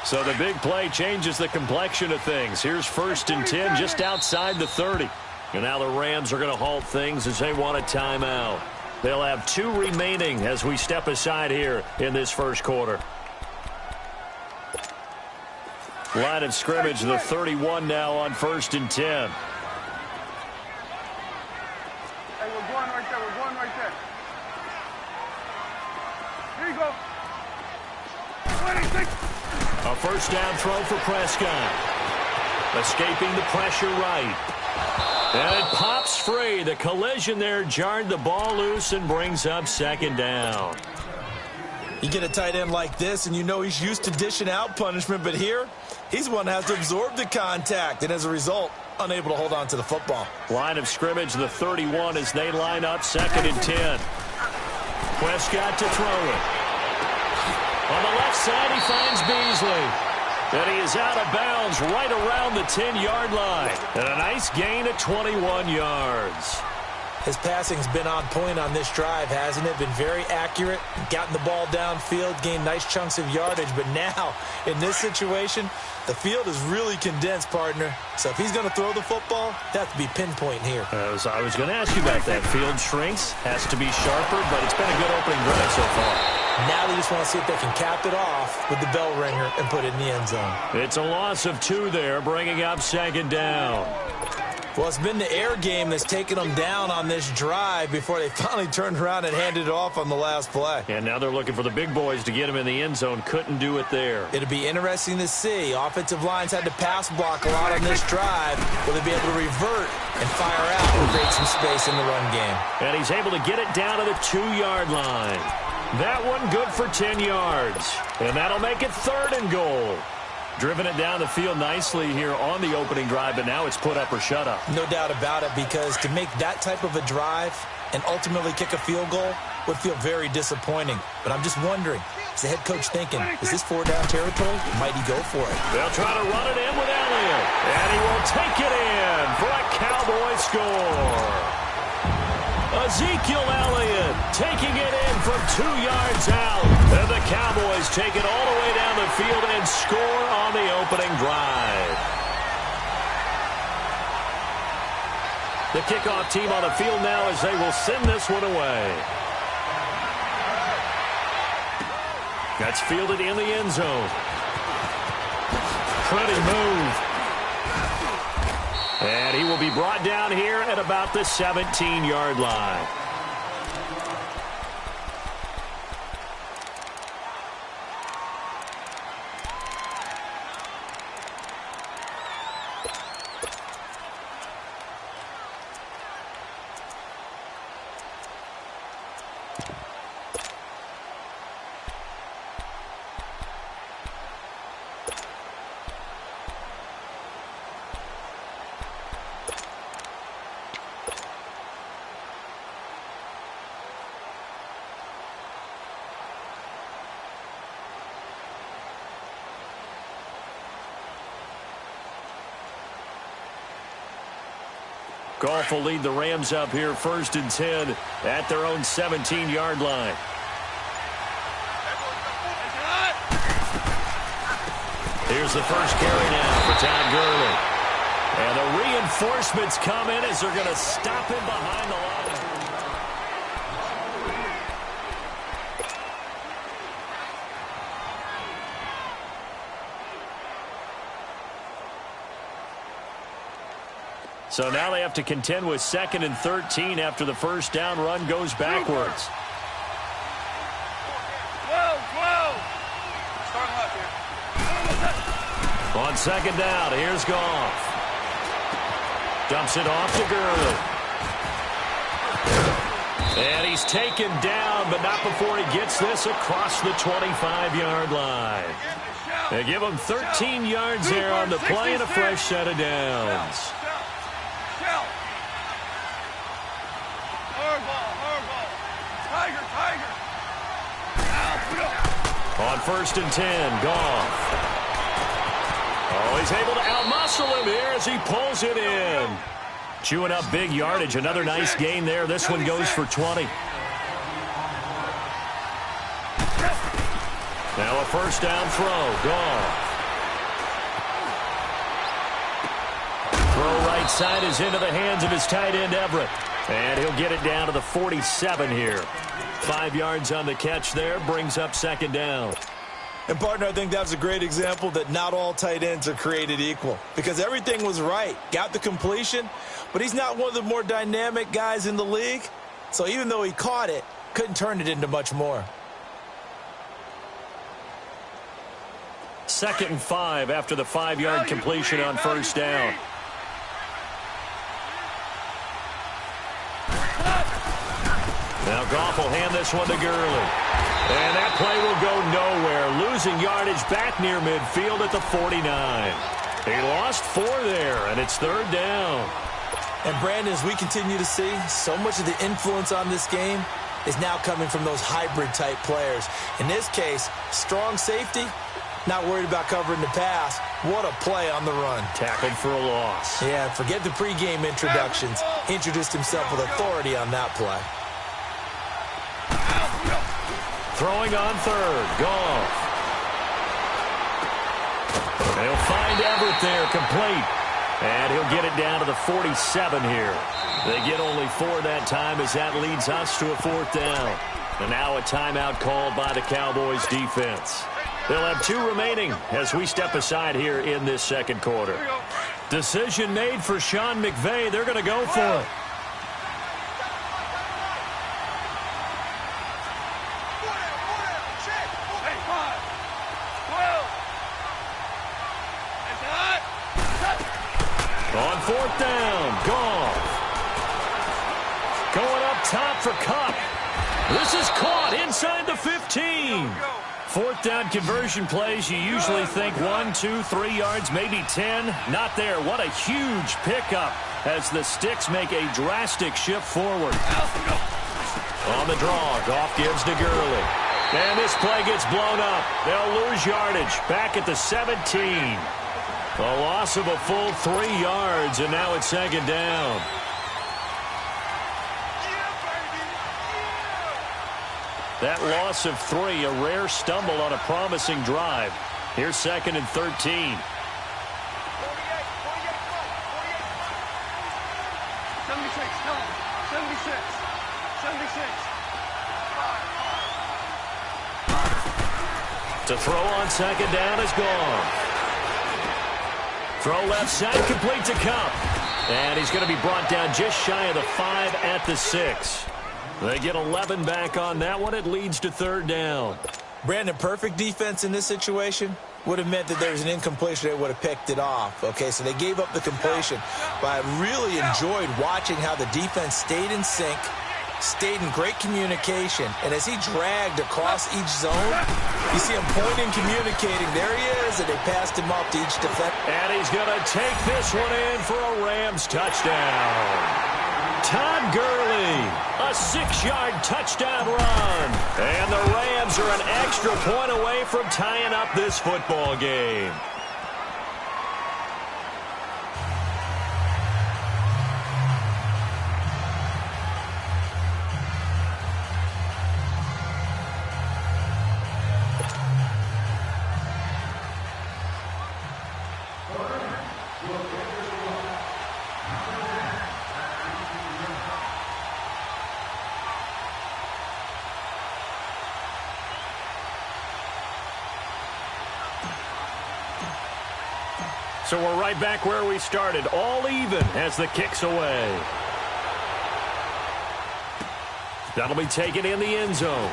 So the big play changes the complexion of things. Here's 1st and 10 just outside the 30. And now the Rams are going to halt things as they want a timeout. They'll have 2 remaining as we step aside here in this first quarter. Line of scrimmage, the 31 now on 1st and 10. Hey, we're going right there. We're going right there. Here you go. 26. A first down throw for Prescott. Escaping the pressure right. And it pops free. The collision there jarred the ball loose and brings up 2nd down. You get a tight end like this, and you know he's used to dishing out punishment, but here, he's the one that has to absorb the contact, and as a result, unable to hold on to the football. Line of scrimmage, the 31 as they line up 2nd and 10. Prescott to throw it. On the left side, he finds Beasley. And he is out of bounds right around the 10-yard line. And a nice gain of 21 yards. His passing's been on point on this drive, hasn't it? Been very accurate, gotten the ball downfield, gained nice chunks of yardage. But now, in this situation, the field is really condensed, partner. So if he's going to throw the football, that has to be pinpoint here. I was going to ask you about that. Field shrinks, has to be sharper, but it's been a good opening drive so far. Now they just want to see if they can cap it off with the bell ringer and put it in the end zone. It's a loss of 2 there, bringing up 2nd down. Well, it's been the air game that's taken them down on this drive before they finally turned around and handed it off on the last play. And now they're looking for the big boys to get him in the end zone. Couldn't do it there. It'll be interesting to see. Offensive lines had to pass block a lot on this drive. Will they be able to revert and fire out and create some space in the run game? And he's able to get it down to the 2-yard line. That one good for 10 yards. And that'll make it 3rd and goal. Driven it down the field nicely here on the opening drive, but now it's put up or shut up. No doubt about it, because to make that type of a drive and ultimately kick a field goal would feel very disappointing. But I'm just wondering, is the head coach thinking, is this 4-down territory? Might he go for it? They'll try to run it in with Elliott. And he will take it in for a Cowboy score. Ezekiel Elliott taking it in from 2 yards out. And the Cowboys take it all the way down the field and score on the opening drive. The kickoff team on the field now as they will send this one away. That's fielded in the end zone. Pretty move. And he will be brought down here at about the 17-yard line. Goff will lead the Rams up here 1st and 10 at their own 17-yard line. Here's the first carry now for Todd Gurley. And the reinforcements come in as they're going to stop him behind the line. So now they have to contend with 2nd and 13 after the first down run goes backwards. 12. Start left here. On 2nd down, here's Goff. Dumps it off to Gurley. And he's taken down, but not before he gets this across the 25-yard line. They give him 13 yards there on the play and a fresh set of downs. On 1st and 10, Goff. Oh, he's able to outmuscle him here as he pulls it in. Chewing up big yardage. Another nice gain there. This one goes for 20. Now a first down throw. Goff. side is into the hands of his tight end, Everett. And he'll get it down to the 47 here. 5 yards on the catch there, brings up second down. And, partner, I think that's a great example that not all tight ends are created equal. Because everything was right. Got the completion, but he's not one of the more dynamic guys in the league. So even though he caught it, couldn't turn it into much more. 2nd and 5 after the 5-yard completion on first down. Now Goff will hand this one to Gurley. And that play will go nowhere. Losing yardage back near midfield at the 49. He lost 4 there, and it's 3rd down. And, Brandon, as we continue to see, so much of the influence on this game is now coming from those hybrid-type players. In this case, strong safety, not worried about covering the pass. What a play on the run. Tackled for a loss. Yeah, forget the pregame introductions. He introduced himself with authority on that play. Throwing on 3rd. Goff. They'll find Everett there, complete. And he'll get it down to the 47 here. They get only 4 that time as that leads us to a 4th down. And now a timeout called by the Cowboys defense. They'll have 2 remaining as we step aside here in this second quarter. Decision made for Sean McVay. They're going to go for it. On 4th down, Goff. Going up top for Kupp. This is caught inside the 15. 4th down conversion plays, you usually think 1, 2, 3 yards, maybe 10. Not there. What a huge pickup as the sticks make a drastic shift forward. On the draw, Goff gives to Gurley. And this play gets blown up. They'll lose yardage back at the 17. A loss of a full 3 yards, and now it's 2nd down. That loss of 3, a rare stumble on a promising drive. Here's 2nd and 13. 76, tell him. 76. 76. To throw on 2nd down is gone. Throw left side, complete to Kupp. And he's going to be brought down just shy of the 5 at the 6. They get 11 back on that one. It leads to 3rd down. Brandon, perfect defense in this situation would have meant that there was an incompletion. They would have picked it off. Okay, so they gave up the completion. But I really enjoyed watching how the defense stayed in sync, stayed in great communication. And as he dragged across each zone, you see him pointing, communicating. There he is, and they passed him up to each defender. And he's going to take this one in for a Rams touchdown. Todd Gurley, a 6-yard touchdown run. And the Rams are an extra point away from tying up this football game. So we're right back where we started, all even as the kick's away. That'll be taken in the end zone.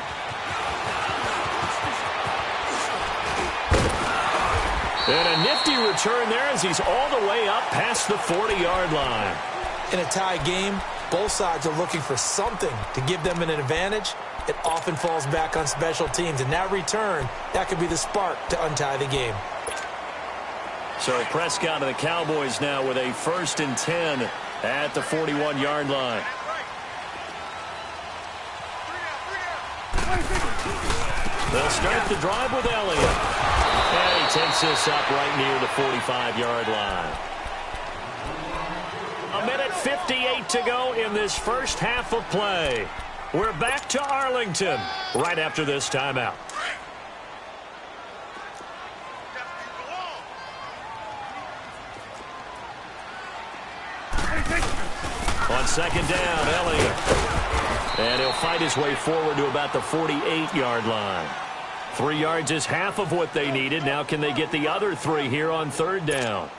And a nifty return there as he's all the way up past the 40-yard line. In a tie game, both sides are looking for something to give them an advantage. It often falls back on special teams. And that return, that could be the spark to untie the game. So Prescott and the Cowboys now with a 1st and 10 at the 41-yard line. They'll start the drive with Elliott. And he takes this up right near the 45-yard line. 1:58 to go in this first half of play. We're back to Arlington right after this timeout. second down, Elliott. And he'll fight his way forward to about the 48-yard line. 3 yards is half of what they needed. Now can they get the other 3 here on third down?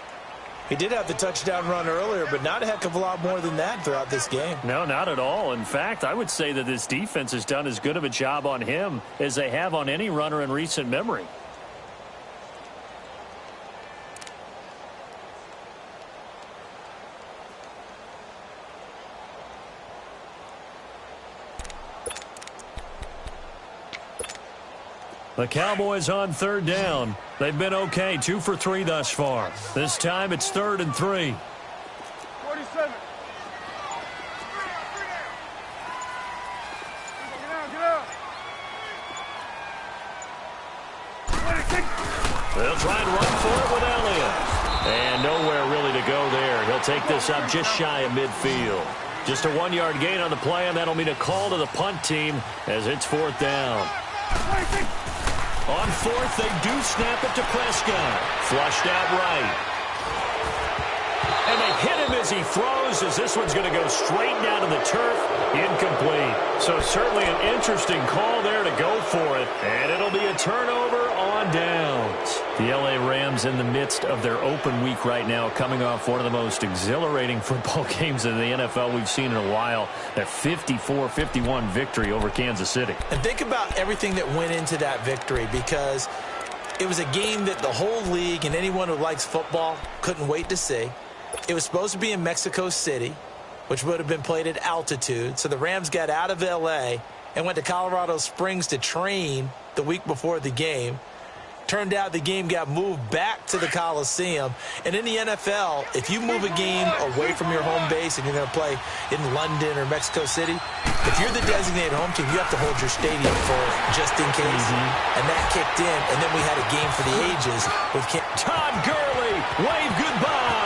He did have the touchdown run earlier, but not a heck of a lot more than that throughout this game. No, not at all. In fact, I would say that this defense has done as good of a job on him as they have on any runner in recent memory. The Cowboys on third down. They've been okay, 2 for 3 thus far. This time it's 3rd and 3. 47. They'll try and run for it with Elliott. And nowhere really to go there. He'll take this up just shy of midfield. Just a 1-yard gain on the play, and that'll mean a call to the punt team as it's 4th down. On 4th, they do snap it to Prescott. Flushed out right. And they hit him as he throws, as this one's going to go straight down to the turf. Incomplete. So certainly an interesting call there to go for it. And it'll be a turnover on downs. The L.A. Rams in the midst of their open week right now, coming off one of the most exhilarating football games in the NFL we've seen in a while. That 54-51 victory over Kansas City. And think about everything that went into that victory, because it was a game that the whole league and anyone who likes football couldn't wait to see. It was supposed to be in Mexico City, which would have been played at altitude. So the Rams got out of L.A. and went to Colorado Springs to train the week before the game. Turned out the game got moved back to the Coliseum. And in the NFL, if you move a game away from your home base and you're going to play in London or Mexico City, if you're the designated home team, you have to hold your stadium full just in case. And that kicked in, and then we had a game for the ages with Todd Gurley, wave goodbye.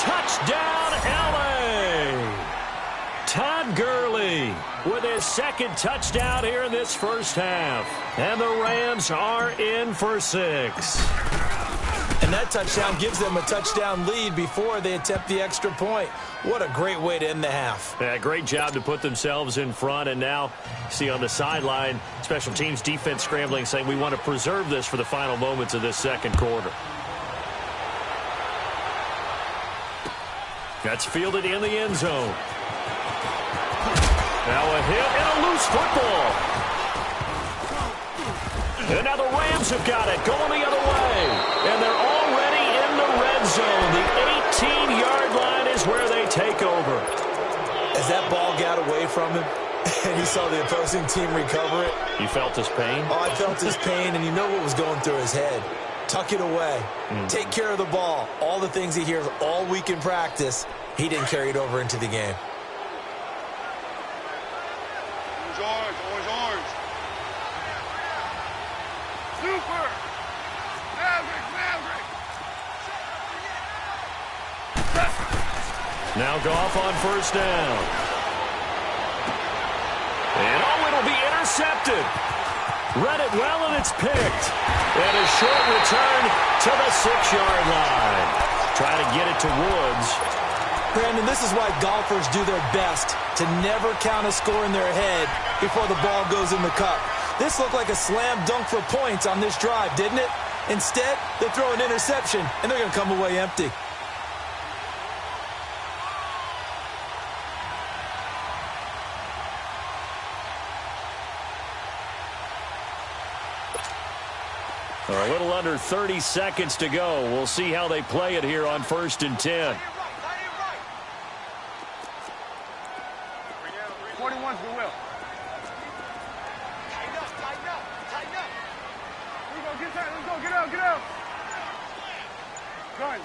Touchdown, L.A. Todd Gurley with his 2nd touchdown here in this first half. And the Rams are in for 6. And that touchdown gives them a touchdown lead before they attempt the extra point. What a great way to end the half. Yeah, great job to put themselves in front. And now, see on the sideline, special teams defense scrambling, saying we want to preserve this for the final moments of this second quarter. That's fielded in the end zone. Now a hit and a loose football. And now the Rams have got it, going the other way. And they're already in the red zone. The 18-yard line is where they take over. As that ball got away from him, and he saw the opposing team recover it. You felt his pain? Oh, I felt his pain, and you know what was going through his head. Tuck it away. Take care of the ball. All the things he hears all week in practice, he didn't carry it over into the game. Orange. Super. Maverick. Now Goff on first down. And it'll be intercepted. Read it well, and it's picked. And a short return to the 6-yard line. Try to get it to Woods. Brandon, this is why golfers do their best to never count a score in their head before the ball goes in the cup. This looked like a slam dunk for points on this drive, didn't it? Instead, they throw an interception, and they're going to come away empty. A little under 30 seconds to go. We'll see how they play it here on 1st and 10. 41's the will. Tighten up. Here we go, get tight. Let's go, get out. Gun.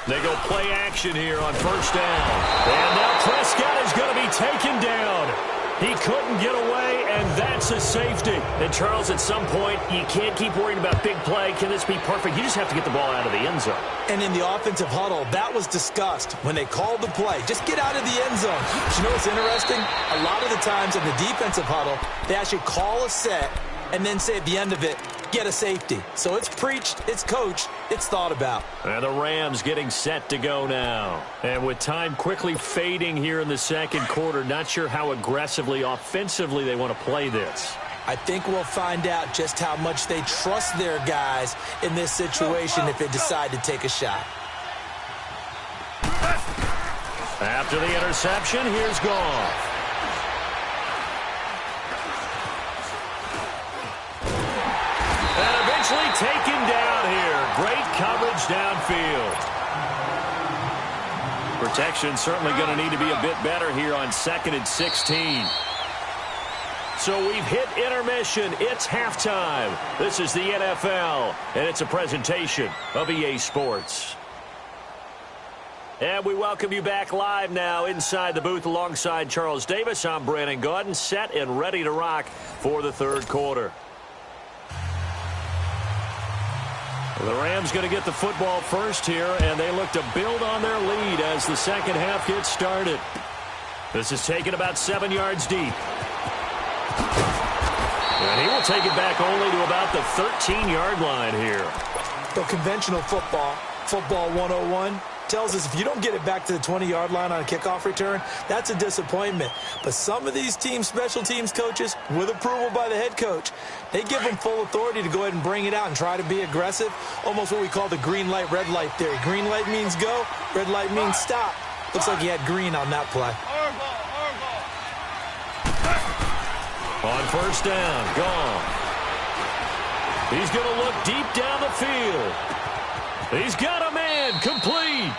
They go play action here on first down. And now Prescott is going to be taken down. He couldn't get away, and that's a safety. And, Charles, at some point, you can't keep worrying about big play. Can this be perfect? You just have to get the ball out of the end zone. And in the offensive huddle, that was discussed when they called the play. Just get out of the end zone. But you know what's interesting? A lot of the times in the defensive huddle, they actually call a set and then say at the end of it, get a safety. So it's preached, it's coached, it's thought about. And the Rams getting set to go now. And with time quickly fading here in the second quarter, not sure how aggressively, offensively they want to play this. I think we'll find out just how much they trust their guys in this situation if they decide to take a shot. After the interception, here's Goff. And eventually taken down here. Great coverage downfield. Protection certainly going to need to be a bit better here on 2nd and 16. So we've hit intermission. It's halftime. This is the NFL, and it's a presentation of EA Sports. And we welcome you back live now inside the booth alongside Charles Davis. I'm Brandon Gaudin, set and ready to rock for the third quarter. The Rams going to get the football first here, and they look to build on their lead as the second half gets started. This is taken about 7 yards deep. And he will take it back only to about the 13-yard line here. So conventional football 101, tells us if you don't get it back to the 20-yard line on a kickoff return, that's a disappointment. But some of these teams, special teams coaches, with approval by the head coach, they give them full authority to go ahead and bring it out and try to be aggressive, almost what we call the green light, red light theory. Green light means go, red light means stop. Looks like he had green on that play. On first down, Goff. He's going to look deep down the field. He's got a man, complete.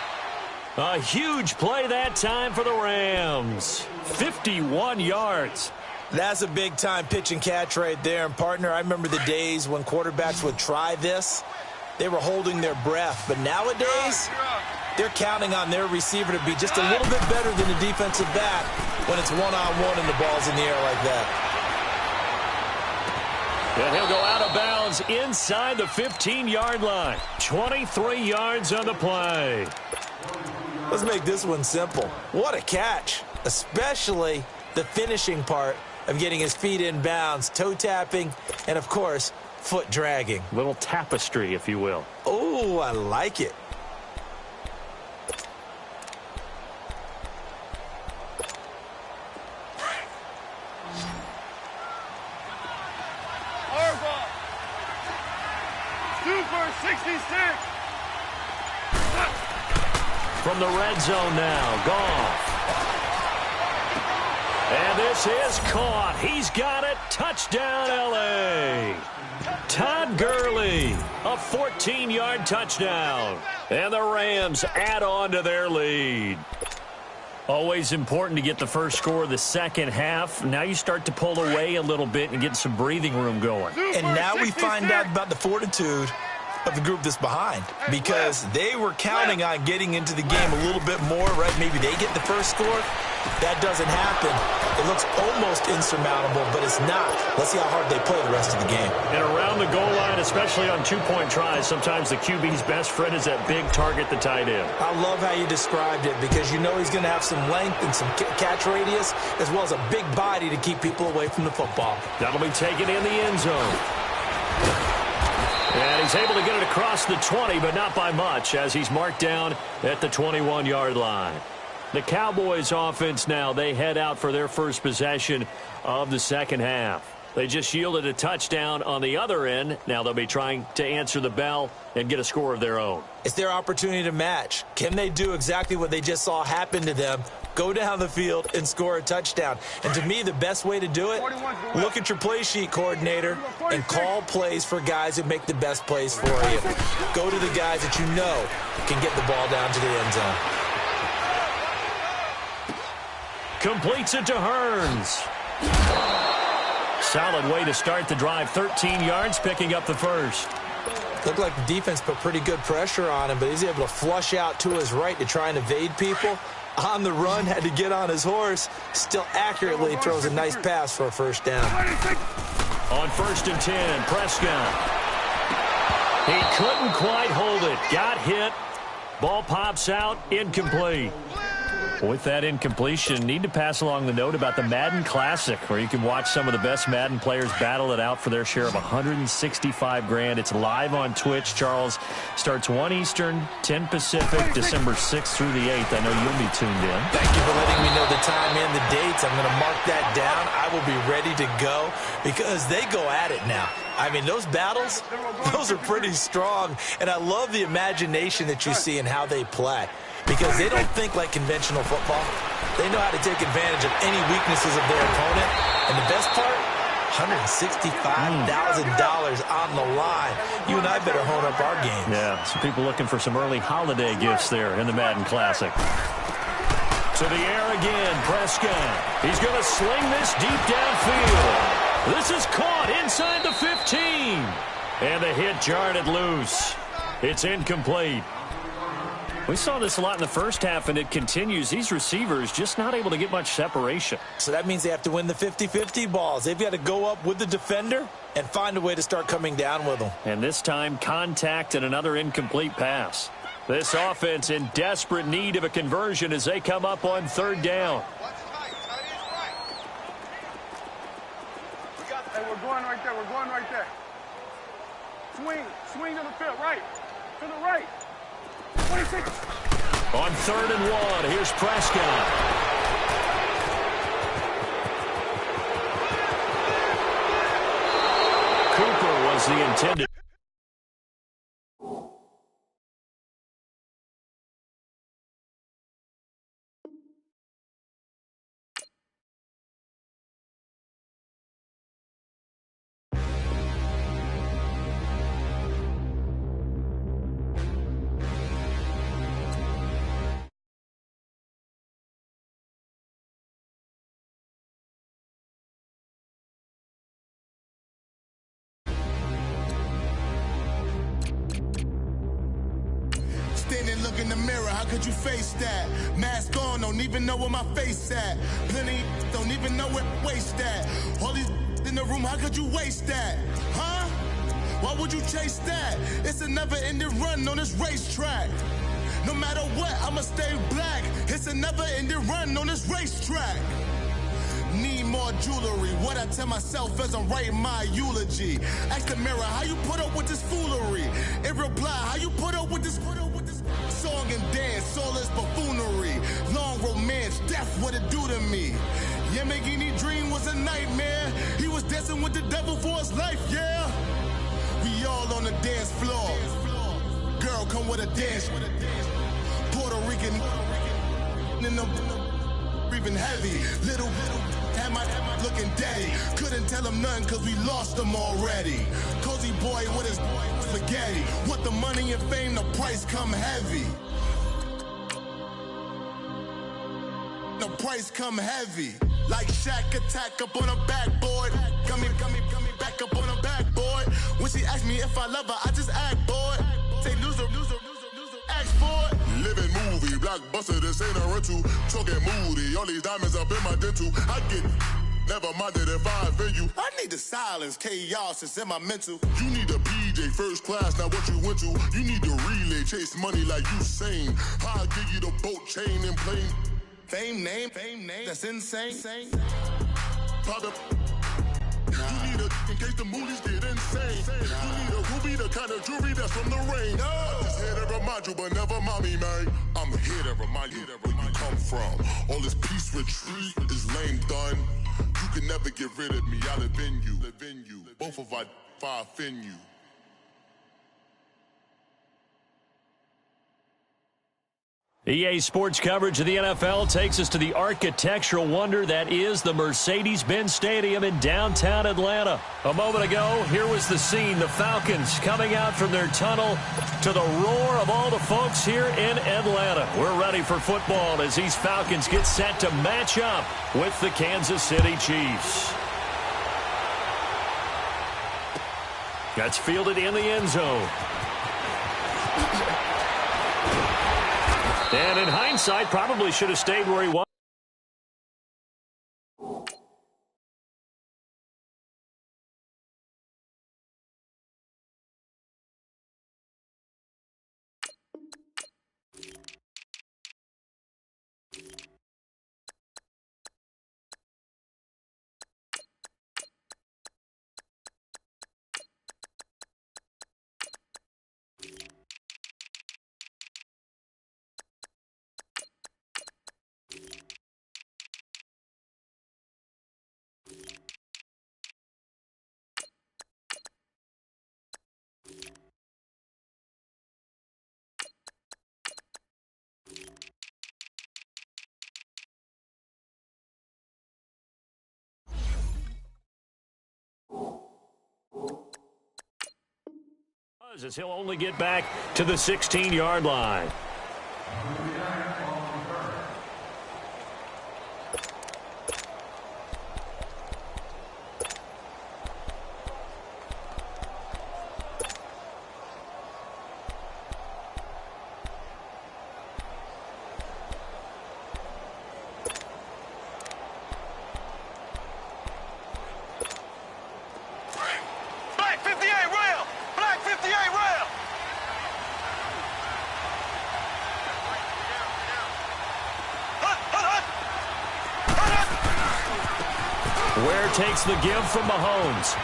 A huge play that time for the Rams. 51 yards. That's a big-time pitch and catch right there. And, partner, I remember the days when quarterbacks would try this. They were holding their breath. But nowadays, they're counting on their receiver to be just a little bit better than the defensive back when it's one-on-one and the ball's in the air like that. And he'll go out of bounds inside the 15-yard line. 23 yards on the play. Let's make this one simple. What a catch, especially the finishing part of getting his feet in bounds, toe tapping, and, of course, foot dragging. Little tapestry, if you will. Oh, I like it. From the red zone now, Goff. And this is caught. He's got it. Touchdown, L.A. Todd Gurley, a 14-yard touchdown. And the Rams add on to their lead. Always important to get the first score of the second half. Now you start to pull away a little bit and get some breathing room going. And now we find out about the fortitude of the group that's behind, because they were counting on getting into the game a little bit more, right? Maybe they get the first score. That doesn't happen. It looks almost insurmountable, but it's not. Let's see how hard they play the rest of the game. And around the goal line, especially on two-point tries, sometimes the QB's best friend is that big target, the tight end. I love how you described it, because you know he's going to have some length and some catch radius, as well as a big body to keep people away from the football. That'll be taken in the end zone. And he's able to get it across the 20, but not by much, as he's marked down at the 21-yard line. The Cowboys offense now, they head out for their first possession of the second half. They just yielded a touchdown on the other end. Now they'll be trying to answer the bell and get a score of their own. It's their opportunity to match. Can they do exactly what they just saw happen to them? Go down the field and score a touchdown. And to me, the best way to do it, look at your play sheet, coordinator, and call plays for guys who make the best plays for you. Go to the guys that you know can get the ball down to the end zone. Completes it to Hearns. Solid way to start the drive. 13 yards, picking up the first. Looked like the defense put pretty good pressure on him, but he's able to flush out to his right to try and evade people. On the run, had to get on his horse. Still accurately throws a nice pass for a first down. On 1st and 10, Prescott. He couldn't quite hold it. Got hit. Ball pops out, incomplete. With that incompletion, need to pass along the note about the Madden Classic, where you can watch some of the best Madden players battle it out for their share of $165,000. It's live on Twitch, Charles. Starts 1 Eastern, 10 Pacific, December 6th through the 8th. I know you'll be tuned in. Thank you for letting me know the time and the dates. I'm going to mark that down. I will be ready to go because they go at it now. I mean, those battles, those are pretty strong. And I love the imagination that you see in how they play. Because they don't think like conventional football. They know how to take advantage of any weaknesses of their opponent. And the best part, $165,000 on the line. You and I better hone up our game. Yeah, some people looking for some early holiday gifts there in the Madden Classic. To the air again, Prescott. He's going to sling this deep downfield. This is caught inside the 15. And the hit jarred it loose. It's incomplete. We saw this a lot in the first half, and it continues. These receivers just not able to get much separation. So that means they have to win the 50-50 balls. They've got to go up with the defender and find a way to start coming down with them. And this time, contact and another incomplete pass. This offense in desperate need of a conversion as they come up on third down. Hey, we're going right there. We're going right there. Swing to the field. Right. To the right. 26. On 3rd and 1, here's Prescott. Cooper was the intended. Standing, look in the mirror, how could you face that? Mask on, don't even know where my face at. Plenty don't even know where waste at. All these in the room, how could you waste that? Huh? Why would you chase that? It's a never-ending run on this racetrack. No matter what, I'ma stay black. It's a never-ending run on this racetrack. Need more jewelry. What I tell myself as I'm writing my eulogy. Ask the mirror, how you put up with this foolery? It reply, how you put up with this song and dance, all this buffoonery. Long romance, death, what it do to me? Yamagini dream was a nightmare. He was dancing with the devil for his life, yeah. We all on the dance floor. Girl, come with a dance. Puerto Rican in the breathing heavy. Little had my looking daddy. Couldn't tell him nothing cause we lost him already. Cozy boy with his spaghetti. What the money and fame, the price come heavy. The price come heavy. Like Shaq attack up on a backboard. Gummy, back up on a backboard. When she asked me if I love her, I just act bored. Say loser, ask for it. Living movie, blockbuster, this ain't a rental. Talking moody, all these diamonds up in my dental. I get never minded if I offend you. I need the silence, chaos is in my mental. You need a PJ, first class, not what you went to. You need the relay, chase money like you sane. I'll give you the boat, chain, and plane. Fame name, that's insane. Pop up. You need a, in case the movies get insane. You need a ruby, the kind of jewelry that's from the rain. I'm just here to remind you, but never mommy, man. I'm here to remind you where you come from. All this peace retreat is lame done. You can never get rid of me, I live in you. Both of our fire fin you. EA Sports coverage of the NFL takes us to the architectural wonder that is the Mercedes-Benz Stadium in downtown Atlanta. A moment ago, here was the scene. The Falcons coming out from their tunnel to the roar of all the folks here in Atlanta. We're ready for football as these Falcons get set to match up with the Kansas City Chiefs. Gets fielded in the end zone. And in hindsight, probably should have stayed where he was. As he'll only get back to the 16-yard line. Ware takes the give from Mahomes.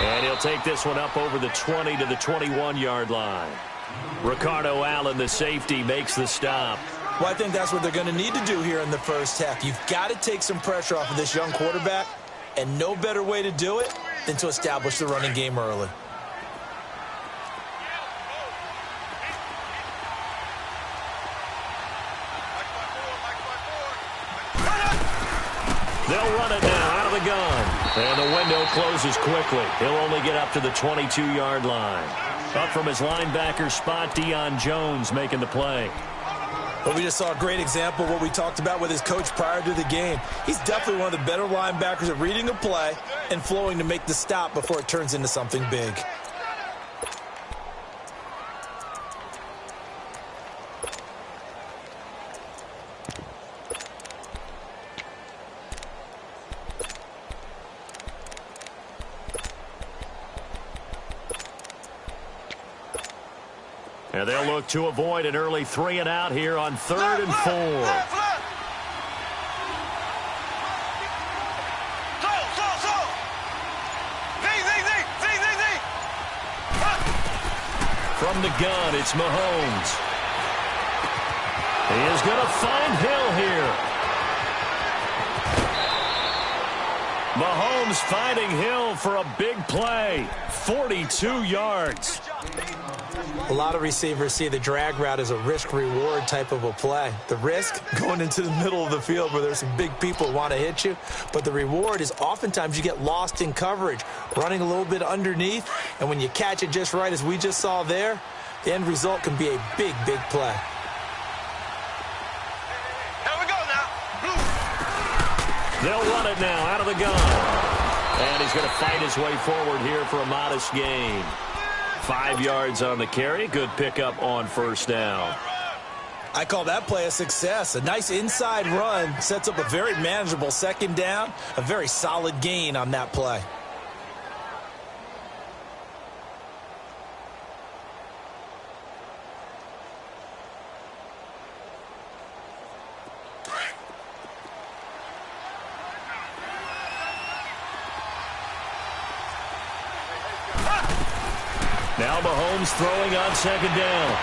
And he'll take this one up over the 20 to the 21-yard line. Ricardo Allen, the safety, makes the stop. Well, I think that's what they're going to need to do here in the first half. You've got to take some pressure off of this young quarterback, and no better way to do it than to establish the running game early. They'll run it now out of the gun. And the window closes quickly. He'll only get up to the 22-yard line. Up from his linebacker spot, Deion Jones making the play. Well, we just saw a great example of what we talked about with his coach prior to the game. He's definitely one of the better linebackers at reading a play and flowing to make the stop before it turns into something big. And they'll look to avoid an early 3-and-out here on 3rd and 4. From the gun, it's Mahomes. He is going to find Hill here. Mahomes finding Hill for a big play. 42 yards. A lot of receivers see the drag route as a risk-reward type of a play. The risk, going into the middle of the field where there's some big people who want to hit you. But the reward is oftentimes you get lost in coverage, running a little bit underneath. And when you catch it just right, as we just saw there, the end result can be a big, big play. Here we go now. They'll run it now out of the gun. And he's going to fight his way forward here for a modest gain. 5 yards on the carry. Good pickup on first down. I call that play a success. A nice inside run sets up a very manageable second down. A very solid gain on that play. Now Mahomes throwing on second down.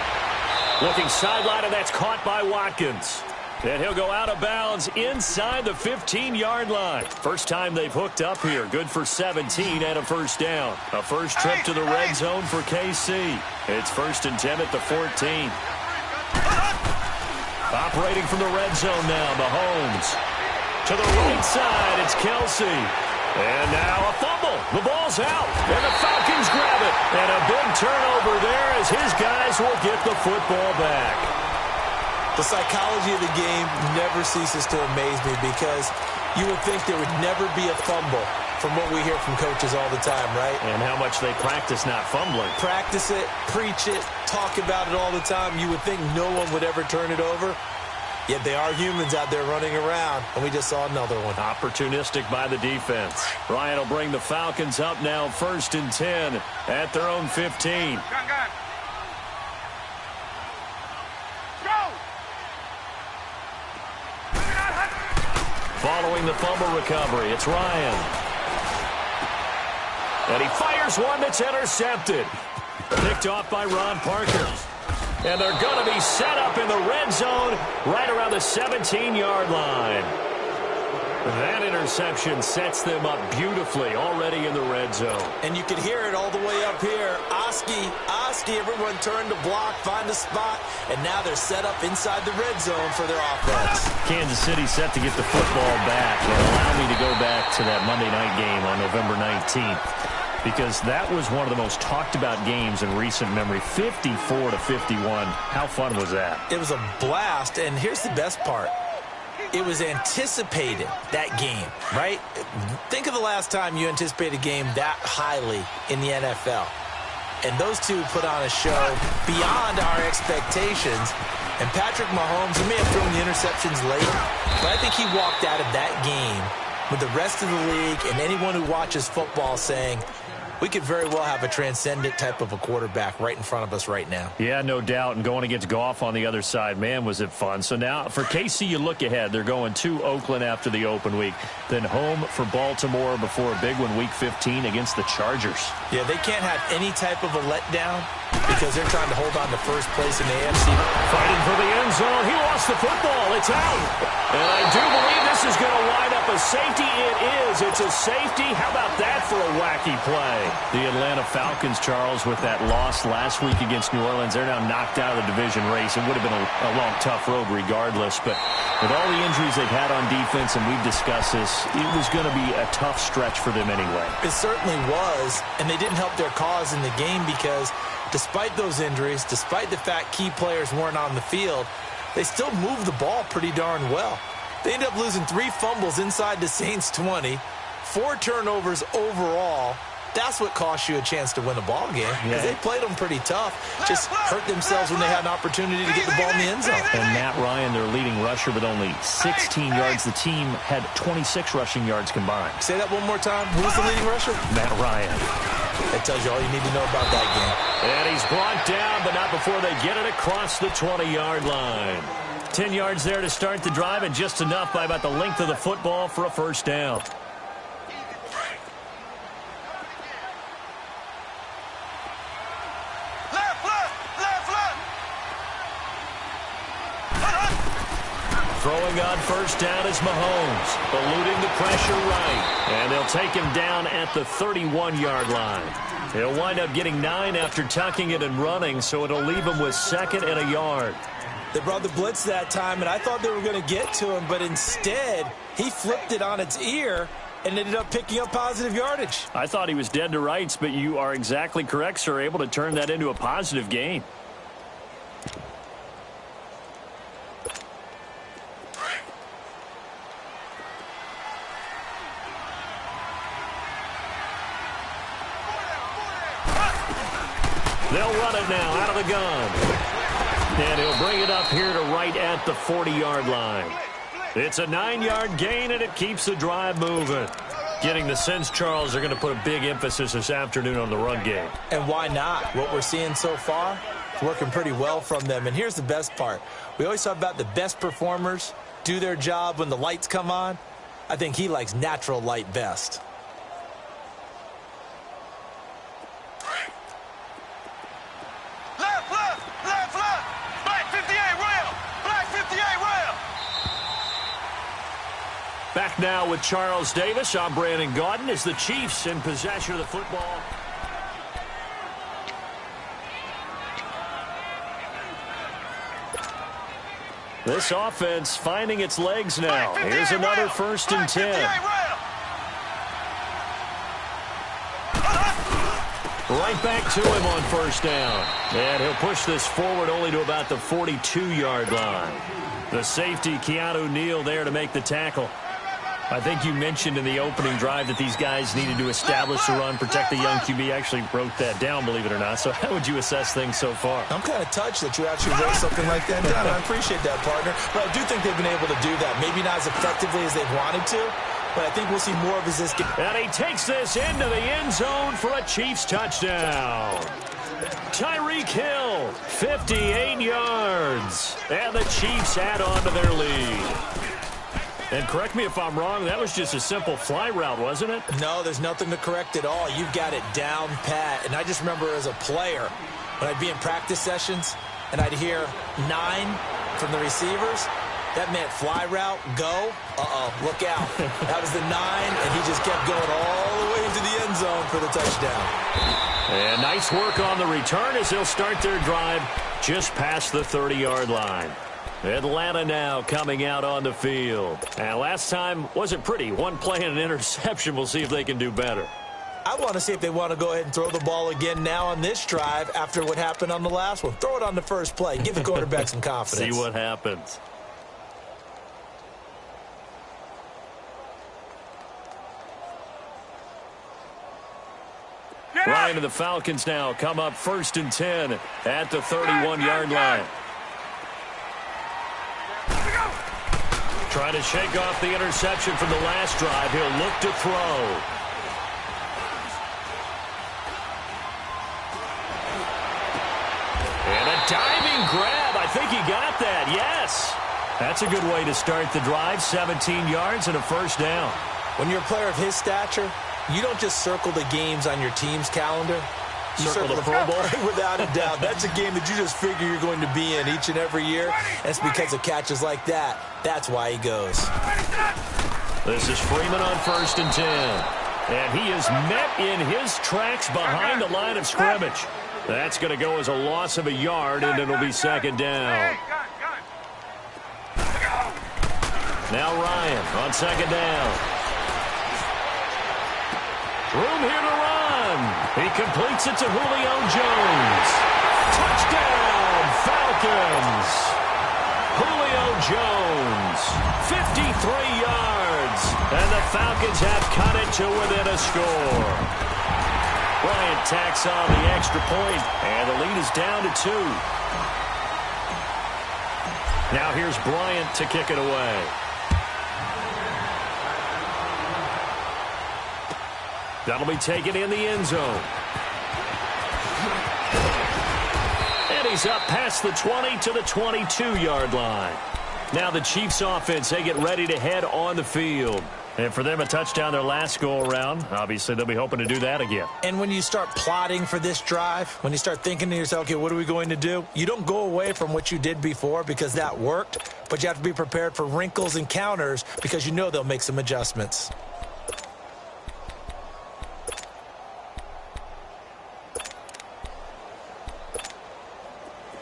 Looking sideline, and that's caught by Watkins. And he'll go out of bounds inside the 15-yard line. First time they've hooked up here. Good for 17 and a first down. A first trip to the red zone for KC. It's 1st and 10 at the 14. Operating from the red zone now, Mahomes. To the right side, it's Kelsey. And now a fumble. The ball's out. And the Falcons grab it. And a big turnover there as his guys will get the football back. The psychology of the game never ceases to amaze me because you would think there would never be a fumble from what we hear from coaches all the time, right? And how much they practice not fumbling. Practice it, preach it, talk about it all the time. You would think no one would ever turn it over. Yet they are humans out there running around, and we just saw another one. Opportunistic by the defense. Ryan will bring the Falcons up now 1st and 10 at their own 15. Go. Following the fumble recovery, it's Ryan. And he fires one that's intercepted. Picked off by Ron Parker. And they're going to be set up in the red zone right around the 17-yard line. That interception sets them up beautifully already in the red zone. And you can hear it all the way up here. Oski, everyone turned to block, find a spot, and now they're set up inside the red zone for their offense. Kansas City set to get the football back. And allow me to go back to that Monday night game on November 19th. because that was one of the most talked about games in recent memory. 54-51. How fun was that? It was a blast, and here's the best part. It was anticipated, that game, right? Think of the last time you anticipated a game that highly in the NFL. And those two put on a show beyond our expectations. And Patrick Mahomes, he may have thrown the interceptions late, but I think he walked out of that game with the rest of the league and anyone who watches football saying, we could very well have a transcendent type of a quarterback right in front of us right now. Yeah, no doubt. And going against Goff on the other side, man, was it fun. So now for KC, you look ahead. They're going to Oakland after the open week. Then home for Baltimore before a big one, Week 15 against the Chargers. Yeah, they can't have any type of a letdown because they're trying to hold on to first place in the AFC. Fighting for the end zone. He lost the football. It's out. And I do believe this is going to wind up a safety. It is. It's a safety. How about that for a wacky play? The Atlanta Falcons, Charles, with that loss last week against New Orleans, they're now knocked out of the division race. It would have been a long, tough road regardless. But with all the injuries they've had on defense, and we've discussed this, it was going to be a tough stretch for them anyway. It certainly was, and they didn't help their cause in the game because despite those injuries, despite the fact key players weren't on the field, they still moved the ball pretty darn well. They ended up losing 3 fumbles inside the Saints' 20, 4 turnovers overall. That's what cost you a chance to win a ball game because they played them pretty tough, just hurt themselves when they had an opportunity to get the ball in the end zone. And Matt Ryan, their leading rusher, with only 16 yards. The team had 26 rushing yards combined. Say that one more time. Who was the leading rusher? Matt Ryan. That tells you all you need to know about that game. And he's brought down, but not before they get it across the 20-yard line. 10 yards there to start the drive, and just enough by about the length of the football for a first down. Throwing on first down is Mahomes, eluding the pressure right. And they'll take him down at the 31-yard line. He'll wind up getting 9 after tucking it and running, so it'll leave him with 2nd and a yard. They brought the blitz that time, and I thought they were going to get to him, but instead, he flipped it on its ear and ended up picking up positive yardage. I thought he was dead to rights, but you are exactly correct, sir, able to turn that into a positive gain. They'll run it now out of the gun. And he'll bring it up here to right at the 40-yard line. It's a 9-yard gain, and it keeps the drive moving. Getting the sense, Charles, they're going to put a big emphasis this afternoon on the run game. And why not? What we're seeing so far is working pretty well from them. And here's the best part. We always talk about the best performers do their job when the lights come on. I think he likes natural light best. Back now with Charles Davis. I'm Brandon Gaudin as the Chiefs in possession of the football. This offense finding its legs now. Here's another 1st and 10. Right back to him on first down. And he'll push this forward only to about the 42-yard line. The safety, Keanu Neal, there to make the tackle. I think you mentioned in the opening drive that these guys needed to establish the run, protect the young QB. Actually wrote that down, believe it or not. So how would you assess things so far? I'm kind of touched that you actually wrote something like that down. I appreciate that, partner. But I do think they've been able to do that. Maybe not as effectively as they've wanted to, but I think we'll see more of this game. And he takes this into the end zone for a Chiefs touchdown. Tyreek Hill, 58 yards. And the Chiefs add on to their lead. And correct me if I'm wrong, that was just a simple fly route, wasn't it? No, there's nothing to correct at all. You've got it down pat. And I just remember as a player, when I'd be in practice sessions and I'd hear 9 from the receivers, that meant fly route, go, look out. That was the 9, and he just kept going all the way to the end zone for the touchdown. And nice work on the return as they'll start their drive just past the 30-yard line. Atlanta now coming out on the field. And last time wasn't pretty. 1 play and an interception. We'll see if they can do better. I want to see if they want to go ahead and throw the ball again now on this drive after what happened on the last one. Throw it on the first play. Give the quarterback some confidence. See what happens. Ryan and the Falcons now come up 1st and 10 at the 31-yard line. Trying to shake off the interception from the last drive. He'll look to throw. And a diving grab. I think he got that. Yes. That's a good way to start the drive. 17 yards and a first down. When you're a player of his stature, you don't just circle the games on your team's calendar. You circle the Pro Bowl. Without a doubt. That's a game that you just figure you're going to be in each and every year. And it's because of catches like that. That's why he goes. This is Freeman on 1st and 10. And he is met in his tracks behind the line of scrimmage. That's going to go as a loss of a yard, and it'll be 2nd down. Now Ryan on 2nd down. Room here to run. He completes it to Julio Jones. Touchdown, Falcons. Julio Jones, 53 yards. And the Falcons have cut it to within a score. Bryant tacks on the extra point, and the lead is down to 2. Now here's Bryant to kick it away. That'll be taken in the end zone. And he's up past the 20 to the 22-yard line. Now the Chiefs offense, they get ready to head on the field. And for them, a touchdown their last go-around. Obviously, they'll be hoping to do that again. And when you start plotting for this drive, when you start thinking to yourself, okay, what are we going to do? You don't go away from what you did before because that worked, but you have to be prepared for wrinkles and counters because you know they'll make some adjustments.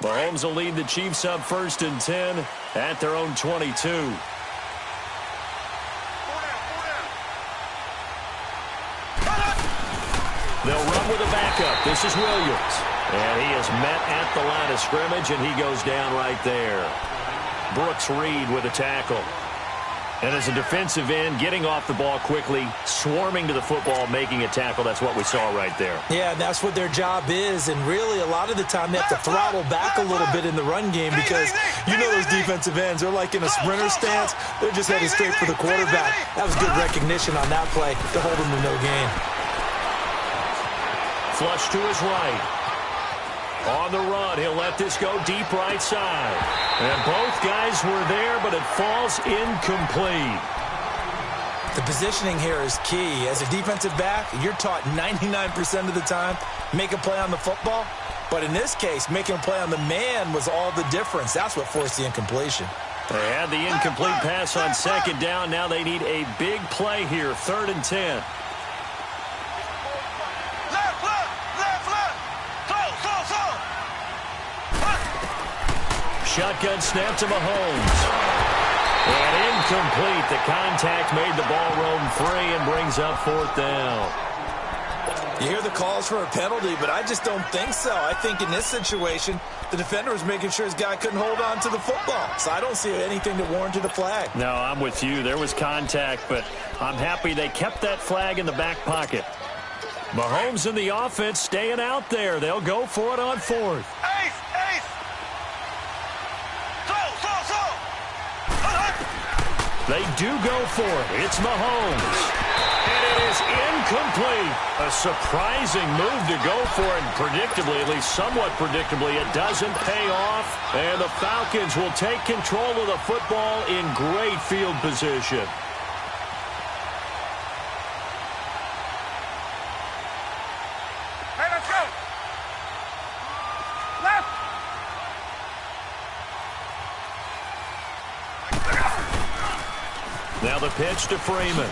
Mahomes will lead the Chiefs up 1st and 10 at their own 22. They'll run with a backup. This is Williams. And he is met at the line of scrimmage, and he goes down right there. Brooks Reed with a tackle. And as a defensive end, getting off the ball quickly, swarming to the football, making a tackle, that's what we saw right there. Yeah, and that's what their job is. And really, a lot of the time, they have to throttle back a little bit in the run game because you know those defensive ends, they're like in a sprinter stance. They're just heading straight for the quarterback. That was good recognition on that play to hold them to no gain. Flush to his right. On the run, he'll let this go deep right side. And both guys were there, but it falls incomplete. The positioning here is key. As a defensive back, you're taught 99% of the time, make a play on the football. But in this case, making a play on the man was all the difference. That's what forced the incompletion. They had the incomplete pass on 2nd down. Now they need a big play here, 3rd and 10. Shotgun snap to Mahomes. And incomplete. The contact made the ball roam free and brings up 4th down. You hear the calls for a penalty, but I just don't think so. I think in this situation, the defender was making sure his guy couldn't hold on to the football. So I don't see anything that warranted a flag. No, I'm with you. There was contact, but I'm happy they kept that flag in the back pocket. Mahomes and the offense staying out there. They'll go for it on 4th. They do go for it. It's Mahomes. And it is incomplete. A surprising move to go for it. And predictably, at least somewhat predictably, it doesn't pay off. And the Falcons will take control of the football in great field position. Hey, let's go. Left. Now the pitch to Freeman.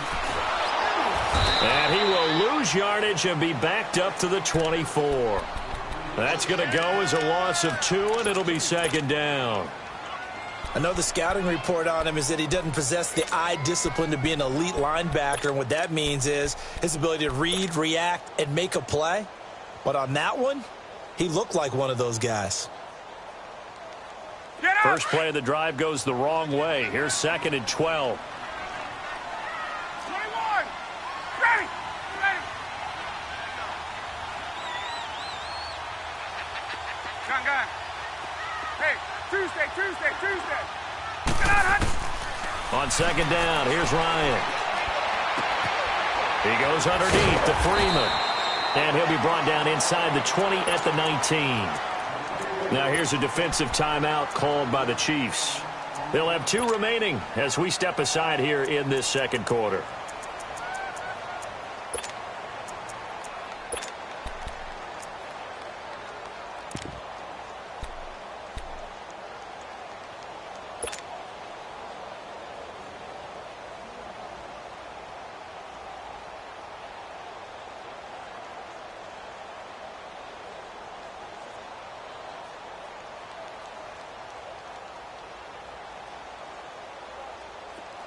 And he will lose yardage and be backed up to the 24. That's going to go as a loss of 2, and it'll be 2nd down. I know the scouting report on him is that he doesn't possess the eye discipline to be an elite linebacker, and what that means is his ability to read, react, and make a play. But on that one, he looked like one of those guys. First play of the drive goes the wrong way. Here's 2nd and 12. 21. Ready. Gun. Hey, Tuesday. Get out, Hutch. On 2nd down, here's Ryan. He goes underneath to Freeman. And he'll be brought down inside the 20 at the 19. Now here's a defensive timeout called by the Chiefs. They'll have 2 remaining as we step aside here in this second quarter.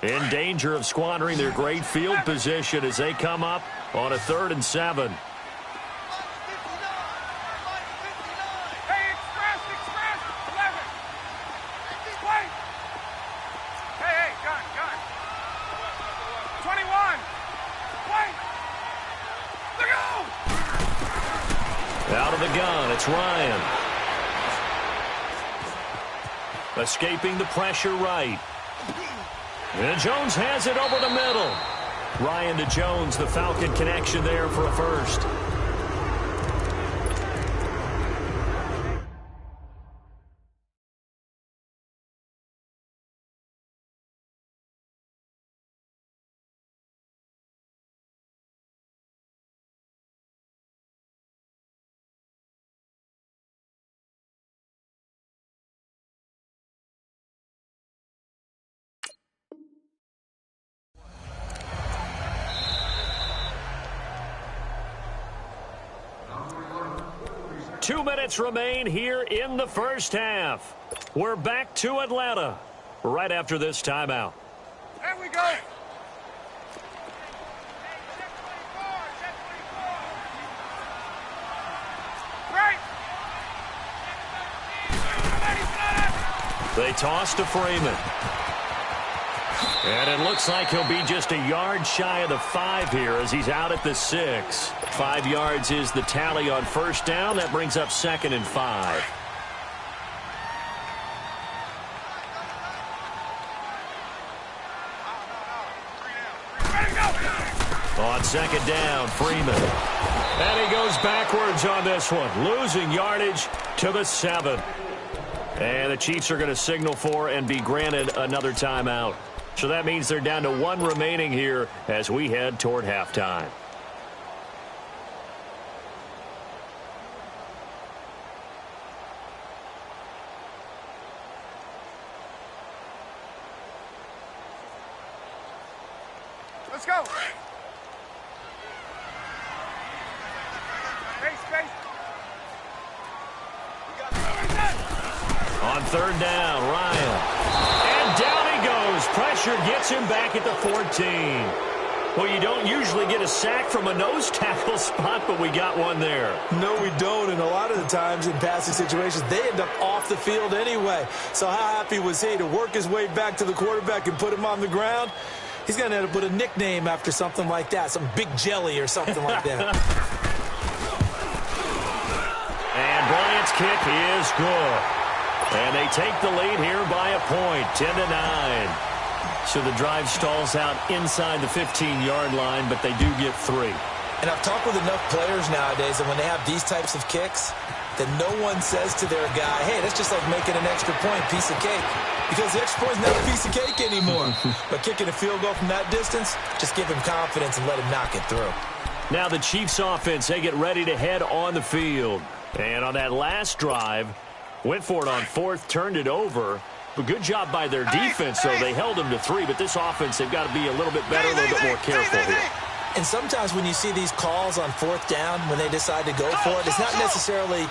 In danger of squandering their great field position as they come up on a 3rd and 7. Hey, express, 11. Play. Hey, gun. 21. Play. Look out! Out of the gun, it's Ryan. Escaping the pressure right. And Jones has it over the middle. Ryan to Jones, the Falcon connection there for a first. Two minutes remain here in the first half. We're back to Atlanta right after this timeout. There we go. Right. They toss to Freeman. And it looks like he'll be just a yard shy of the 5 here as he's out at the 6. 5 yards is the tally on first down. That brings up 2nd and 5. On 2nd down, Freeman. And he goes backwards on this one, losing yardage to the 7. And the Chiefs are going to signal for and be granted another timeout. So that means they're down to 1 remaining here as we head toward halftime. Let's go. Space. On 3rd down, Ryan. And down he goes. Pressure gets him back at the 14. Well, you don't usually get a sack from a nose tackle spot, but we got one there. No, we don't, and a lot of the times in passing situations, they end up off the field anyway. So how happy was he to work his way back to the quarterback and put him on the ground? He's going to end up with a nickname after something like that, some Big Jelly or something like that. And Bryant's kick is good. And they take the lead here by a point, 10-9. So the drive stalls out inside the 15-yard line, but they do get 3. And I've talked with enough players nowadays that when they have these types of kicks, that no one says to their guy, hey, that's just like making an extra point, piece of cake. Because the extra point's not a piece of cake anymore. But kicking a field goal from that distance, just give him confidence and let him knock it through. Now the Chiefs offense, they get ready to head on the field. And on that last drive, went for it on 4th, turned it over. But good job by their defense, though. They held them to 3, but this offense, they've got to be a little bit better, a little bit more careful here. And sometimes when you see these calls on 4th down, when they decide to go for it, it's not necessarily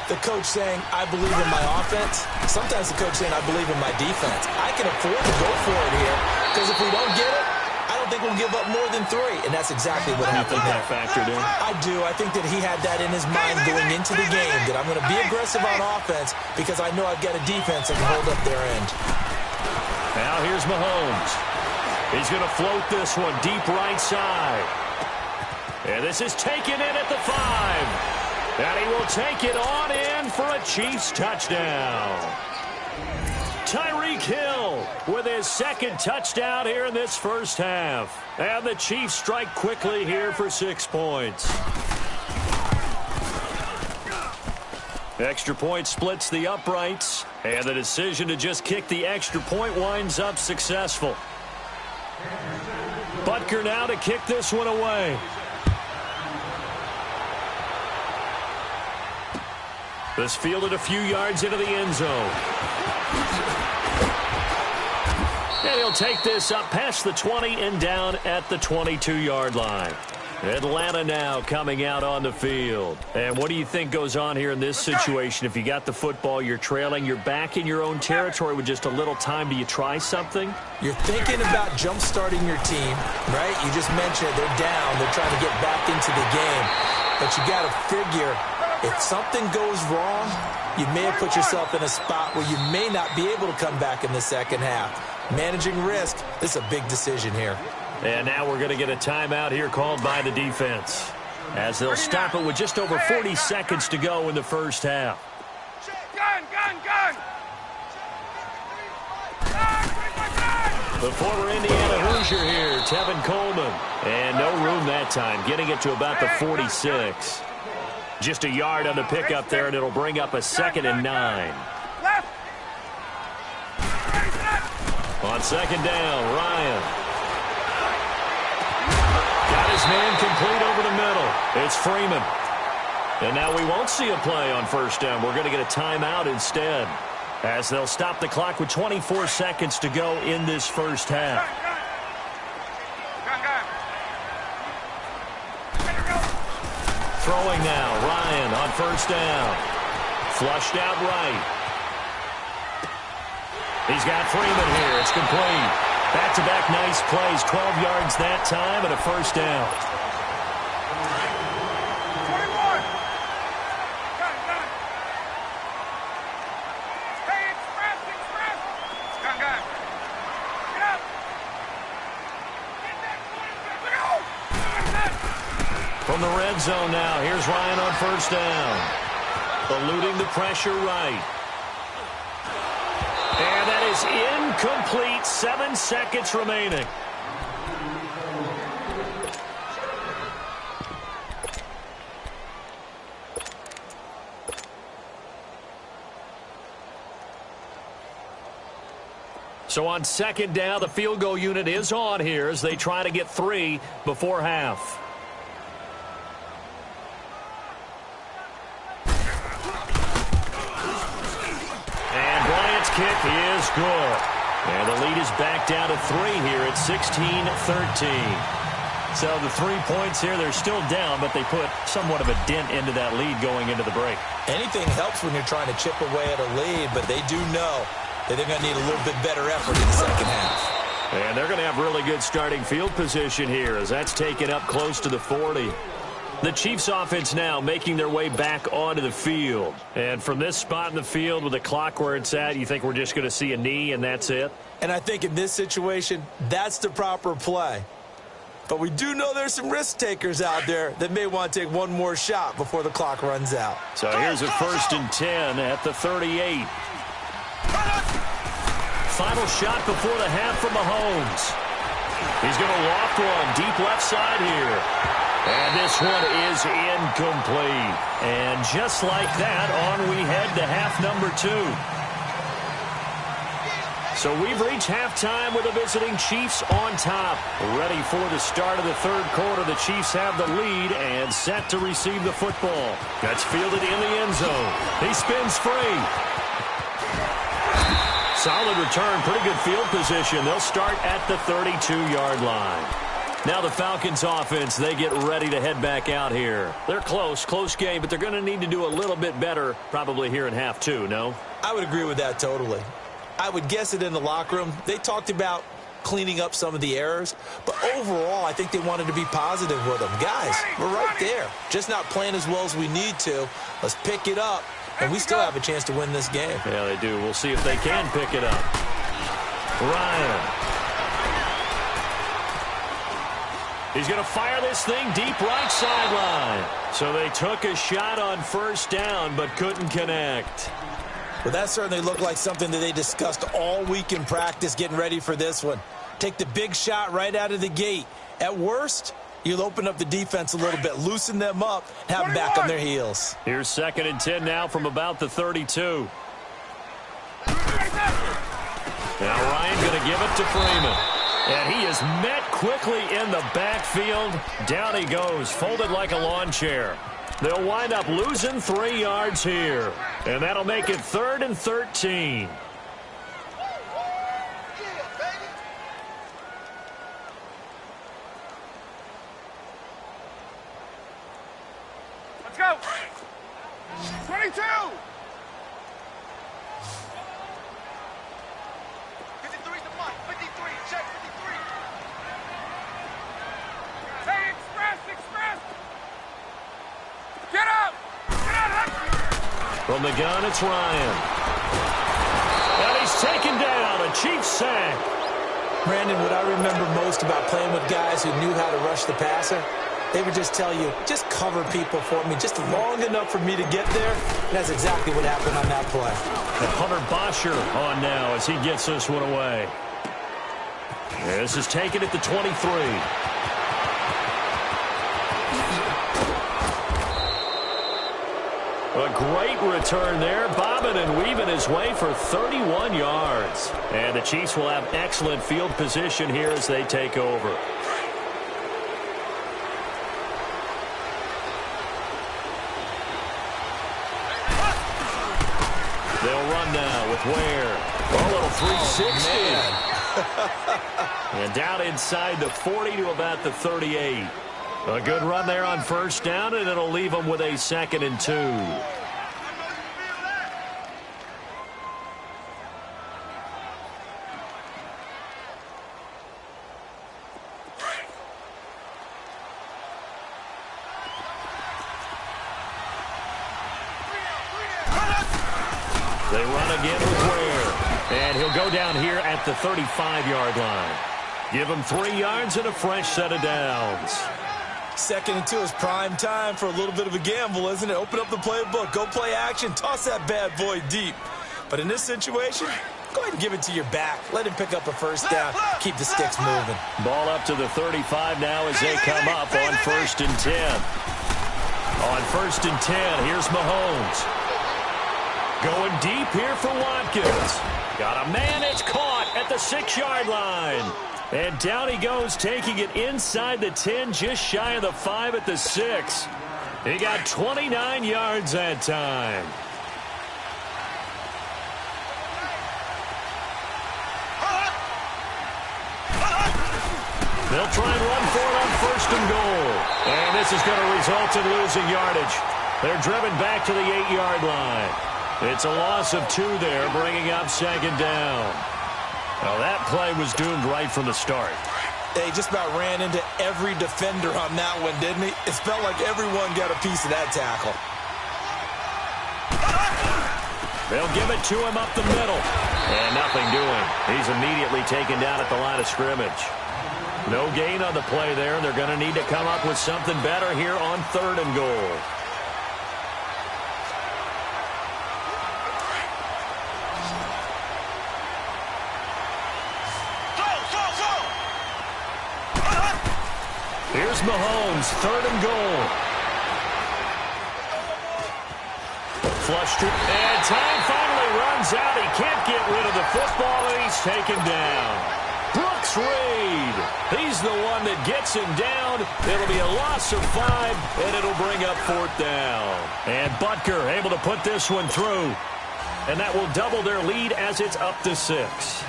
The coach saying, I believe in my offense. Sometimes the coach saying, I believe in my defense. I can afford to go for it here because if we don't get it, I don't think we'll give up more than 3. And that's exactly what happened there. That factored in? I do. I think that he had that in his mind going into the game, that I'm going to be aggressive on offense because I know I've got a defense that can hold up their end. Now here's Mahomes. He's going to float this one deep right side. And this is taken in at the 5. And he will take it on in for a Chiefs touchdown. Tyreek Hill with his second touchdown here in this first half. And the Chiefs strike quickly here for 6 points. Extra point splits the uprights. And the decision to just kick the extra point winds up successful. Butker now to kick this one away. This fielded a few yards into the end zone. And he'll take this up past the 20 and down at the 22-yard line. Atlanta now coming out on the field. And what do you think goes on here in this situation? If you got the football, you're trailing, you're back in your own territory with just a little time. Do you try something? You're thinking about jump-starting your team, right? You just mentioned it. They're down. They're trying to get back into the game. But you got to figure, if something goes wrong, you may have put yourself in a spot where you may not be able to come back in the second half. Managing risk, this is a big decision here. And now we're going to get a timeout here called by the defense, as they'll stop it with just over 40 seconds to go in the first half. Gun! The former Indiana Hoosier here, Tevin Coleman. And no room that time, getting it to about the 46. Just a yard on the pickup there, and it'll bring up a 2nd and 9. On 2nd down, Ryan. Got his man complete over the middle. It's Freeman. And now we won't see a play on 1st down. We're going to get a timeout instead, as they'll stop the clock with 24 seconds to go in this first half. Throwing now, Ryan on 1st down. Flushed out right. He's got Freeman here. It's complete. Back-to-back nice plays. 12 yards that time and a 1st down. 21. Hey, express. Gun. Get up. Get that 20. From the red zone now, here's Ryan on 1st down. Eluding the pressure right. And that is incomplete. 7 seconds remaining. So on 2nd down, the field goal unit is on here as they try to get 3 before half. Kick is good. And the lead is back down to 3 here at 16-13. So the 3 points here, they're still down, but they put somewhat of a dent into that lead going into the break. Anything helps when you're trying to chip away at a lead, but they do know that they're going to need a little bit better effort in the second half. And they're going to have really good starting field position here as that's taken up close to the 40. The Chiefs offense now making their way back onto the field. And from this spot in the field with the clock where it's at, you think we're just going to see a knee and that's it? And I think in this situation, that's the proper play. But we do know there's some risk takers out there that may want to take one more shot before the clock runs out. So here's a 1st and 10 at the 38. Final shot before the half from Mahomes. He's going to loft one deep left side here. And this one is incomplete. And just like that, on we head to half number 2. So we've reached halftime with the visiting Chiefs on top. Ready for the start of the 3rd quarter. The Chiefs have the lead and set to receive the football. That's fielded in the end zone. He spins free. Solid return, pretty good field position. They'll start at the 32-yard line. Now the Falcons offense, they get ready to head back out here. They're close game, but they're going to need to do a little bit better probably here in half two, no? I would agree with that totally. I would guess it in the locker room. They talked about cleaning up some of the errors, but overall, I think they wanted to be positive with them. Guys, we're right there. Just not playing as well as we need to. Let's pick it up, and we still have a chance to win this game. Yeah, they do. We'll see if they can pick it up. Ryan. He's going to fire this thing deep right sideline. So they took a shot on first down, but couldn't connect. Well, that certainly looked like something that they discussed all week in practice getting ready for this one. Take the big shot right out of the gate. At worst, you'll open up the defense a little bit, loosen them up, and have them back on their heels. Here's 2nd and 10 now from about the 32. Now Ryan going to give it to Freeman. And he is met quickly in the backfield. Down he goes, folded like a lawn chair. They'll wind up losing 3 yards here. And that'll make it 3rd and 13. Let's go. 22. 53's the mark. 53. Check 53. Hey, express. Get up. From the gun, it's Ryan. And he's taken down. A Chiefs sack. Brandon, what I remember most about playing with guys who knew how to rush the passer, they would just tell you, just cover people for me, just long enough for me to get there. And that's exactly what happened on that play. And Hunter Bosher on now as he gets this one away. This is taken at the 23. A great return there, bobbing and weaving his way for 31 yards. And the Chiefs will have excellent field position here as they take over. They'll run now with Ware. A little 360. And down inside the 40 to about the 38. A good run there on first down, and it'll leave them with a 2nd and 2. They run again with Ware. And he'll go down here at the 35-yard line. Give him 3 yards and a fresh set of downs. 2nd and 2 is prime time for a little bit of a gamble, isn't it? Open up the playbook, go play action, toss that bad boy deep. But in this situation, go ahead and give it to your back. Let him pick up a first down. Keep the sticks moving. Ball up to the 35 now as they come up on 1st and 10. On 1st and 10, here's Mahomes. Going deep here for Watkins. Got a man, it's caught at the 6-yard line. And down he goes, taking it inside the 10, just shy of the 5 at the 6. He got 29 yards that time. They'll try and run for it on 1st and goal. And this is going to result in losing yardage. They're driven back to the 8-yard line. It's a loss of 2 there, bringing up 2nd down. Well, that play was doomed right from the start. He just about ran into every defender on that one, didn't he? It felt like everyone got a piece of that tackle. They'll give it to him up the middle. And nothing doing. He's immediately taken down at the line of scrimmage. No gain on the play there. They're going to need to come up with something better here on 3rd and goal. Here's Mahomes, 3rd and goal. Flush to, and time finally runs out. He can't get rid of the football, and he's taken down. Brooks Reed, he's the one that gets him down. It'll be a loss of 5, and it'll bring up 4th down. And Butker able to put this one through. And that will double their lead as it's up to 6.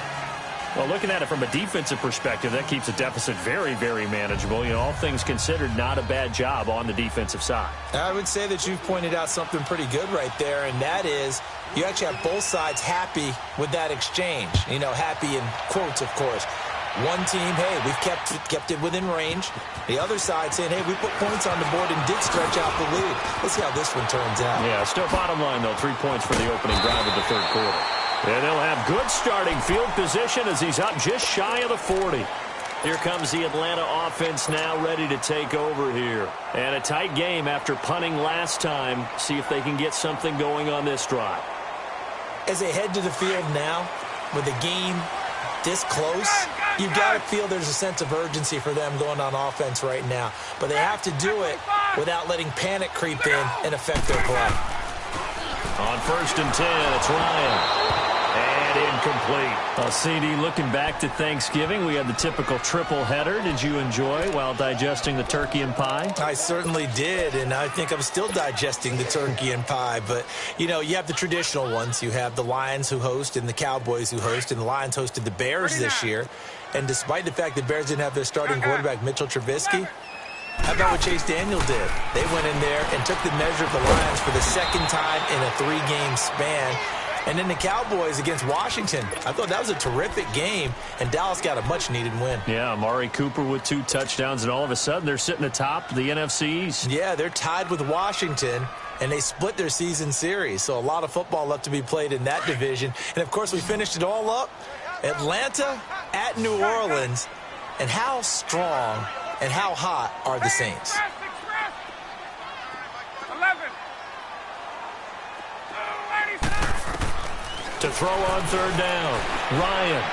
Well, looking at it from a defensive perspective, that keeps the deficit very, very manageable. You know, all things considered, not a bad job on the defensive side. I would say that you've pointed out something pretty good right there, and that is you actually have both sides happy with that exchange. You know, happy in quotes, of course. One team, hey, we've kept it within range. The other side saying, hey, we put points on the board and did stretch out the lead. Let's see how this one turns out. Yeah, still bottom line, though, 3 points for the opening drive of the third quarter. And they'll have good starting field position as he's up just shy of the 40. Here comes the Atlanta offense now ready to take over here. And a tight game after punting last time. See if they can get something going on this drive. As they head to the field now with the game this close, you've got to feel there's a sense of urgency for them going on offense right now. But they have to do it without letting panic creep in and affect their play. On 1st and 10, it's Ryan. And incomplete. CD, looking back to Thanksgiving, we had the typical triple header. Did you enjoy while digesting the turkey and pie? I certainly did, and I think I'm still digesting the turkey and pie. But, you know, you have the traditional ones. You have the Lions who host and the Cowboys who host, and the Lions hosted the Bears this year. And despite the fact the Bears didn't have their starting quarterback, Mitchell Trubisky, how about what Chase Daniel did? They went in there and took the measure of the Lions for the second time in a 3-game span. And then the Cowboys against Washington. I thought that was a terrific game, and Dallas got a much-needed win. Yeah, Amari Cooper with 2 touchdowns, and all of a sudden they're sitting atop the NFC East. Yeah, they're tied with Washington, and they split their season series. So a lot of football left to be played in that division. And, of course, we finished it all up. Atlanta at New Orleans. And how strong and how hot are the Saints? 11. To throw on 3rd down, Ryan.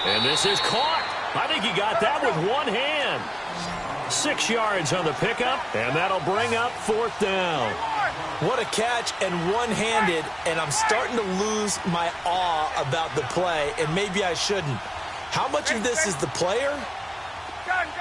And this is caught. I think he got that with one hand. 6 yards on the pickup, and that'll bring up 4th down. What a catch, and one-handed, and I'm starting to lose my awe about the play, and maybe I shouldn't. How much of this is the player?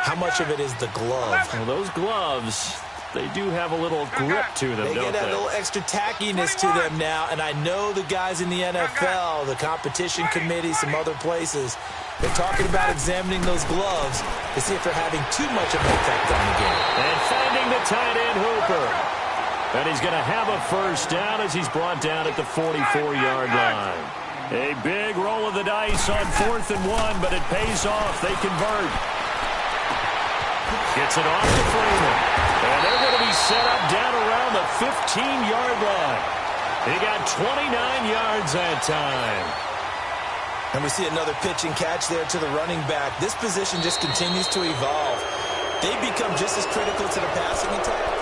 How much of it is the glove? Well, those gloves, they do have a little grip to them, They don't get that they? little extra tackiness to them now, and I know the guys in the NFL, the competition committee, some other places, they're talking about examining those gloves to see if they're having too much of an effect on the game. And finding the tight end, Hooper. And he's going to have a 1st down as he's brought down at the 44-yard line. A big roll of the dice on 4th and 1, but it pays off. They convert. Gets it off to Freeman. And they're going to be set up down around the 15-yard line. He got 29 yards that time. And we see another pitch and catch there to the running back. This position just continues to evolve. They become just as critical to the passing attack.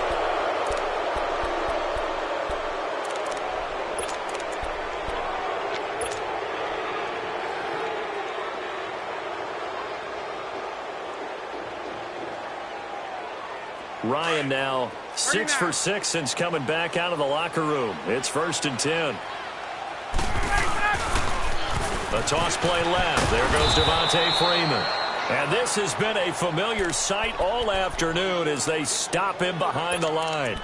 Ryan now 6 for 6 since coming back out of the locker room. It's 1st and 10. A toss play left. There goes Devontae Freeman. And this has been a familiar sight all afternoon as they stop him behind the line.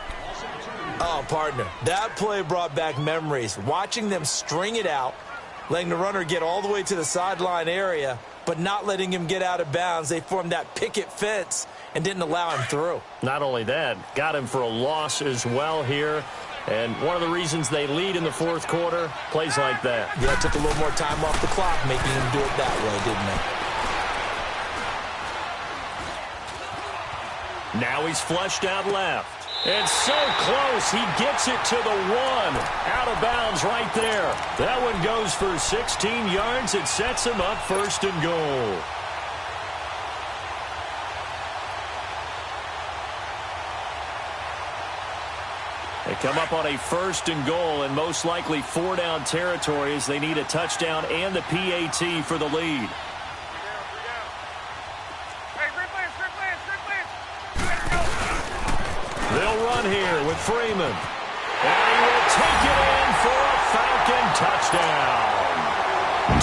Oh, partner, that play brought back memories. Watching them string it out, letting the runner get all the way to the sideline area, but not letting him get out of bounds. They formed that picket fence and didn't allow him through. Not only that, got him for a loss as well here. And one of the reasons they lead in the 4th quarter, plays like that. Yeah, it took a little more time off the clock, making him do it that way, didn't it? Now he's flushed out left. And so close, he gets it to the 1. Out of bounds right there. That one goes for 16 yards. It sets him up 1st and goal. They come up on a 1st and goal and most likely 4-down territory as they need a touchdown and the PAT for the lead. They'll run here with Freeman. And he will take it in for a Falcon touchdown.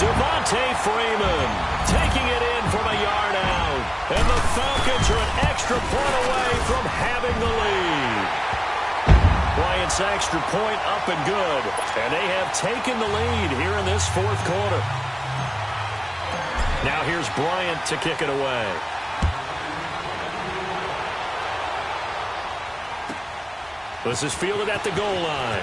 Devontae Freeman taking it in from a yard out. And the Falcons are an extra point away from having the lead. Bryant's extra point up and good. And they have taken the lead here in this 4th quarter. Now here's Bryant to kick it away. This is fielded at the goal line.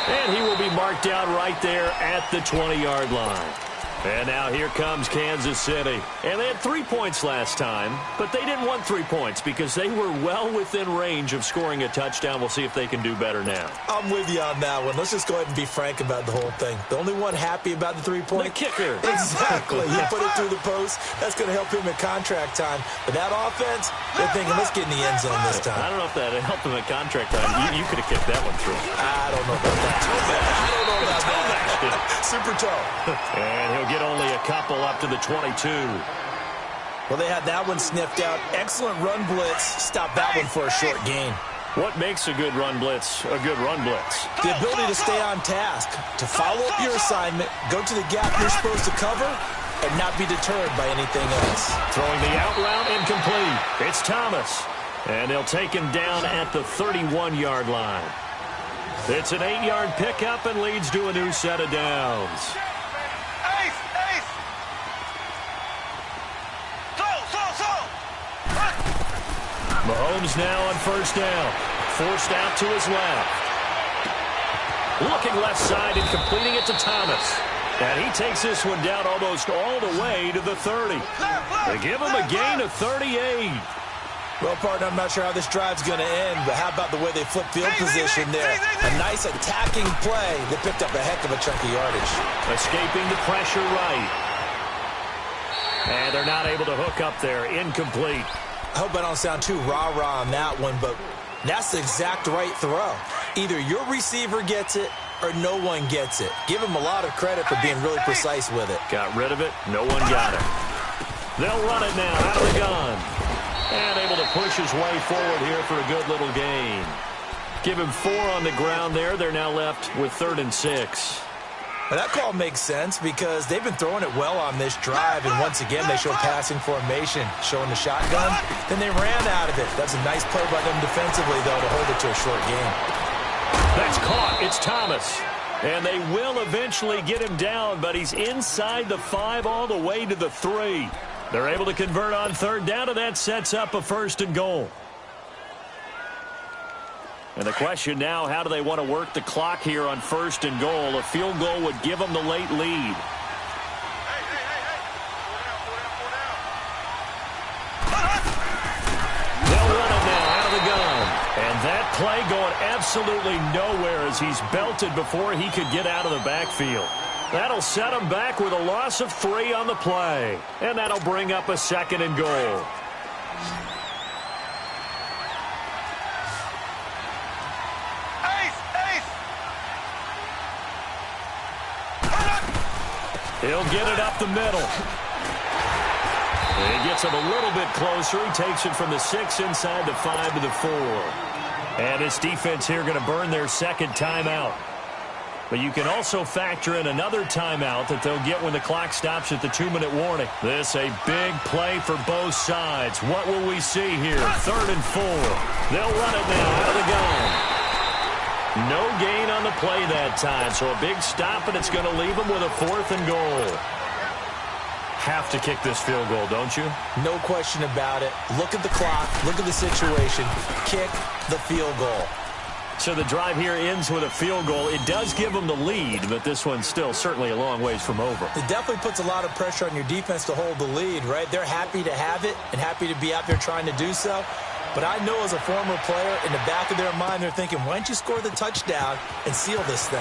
And he will be marked out right there at the 20-yard line. And now here comes Kansas City. And they had 3 points last time, but they didn't want 3 points because they were well within range of scoring a touchdown. We'll see if they can do better now. I'm with you on that one. Let's just go ahead and be frank about the whole thing. The only one happy about the 3-point? The kicker. Exactly. You put it through the post. That's going to help him at contract time. But that offense, they're thinking, let's get in the end zone this time. I don't know if that helped him at contract time. You could have kicked that one through. I don't know about that. I don't know about that. Super toe. And he'll get only a couple up to the 22. Well, they had that one sniffed out. Excellent run blitz. Stop that one for a short gain. What makes a good run blitz a good run blitz? The ability to stay on task, to follow up your assignment, go to the gap you're supposed to cover, and not be deterred by anything else. Throwing the out route incomplete. It's Thomas. And they'll take him down at the 31-yard line. It's an 8-yard pickup and leads to a new set of downs. Mahomes now on first down. Forced out to his left. Looking left side and completing it to Thomas. And he takes this one down almost all the way to the 30. They give him a gain of 38. Well, partner, I'm not sure how this drive's going to end, but how about the way they flip field position there? A nice attacking play that picked up a heck of a chunk of yardage. Escaping the pressure right. And they're not able to hook up there. Incomplete. I hope I don't sound too rah-rah on that one, but that's the exact right throw. Either your receiver gets it or no one gets it. Give him a lot of credit for being really precise with it. Got rid of it. No one got it. They'll run it now out of the gun. And able to push his way forward here for a good little gain. Give him 4 on the ground there. They're now left with 3rd and 6. Well, that call makes sense because they've been throwing it well on this drive, and once again they show passing formation, showing the shotgun. Then they ran out of it. That's a nice play by them defensively, though, to hold it to a short gain. That's caught. It's Thomas. And they will eventually get him down, but he's inside the 5 all the way to the 3. They're able to convert on 3rd down, and that sets up a 1st and goal. And the question now, how do they want to work the clock here on 1st and goal? A field goal would give them the late lead. They'll run it now out of the gun. And that play going absolutely nowhere as he's belted before he could get out of the backfield. That'll set him back with a loss of 3 on the play. And that'll bring up a 2nd and goal. He'll get it up the middle. He gets him a little bit closer. He takes it from the 6 inside the 5 to the 4. And this defense here going to burn their 2nd timeout. But you can also factor in another timeout that they'll get when the clock stops at the 2-minute warning. This a big play for both sides. What will we see here? 3rd and 4. They'll run it now out of the gun. No gain on the play that time, so a big stop, and it's going to leave them with a 4th and goal. Have to kick this field goal, don't you? No question about it. Look at the clock. Look at the situation. Kick the field goal. So the drive here ends with a field goal. It does give them the lead, but this one's still certainly a long ways from over. It definitely puts a lot of pressure on your defense to hold the lead, right? They're happy to have it and happy to be out there trying to do so. But I know as a former player, in the back of their mind, they're thinking, why don't you score the touchdown and seal this thing?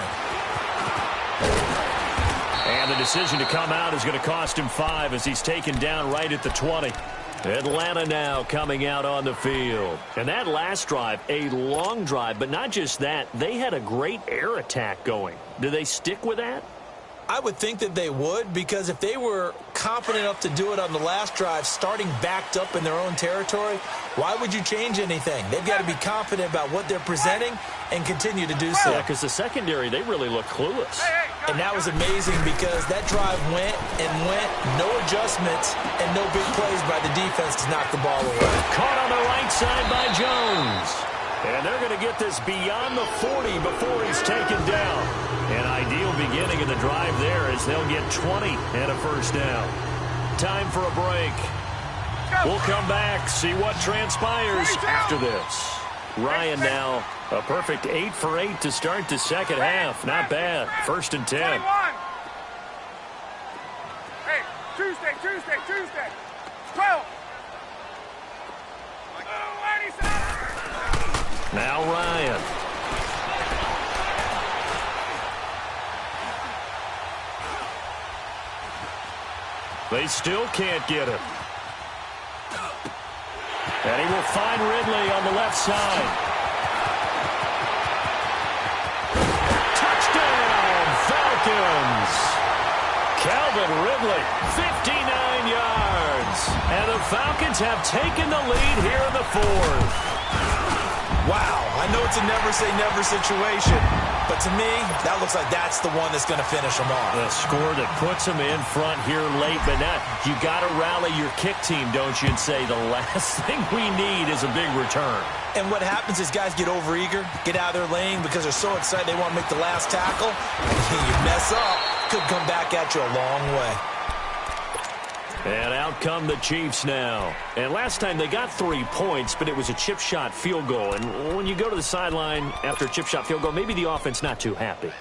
And the decision to come out is going to cost him 5 as he's taken down right at the 20. Atlanta now coming out on the field. And that last drive, a long drive, but not just that, they had a great air attack going. Do they stick with that? I would think that they would, because if they were confident enough to do it on the last drive, starting backed up in their own territory, why would you change anything? They've got to be confident about what they're presenting and continue to do so. Yeah, because the secondary, they really look clueless. And that was amazing because that drive went and went, no adjustments, and no big plays by the defense to knock the ball away. Caught on the right side by Jones. And they're going to get this beyond the 40 before he's taken down. An ideal beginning of the drive there as they'll get 20 and a first down. Time for a break. We'll come back, see what transpires after this. Ryan now a perfect 8 for 8 to start the second half. Not bad. 1st and 10. 21. Hey, Tuesday. 12. Now Ryan. They still can't get him. And he will find Ridley on the left side. Touchdown, Falcons! Calvin Ridley, 59 yards. And the Falcons have taken the lead here in the 4th. Wow, I know it's a never-say-never situation, but to me, that looks like that's the one that's going to finish them off. The score that puts them in front here late, but now you got to rally your kick team, don't you, and say the last thing we need is a big return. And what happens is guys get overeager, get out of their lane because they're so excited they want to make the last tackle. You mess up, could come back at you a long way. And out come the Chiefs now. And last time they got 3 points, but it was a chip shot field goal. And when you go to the sideline after a chip shot field goal, maybe the offense not too happy.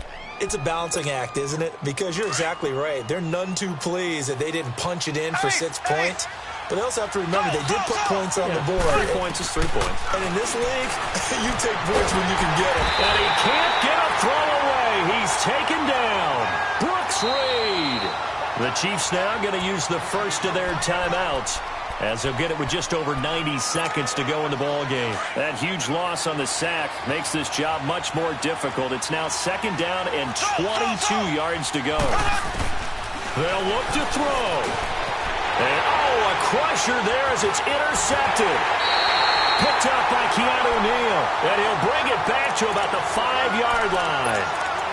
It's a balancing act, isn't it? Because you're exactly right. They're none too pleased that they didn't punch it in for 6 points. But they also have to remember they did put points on the board. 3 points is 3 points. And in this league, you take points when you can get them. And he can't get a throw away. He's taken down. Brooks Reed. The Chiefs now going to use the first of their timeouts as they'll get it with just over 90 seconds to go in the ball game. That huge loss on the sack makes this job much more difficult. It's now 2nd down and 22 yards to go. They'll look to throw. And, a crusher there as it's intercepted. Picked up by Keanu Neal. And he'll bring it back to about the 5-yard line.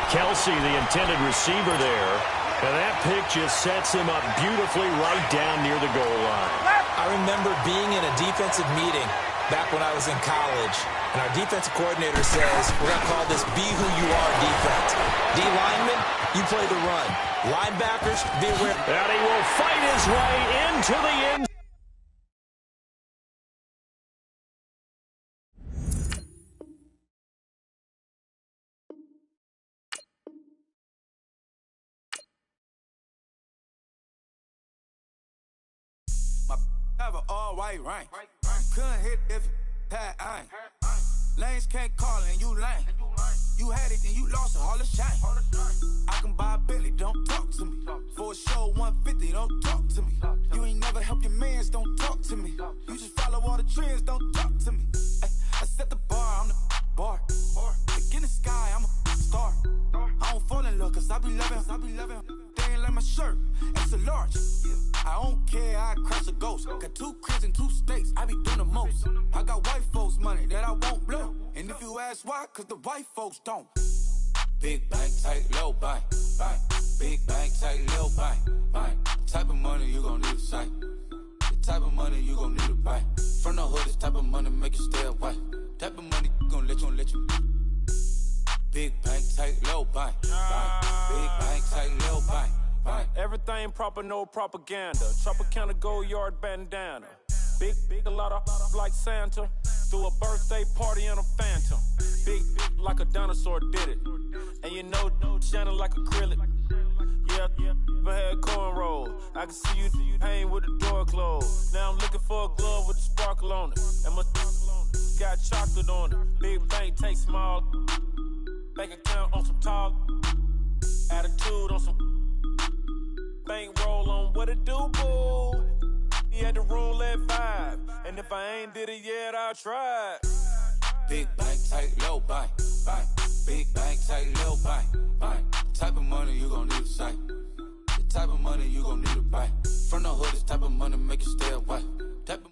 Kelsey, the intended receiver there. And that pick just sets him up beautifully right down near the goal line. I remember being in a defensive meeting back when I was in college, and our defensive coordinator says, we're going to call this be who you are defense. D linemen, you play the run. Linebackers, be aware. And he will fight his way into the end. Have an all-white rank. Couldn't hit if it had iron. Lanes can't call and you lame. You had it and you lost it, all the shame. I can buy a Billy, don't talk to me. For a show 150, don't talk to me. You ain't never help your mans, don't talk to me. You just follow all the trends, don't talk to me. I set the bar, I'm the bar. Like in the sky, I'm a star. I don't fall in love, cause I be loving. They ain't like my shirt, it's a large. I don't care, I crash a ghost. Got 2 cribs and 2 states, I be doing the most. I got white folks' money that I won't blow. And if you ask why, cause the white folks don't. Big bank, tight, low bank, bank. Big bank, tight, low bank, bank. The type of money you gon' need to sight. The type of money you gon' need to buy. From the hood, this type of money make you stay away. Type of money gon' let you. Big bank, tight, low bank, bank. Big bank, tight, low bank. Everything proper, no propaganda. Tropicana gold yard bandana. Big, a lot of like Santa. Threw a birthday party in a phantom. Big like a dinosaur did it. And you know, shining like acrylic. Yeah, I had cornrows. I can see you hang with the door closed. Now I'm looking for a glove with a sparkle on it. And my got chocolate on it. Big bank take small. Bank account on some tall. Attitude on some. Bankroll on what it do, boo. He had the roulette vibe. And if I ain't did it yet, I'll try. Big bank, tight, low bank, bank. Big bank, tight, low bank, bank. The type of money you gon' need to sight. The type of money you gon' need to buy. From the hood, this type of money make you stay away. Type of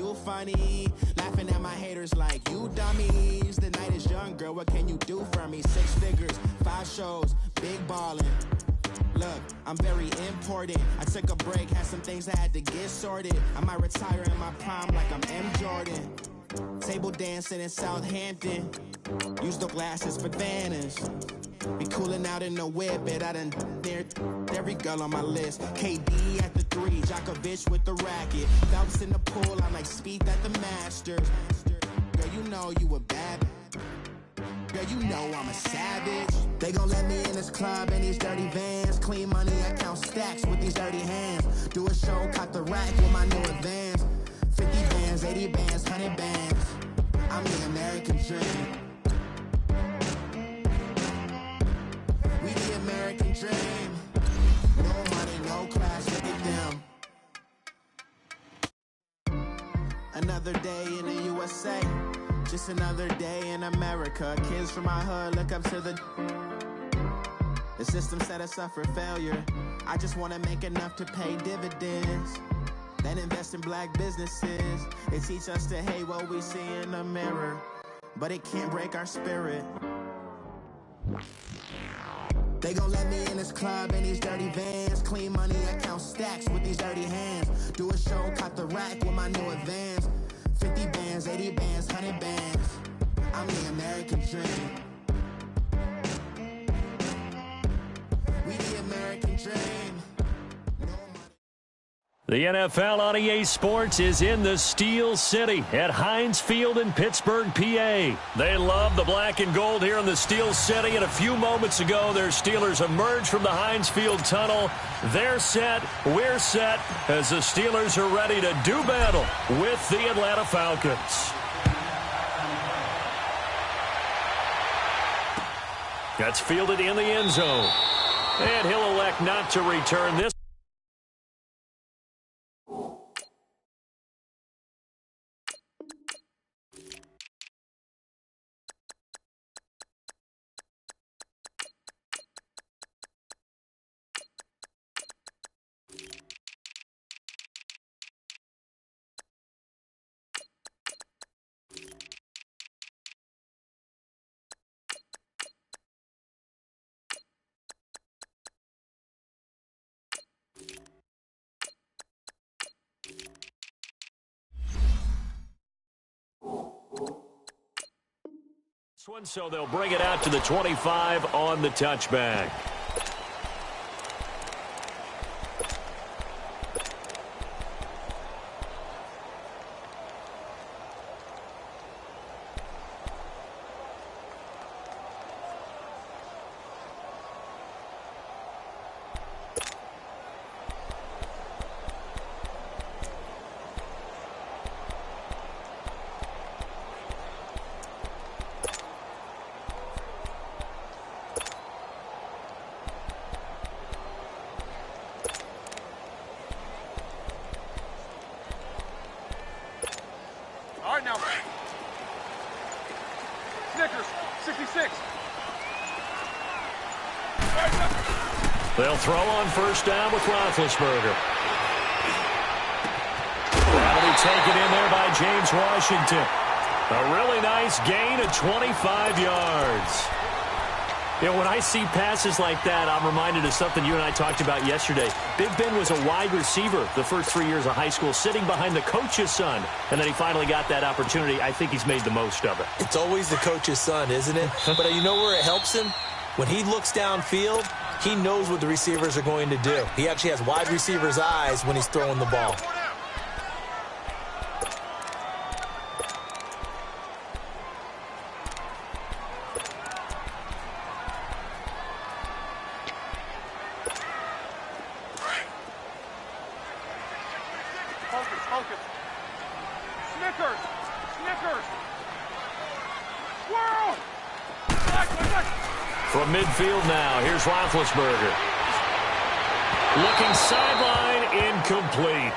you funny. Laughing at my haters like you dummies. The night is young, girl, what can you do for me? 6 figures, 5 shows, big ballin'. Look, I'm very important. I took a break, had some things I had to get sorted. I might retire in my prime like I'm M. Jordan. Table dancing in Southampton. Use the glasses for Vanish. Be cooling out in the whip, but I done near every girl on my list. KD at the 3, Djokovic with the racket. Phelps in the pool, I'm like Speed at the Masters. Girl, you know you a bad. Girl, you know I'm a savage. They gon' let me in this club in these dirty vans. Clean money, I count stacks with these dirty hands. Do a show, cut the rack with my new advance. 50 bands, 80 bands, 100 bands. I'm the American dream. We the American dream. No money, no class, look at them. Another day in the USA. Just another day in America. Kids from my hood look up to the system set us up for failure. I just want to make enough to pay dividends. Then invest in black businesses. They teach us to hate what we see in the mirror, but it can't break our spirit. They gon' let me in this club in these dirty vans. Clean money, I count stacks with these dirty hands. Do a show, cut the rack with my new advance. 50 bands, 80 bands, 100 bands. I'm the American dream. We the American dream. The NFL on EA Sports is in the Steel City at Heinz Field in Pittsburgh, PA. They love the black and gold here in the Steel City, and a few moments ago, their Steelers emerged from the Heinz Field tunnel. They're set, we're set, as the Steelers are ready to do battle with the Atlanta Falcons. That's fielded in the end zone, and he'll elect not to return this. So they'll bring it out to the 25 on the touchback. All right, now. Snickers, 66. They'll throw on first down with Roethlisberger. That'll be taken in there by James Washington. A really nice gain of 25 yards. You know, when I see passes like that, I'm reminded of something you and I talked about yesterday. Big Ben was a wide receiver the first 3 years of high school, sitting behind the coach's son, and then he finally got that opportunity. I think he's made the most of it. It's always the coach's son, isn't it? But you know where it helps him? When he looks downfield, he knows what the receivers are going to do. He actually has wide receivers' eyes when he's throwing the ball. Focus. Snickers. Whirl. From midfield now, here's Roethlisberger. Looking sideline, incomplete.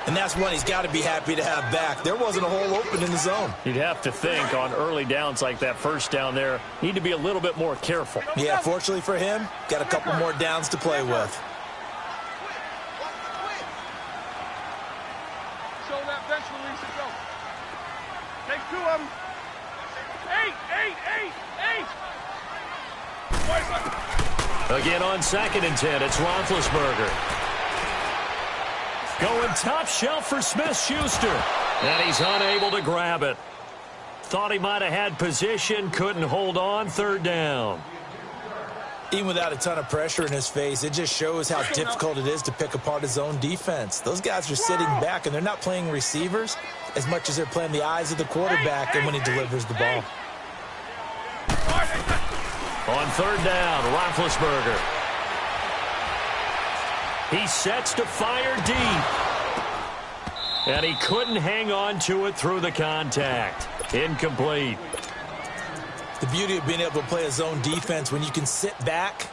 And that's one he's got to be happy to have back. There wasn't a hole open in the zone. You'd have to think on early downs like that first down there, need to be a little bit more careful. Yeah, fortunately for him, got a couple more downs to play with. Show that Bench release it, go. Take 2 of them. 8. Again on 2nd and 10, it's Roethlisberger. Going top shelf for Smith-Schuster. And he's unable to grab it. Thought he might have had position, couldn't hold on, 3rd down. Even without a ton of pressure in his face, it just shows how difficult it is to pick apart his own defense. Those guys are sitting back, and they're not playing receivers as much as they're playing the eyes of the quarterback and when he delivers the ball. On 3rd down, Roethlisberger. He sets to fire deep. And he couldn't hang on to it through the contact. Incomplete. The beauty of being able to play a zone defense, when you can sit back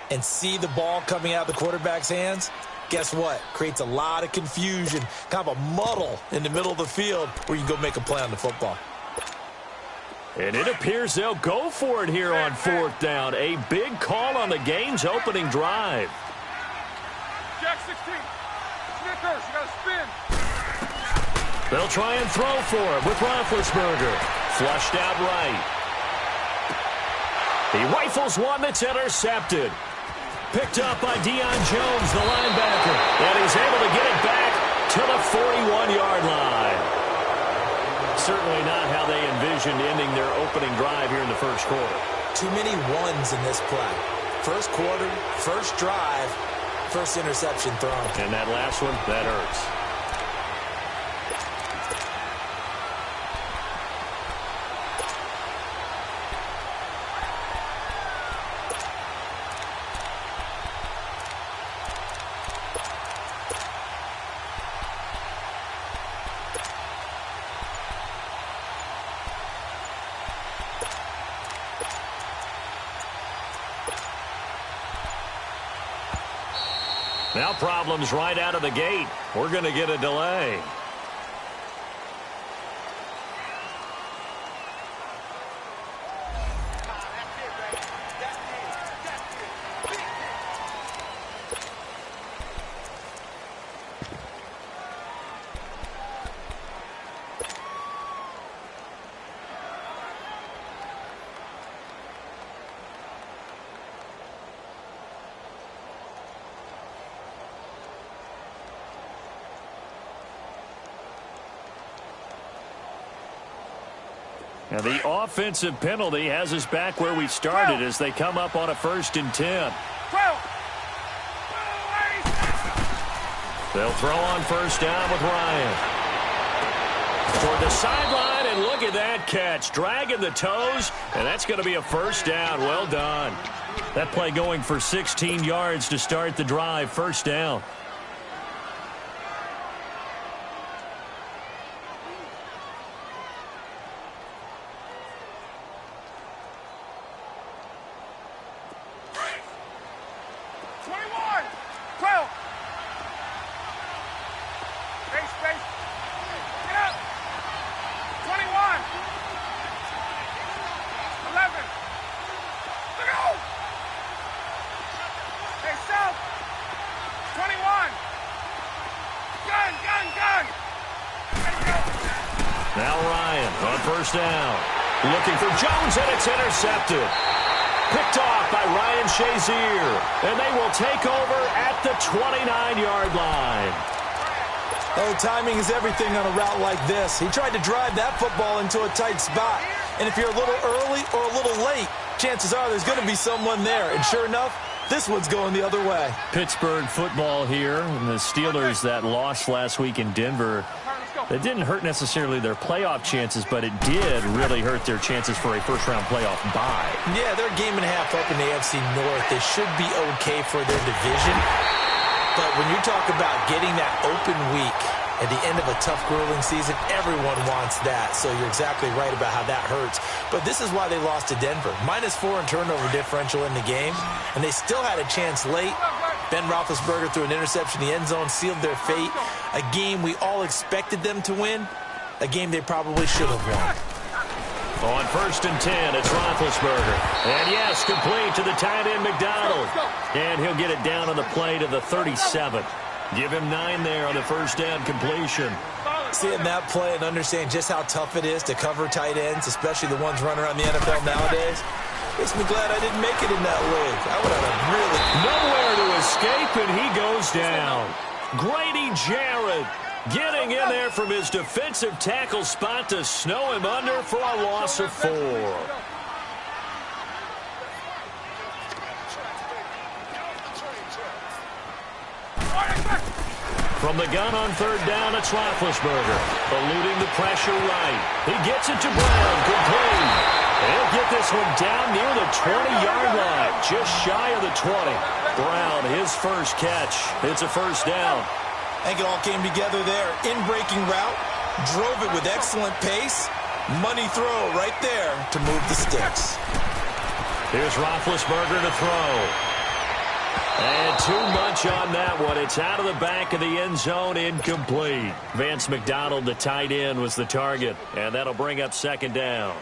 and see the ball coming out of the quarterback's hands, guess what? Creates a lot of confusion, kind of a muddle in the middle of the field where you can go make a play on the football. And it appears they'll go for it here on 4th down. A big call on the game's opening drive. Jack 16. Snickers, you got to spin. They'll try and throw for it with Roethlisberger. Flushed out right. He rifles one that's intercepted. Picked up by Deion Jones, the linebacker. And he's able to get it back to the 41-yard line. Certainly not how they envisioned ending their opening drive here in the first quarter. Too many ones in this play. First quarter, first drive, first interception thrown. And that last one, that hurts. Now problems right out of the gate. We're going to get a delay. Now the offensive penalty has us back where we started as they come up on a 1st and 10. They'll throw on 1st down with Ryan. Toward the sideline, and look at that catch. Dragging the toes, and that's going to be a 1st down. Well done. That play going for 16 yards to start the drive. 1st down. Now Ryan on 1st down. Looking for Jones, and it's intercepted. Picked off by Ryan Shazier. And they will take over at the 29-yard line. Oh, timing is everything on a route like this. He tried to drive that football into a tight spot. And if you're a little early or a little late, chances are there's going to be someone there. And sure enough, this one's going the other way. Pittsburgh football here. And the Steelers that lost last week in Denver, that didn't hurt necessarily their playoff chances, but it did really hurt their chances for a first-round playoff bye. Yeah, they're a game and a half up in the AFC North. They should be okay for their division. But when you talk about getting that open week at the end of a tough, grueling season, everyone wants that. So you're exactly right about how that hurts. But this is why they lost to Denver. -4 in turnover differential in the game, and they still had a chance late. Ben Roethlisberger threw an interception in the end zone, sealed their fate. A game we all expected them to win, a game they probably should have won. On 1st and 10, it's Roethlisberger. And yes, complete to the tight end McDonald. And he'll get it down on the play to the 37. Give him 9 there on the 1st down completion. Seeing that play and understanding just how tough it is to cover tight ends, especially the ones running around the NFL nowadays, makes me glad I didn't make it in that league. I would have really... Nowhere to escape, and he goes down. Grady Jarrett getting in there from his defensive tackle spot to snow him under for a loss of 4. From the gun on third down, it's Roethlisberger. Eluding the pressure right. He gets it to Brown. Complete. He'll get this one down near the 20-yard line. Just shy of the 20. Brown, his first catch. It's a first down. I think it all came together there. In-breaking route. Drove it with excellent pace. Money throw right there to move the sticks. Here's Roethlisberger to throw. And too much on that one. It's out of the back of the end zone, incomplete. Vance McDonald, the tight end, was the target, and that'll bring up second down.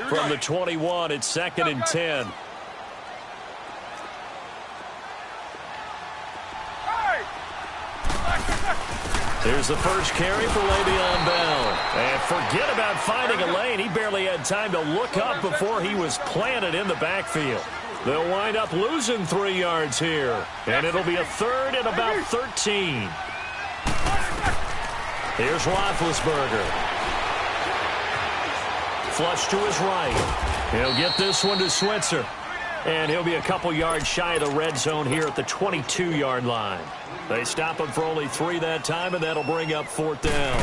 From the 21, it's 2nd and 10. Here's the first carry for Le'Veon Bell. And forget about finding a lane. He barely had time to look up before he was planted in the backfield. They'll wind up losing 3 yards here. And it'll be a 3rd and about 13. Here's Roethlisberger. Flush to his right. He'll get this one to Switzer. And he'll be a couple yards shy of the red zone here at the 22-yard line. They stop him for only 3 that time, and that'll bring up 4th down.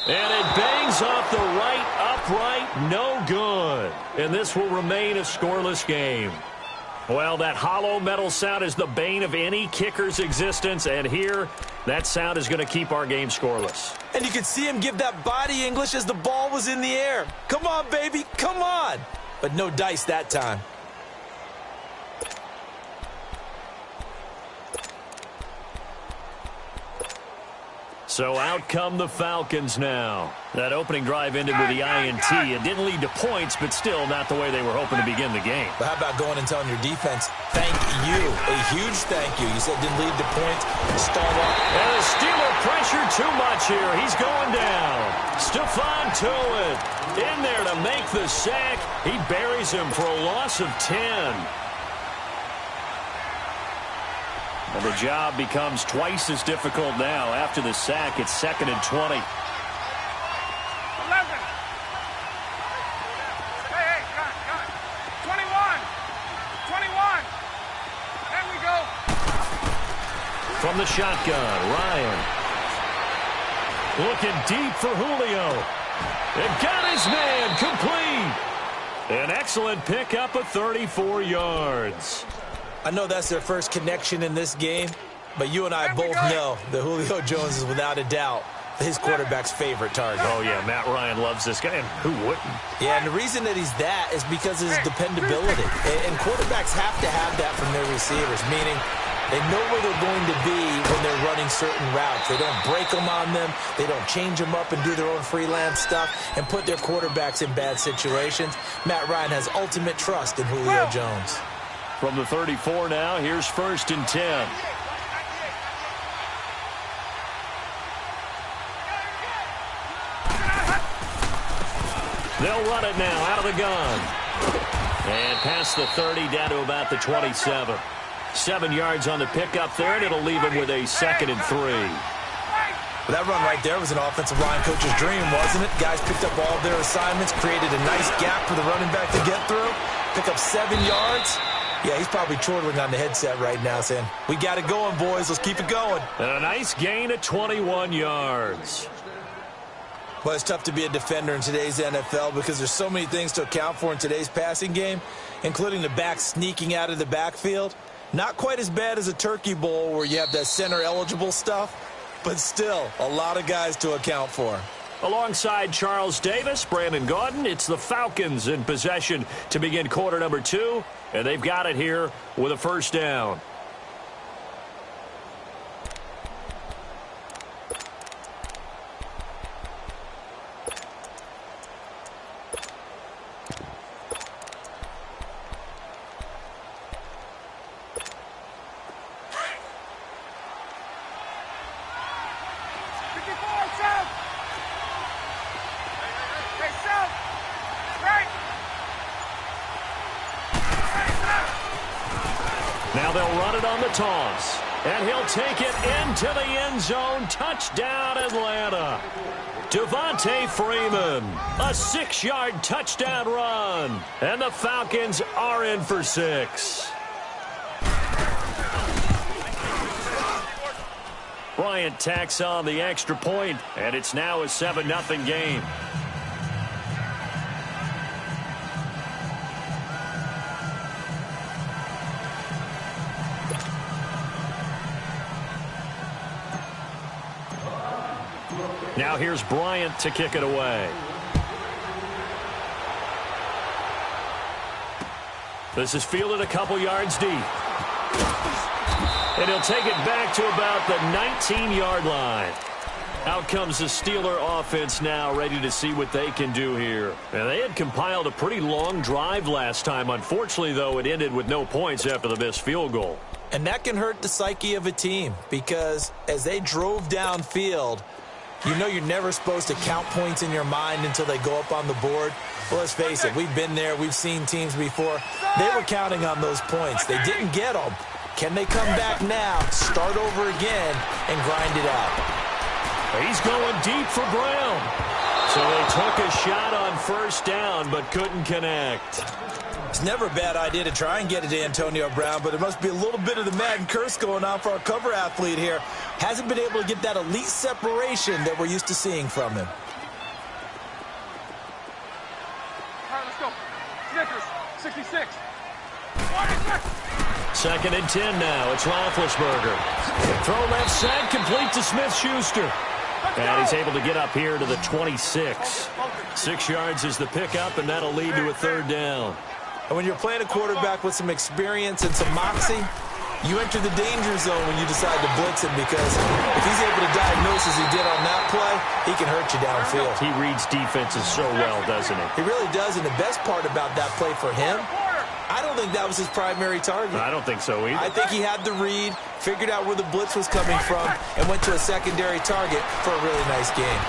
And it bangs off the right upright, no good. And this will remain a scoreless game. Well, that hollow metal sound is the bane of any kicker's existence, and here, that sound is going to keep our game scoreless. And you could see him give that body English as the ball was in the air. Come on, baby, come on. But no dice that time. So out come the Falcons now. That opening drive ended with the INT. It didn't lead to points, but still not the way they were hoping to begin the game. But how about going and telling your defense, thank you, a huge thank you. You said it didn't lead to points, start off. And the Steeler pressure too much here. He's going down. Stephon Tuitt in there to make the sack. He buries him for a loss of 10. And the job becomes twice as difficult now. After the sack, it's 2nd and 20. 11. Hey, got it. 21. 21. There we go. From the shotgun, Ryan. Looking deep for Julio. And got his man complete. An excellent pickup of 34 yards. I know that's their first connection in this game, but you and I both know that Julio Jones is without a doubt his quarterback's favorite target. Oh, yeah, Matt Ryan loves this guy, and who wouldn't? Yeah, and the reason that he's that is because of his dependability. And quarterbacks have to have that from their receivers, meaning they know where they're going to be when they're running certain routes. They don't break them on them. They don't change them up and do their own freelance stuff and put their quarterbacks in bad situations. Matt Ryan has ultimate trust in Julio Jones. From the 34 now, here's 1st and 10. They'll run it now out of the gun. And past the 30 down to about the 27. 7 yards on the pickup there, and it'll leave him with a 2nd and 3. Well, that run right there was an offensive line coach's dream, wasn't it? Guys picked up all of their assignments, created a nice gap for the running back to get through, pick up 7 yards. Yeah, he's probably chortling on the headset right now saying, we got it going, boys. Let's keep it going. And a nice gain of 21 yards. Well, it's tough to be a defender in today's NFL because there's so many things to account for in today's passing game, including the back sneaking out of the backfield. Not quite as bad as a turkey bowl where you have that center-eligible stuff, but still a lot of guys to account for. Alongside Charles Davis, Brandon Gaudin, it's the Falcons in possession to begin quarter number 2, and they've got it here with a 1st down. Now they'll run it on the toss. And he'll take it into the end zone. Touchdown, Atlanta. Devontae Freeman, a 6-yard touchdown run. And the Falcons are in for 6. Bryant tacks on the extra point, and it's now a 7-0 game. Now here's Bryant to kick it away. This is fielded a couple yards deep. And he'll take it back to about the 19-yard line. Out comes the Steeler offense now, ready to see what they can do here. And they had compiled a pretty long drive last time. Unfortunately, though, it ended with no points after the missed field goal. And that can hurt the psyche of a team because as they drove downfield, you know you're never supposed to count points in your mind until they go up on the board. Well, let's face it, we've been there. We've seen teams before. They were counting on those points. They didn't get them. Can they come back now, start over again, and grind it out? He's going deep for Brown. So they took a shot on first down but couldn't connect. It's never a bad idea to try and get it to Antonio Brown, but there must be a little bit of the Madden curse going on for our cover athlete here. Hasn't been able to get that elite separation that we're used to seeing from him. All right, let's go. Snickers, 66. 2nd and 10 now. It's Roethlisberger. Throw left side, complete to Smith-Schuster. And he's able to get up here to the 26. 6 yards is the pickup, and that'll lead to a 3rd down. And when you're playing a quarterback with some experience and some moxie, you enter the danger zone when you decide to blitz him because if he's able to diagnose as he did on that play, he can hurt you downfield. He reads defenses so well, doesn't he? He really does, and the best part about that play for him, I don't think that was his primary target. I don't think so either. I think he had the read, figured out where the blitz was coming from, and went to a secondary target for a really nice game.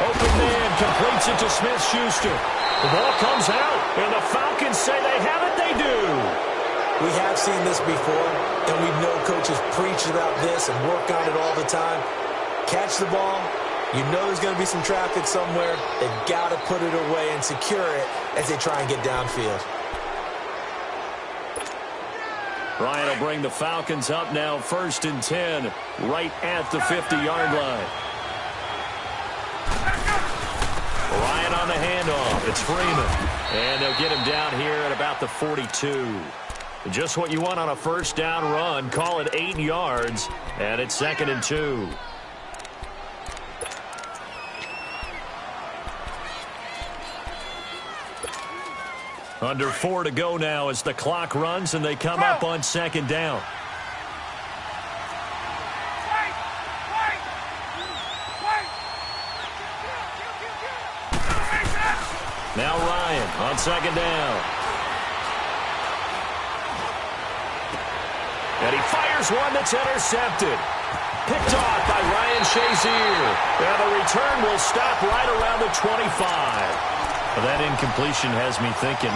Open man completes it to Smith-Schuster. The ball comes out, and the Falcons say they have it. They do. We have seen this before, and we know coaches preach about this and work on it all the time. Catch the ball. You know there's going to be some traffic somewhere. They've got to put it away and secure it as they try and get downfield. Ryan will bring the Falcons up now, 1st and 10, right at the 50-yard line. Ryan on the handoff. It's Freeman. And they'll get him down here at about the 42. Just what you want on a first down run. Call it 8 yards. And it's 2nd and 2. Under 4 to go now as the clock runs and they come up on 2nd down. Now Ryan on 2nd down. And he fires one that's intercepted. Picked off by Ryan Shazier. And the return will stop right around the 25. Well, that incompletion has me thinking,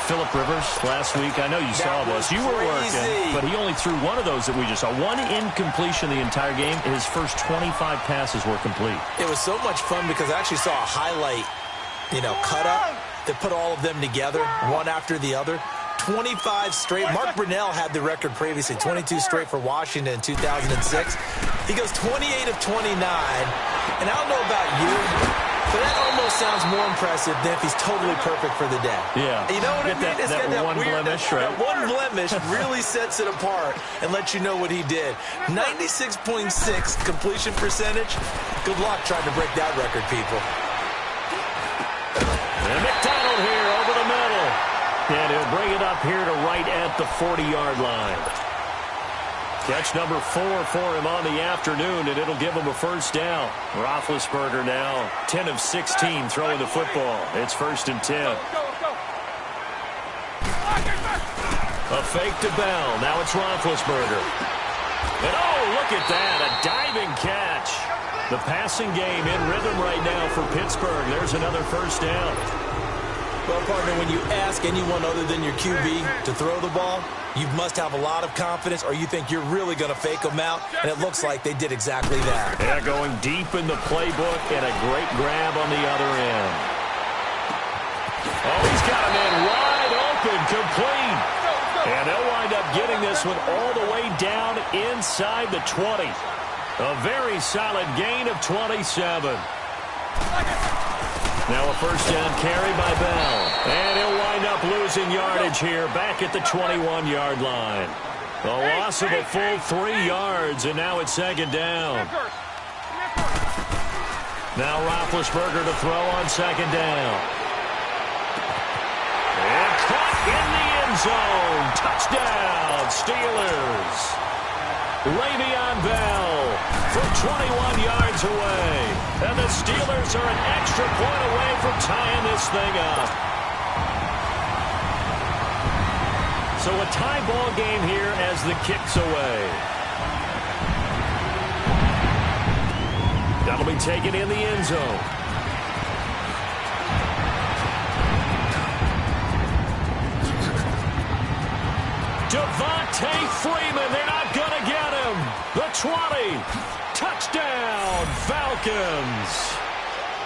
Phillip Rivers last week, I know you saw this. You were working, but he only threw one of those that we just saw. One incompletion the entire game. His first 25 passes were complete. It was so much fun because I actually saw a highlight, cut up that put all of them together, one after the other. 25 straight. Mark Brunell had the record previously, 22 straight for Washington in 2006. He goes 28 of 29, and I don't know about you, but that almost sounds more impressive than if he's totally perfect for the day. Yeah. You know what I mean? It's that one blemish, right? That one blemish really sets it apart and lets you know what he did. 96.6 completion percentage. Good luck trying to break that record, people. And McDonald here over the middle. And he'll bring it up here to right at the 40-yard line. Catch number 4 for him on the afternoon, and it'll give him a first down. Roethlisberger now 10 of 16 throwing the football. It's 1st and 10. A fake to Bell. Now it's Roethlisberger. And oh, look at that, a diving catch. The passing game in rhythm right now for Pittsburgh. There's another first down. Well, partner, when you ask anyone other than your QB to throw the ball, you must have a lot of confidence or you think you're really going to fake them out, and it looks like they did exactly that. Yeah, going deep in the playbook and a great grab on the other end. Oh, he's got him in wide open, complete. And they'll wind up getting this one all the way down inside the 20. A very solid gain of 27. Now a first down carry by Bell. And he'll wind up losing yardage here back at the 21-yard line. A loss of a full 3 yards, and now it's second down. Now Roethlisberger to throw on second down. And caught in the end zone. Touchdown, Steelers. Le'Veon Bell from 21 yards away. And the Steelers are an extra point away from tying this thing up. So a tie ball game here as the kick's away. That'll be taken in the end zone. Devontae Freeman, they're not going to get him. The 20. Touchdown, Falcons.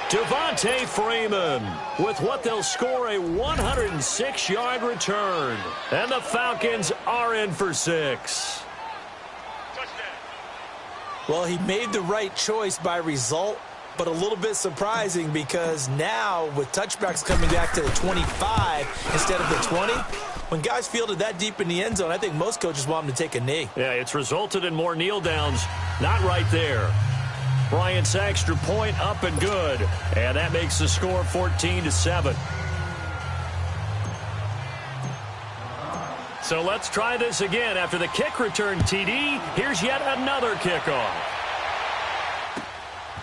Devontae Freeman with what they'll score a 106-yard return. And the Falcons are in for 6. Well, he made the right choice by result, but a little bit surprising because now with touchbacks coming back to the 25 instead of the 20, when guys fielded that deep in the end zone, I think most coaches want them to take a knee. Yeah, it's resulted in more kneel downs. Not right there. Bryant's extra point up and good. And that makes the score 14-7. So let's try this again. After the kick return TD, here's yet another kickoff.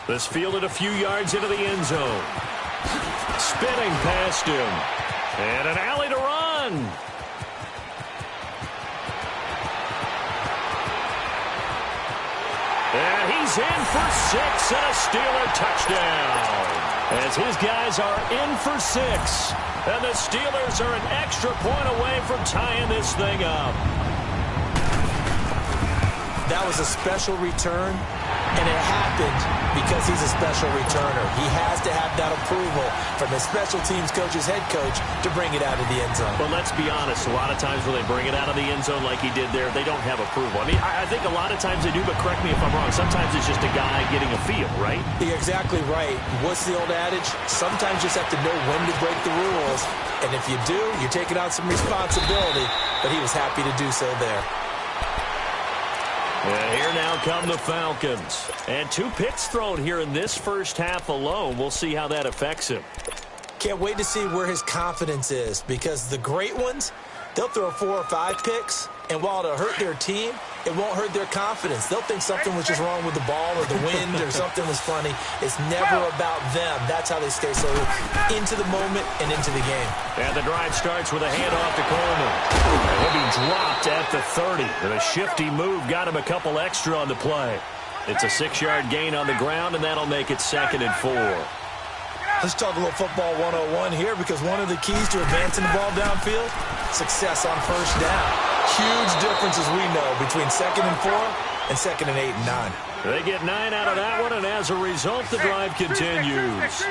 This fielded a few yards into the end zone. Spinning past him. And an alley to run. And he's in for 6 and a Steeler touchdown. As his guys are in for 6. And the Steelers are an extra point away from tying this thing up. That was a special return, and it happened because he's a special returner. He has to have that approval from his special teams coach's head coach to bring it out of the end zone. But let's be honest, a lot of times when they bring it out of the end zone like he did there, they don't have approval. I mean, I think a lot of times they do, but correct me if I'm wrong. Sometimes it's just a guy getting a feel, right? You're exactly right. What's the old adage? Sometimes you just have to know when to break the rules. And if you do, you're taking on some responsibility. But he was happy to do so there. And here now come the Falcons. And 2 picks thrown here in this first half alone. We'll see how that affects him. Can't wait to see where his confidence is, because the great ones, they'll throw 4 or 5 picks, and while it'll hurt their team, it won't hurt their confidence. They'll think something was just wrong with the ball or the wind or something was funny. It's never about them. That's how they stay so into the moment and into the game. And the drive starts with a handoff to Coleman. And he'll be dropped at the 30. And a shifty move got him a couple extra on the play. It's a 6-yard gain on the ground, and that'll make it 2nd and 4. Let's talk a little football 101 here, because one of the keys to advancing the ball downfield, success on first down. Huge difference, as we know, between 2nd and 4 and 2nd and 8 and 9. They get 9 out of that one, and as a result, the drive continues.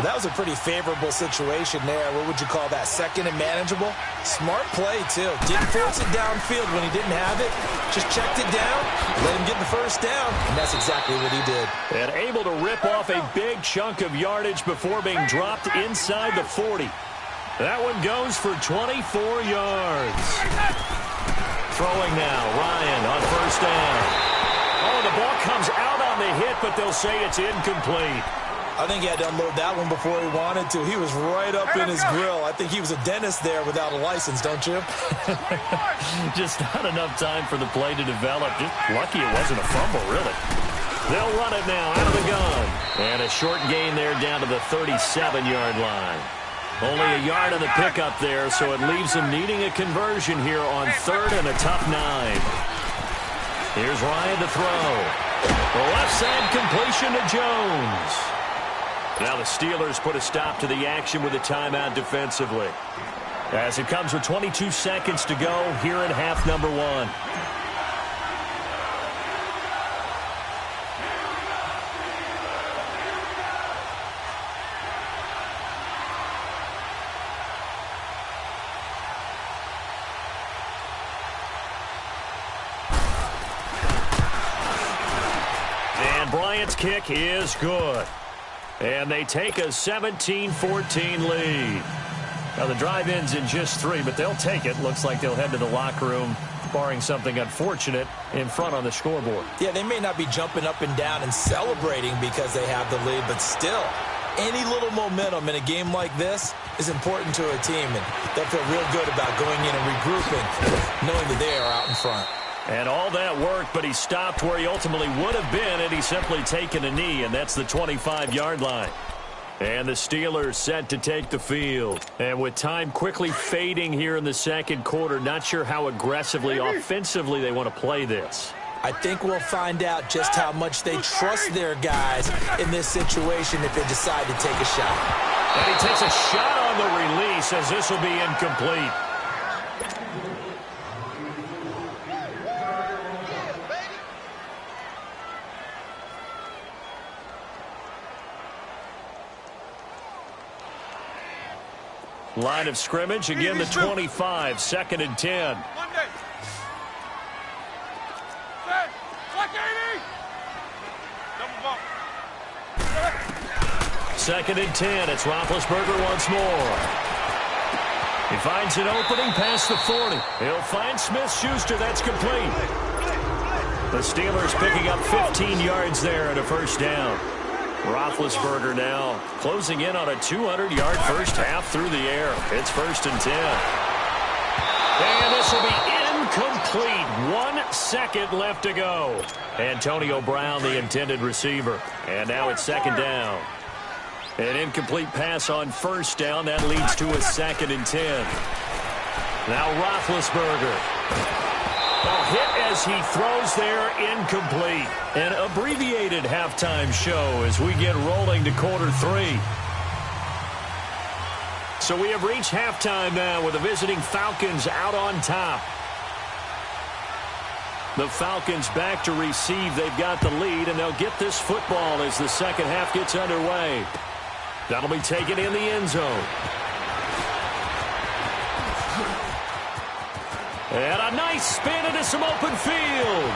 That was a pretty favorable situation there. What would you call that? 2nd and manageable? Smart play, too. Didn't force it downfield when he didn't have it. Just checked it down, let him get the first down, and that's exactly what he did. And able to rip off a big chunk of yardage before being dropped inside the 40. That one goes for 24 yards. Throwing now, Ryan on first down. Oh, the ball comes out on the hit, but they'll say it's incomplete. I think he had to unload that one before he wanted to. He was right up in his grill. I think he was a dentist there without a license, don't you? Just not enough time for the play to develop. Just lucky it wasn't a fumble, really. They'll run it now out of the gun. And a short gain there down to the 37-yard line. Only a yard on the pickup there, so it leaves them needing a conversion here on 3rd and a tough 9. Here's Ryan to throw. The left side completion to Jones. Now the Steelers put a stop to the action with a timeout defensively, as it comes with 22 seconds to go here in half number 1. And Bryant's kick is good. And they take a 17-14 lead. Now, the drive ends in just 3, but they'll take it. Looks like they'll head to the locker room, barring something unfortunate, in front on the scoreboard. Yeah, they may not be jumping up and down and celebrating because they have the lead, but still, any little momentum in a game like this is important to a team, and they'll feel real good about going in and regrouping, knowing that they are out in front. And all that worked, but he stopped where he ultimately would have been had he simply taken a knee, and that's the 25-yard line. And the Steelers set to take the field. And with time quickly fading here in the second quarter, not sure how aggressively, offensively they want to play this. I think we'll find out just how much they trust their guys in this situation if they decide to take a shot. And he takes a shot on the release as this will be incomplete. Line of scrimmage, again the 25, 2nd and 10. Monday. Set. Black 80. Double bump. 2nd and 10. It's Roethlisberger once more. He finds an opening past the 40. He'll find Smith-Schuster. That's complete. The Steelers picking up 15 yards there and a first down. Roethlisberger now closing in on a 200-yard first half through the air. It's 1st and 10. And this will be incomplete. 1 second left to go. Antonio Brown, the intended receiver. And now it's 2nd down. An incomplete pass on 1st down. That leads to a 2nd and 10. Now Roethlisberger. A hit as he throws there, incomplete. An abbreviated halftime show as we get rolling to quarter 3. So we have reached halftime now with the visiting Falcons out on top. The Falcons back to receive. They've got the lead, and they'll get this football as the second half gets underway. That'll be taken in the end zone. And a nice spin into some open field.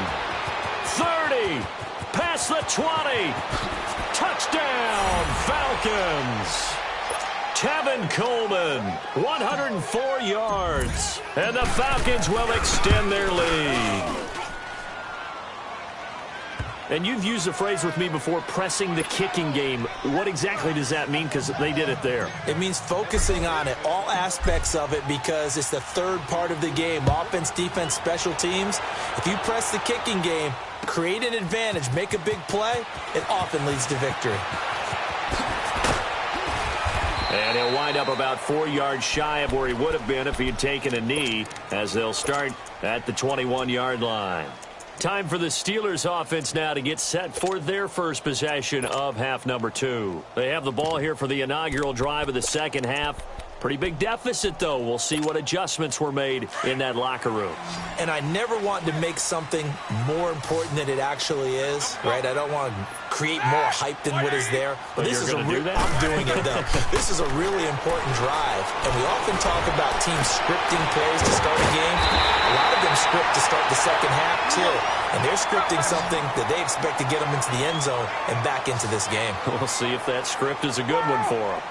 30. Past the 20. Touchdown, Falcons. Tevin Coleman, 104 yards. And the Falcons will extend their lead. And you've used the phrase with me before, pressing the kicking game. What exactly does that mean? Because they did it there. It means focusing on it, all aspects of it, because it's the third part of the game. Offense, defense, special teams. If you press the kicking game, create an advantage, make a big play, it often leads to victory. And he'll wind up about 4 yards shy of where he would have been if he had taken a knee, as they'll start at the 21-yard line. Time for the Steelers offense now to get set for their first possession of half number 2. They have the ball here for the inaugural drive of the second half. Pretty big deficit, though. We'll see what adjustments were made in that locker room. And I never want to make something more important than it actually is, right? I don't want to create more hype than what is there. But this is I'm doing it, though. This is a really important drive. And we often talk about teams scripting plays to start a game. A lot of them script to start the second half, too. And they're scripting something that they expect to get them into the end zone and back into this game. We'll see if that script is a good one for them.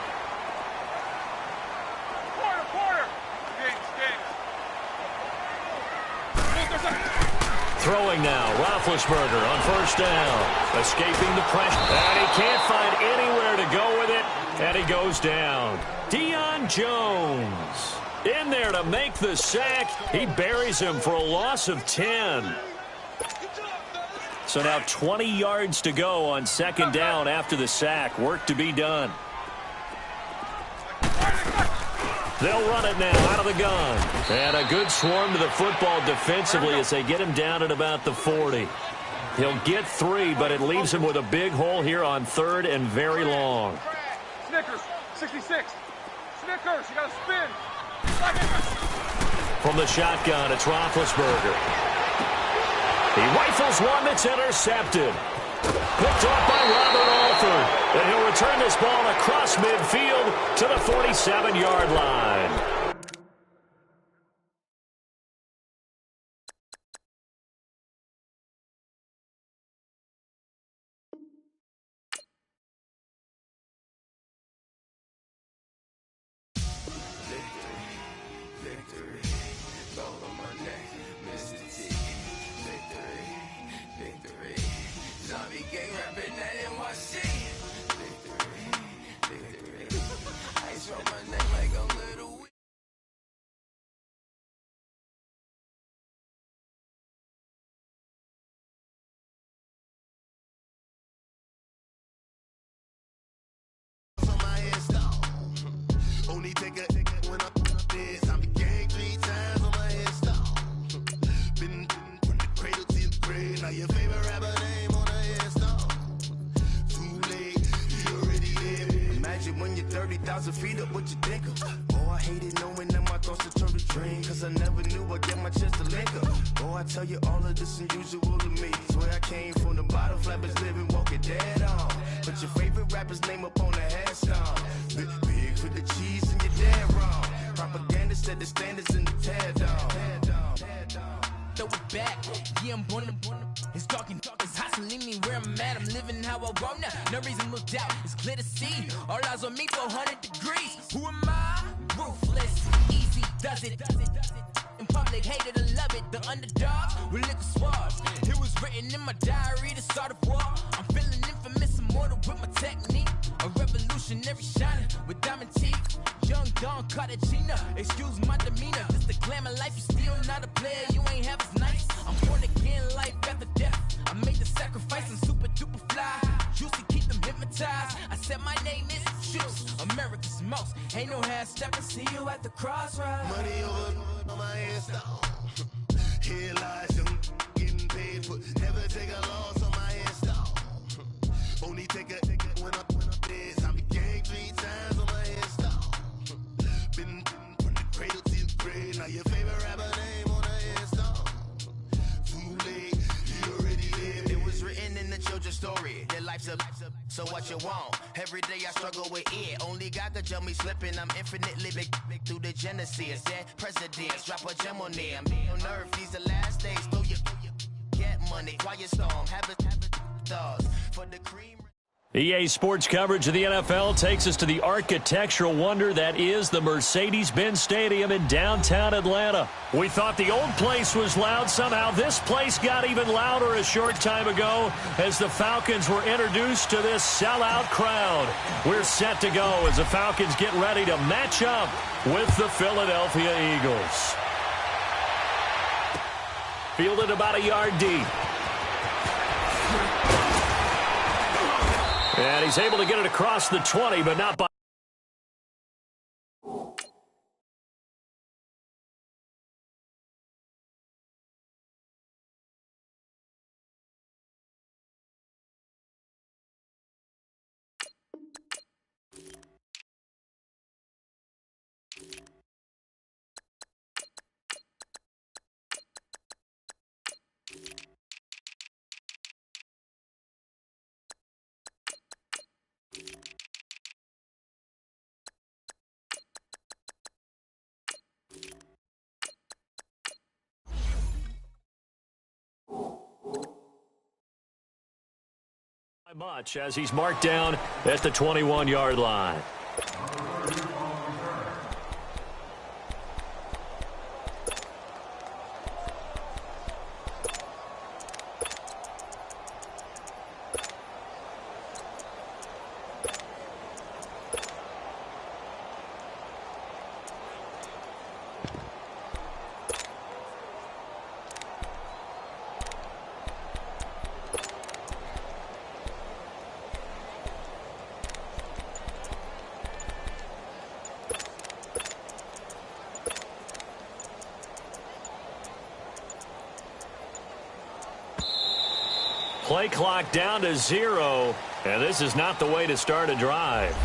Throwing now, Roethlisberger on first down. Escaping the pressure. And he can't find anywhere to go with it. And he goes down. Deion Jones in there to make the sack. He buries him for a loss of 10. So now 20 yards to go on second down after the sack. Work to be done. They'll run it now out of the gun. And a good swarm to the football defensively as they get him down at about the 40. He'll get 3, but it leaves him with a big hole here on third and very long. Snickers, 66. Snickers, you gotta spin. From the shotgun, it's Roethlisberger. He rifles one that's intercepted. Picked off by Robert Alford. And he'll return this ball across midfield to the 47-yard line. Only take a when I'm this. I'm the gang 3 times on my headstone. Been from the cradle to the grave. Now your favorite rapper name on a headstone. Too late, you already there. Imagine when you're 30,000 feet up, what you think of? Oh, I hated knowing that my thoughts would turn to dream. Cause I never knew I'd get my chance to link up. Oh, I tell you all of this unusual to me. Swear I came from the bottom, flappers living, walking dead on. But your favorite rapper's name up on the headstone. Big for the cheese and you're dead wrong. Propaganda set the standards in the tear down. Throw it back, yeah, I'm born to. It's talking, it's hustling me where I'm at. I'm living how I want now. No reason to look out, it's clear to see. All eyes on me, 400 degrees. Who am I? Ruthless, easy, does it. In public, hated or love it. The underdogs with liquor swabs. It was written in my diary to start a war. I'm feeling infamous, immortal with my technique. A revolutionary shining with diamond teeth. Young Don Cartagena, excuse my demeanor. Just the glamour life, you still not a player. You ain't half as nice. I'm born again, life after death. I made the sacrifice, I'm super duper fly. Juicy, keep them hypnotized. I said my name is Juice, America's most. Ain't no half step, I see you at the crossroads. Money over on my headstone. Here lies young getting paid for. Never take a loss on my headstone. Only take a when I'm this. I'm the gang 3 times on my headstone. Been from the cradle to the grave. Now your favorite rapper name on a headstone. Too late, you already lived. It was written in the children's story. Their life's a so what you want. Every day I struggle with it. Only God could tell me slipping. I'm infinitely big through the genesis. Dead presidents, drop a gem on them. On earth, these the last days. Throw your get money, quiet storm. Have it stars for the cream. EA Sports coverage of the NFL takes us to the architectural wonder that is the Mercedes-Benz Stadium in downtown Atlanta. We thought the old place was loud. Somehow this place got even louder a short time ago as the Falcons were introduced to this sellout crowd. We're set to go as the Falcons get ready to match up with the Philadelphia Eagles. Fielded about a yard deep. And he's able to get it across the 20, but not by. Much as he's marked down at the 21-yard line. Play clock down to 0, and this is not the way to start a drive.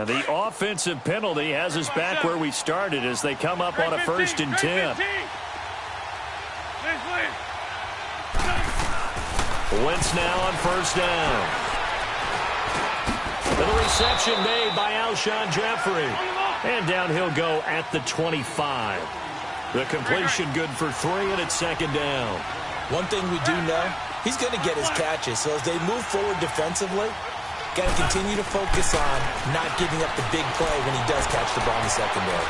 And the offensive penalty has us back where we started as they come up on a 1st and 10. Wentz now on 1st down. And the reception made by Alshon Jeffrey. And down he'll go at the 25. The completion good for 3, and it's 2nd down. One thing we do know, he's going to get his catches. So as they move forward defensively, got to continue to focus on not giving up the big play when he does catch the ball in the secondary.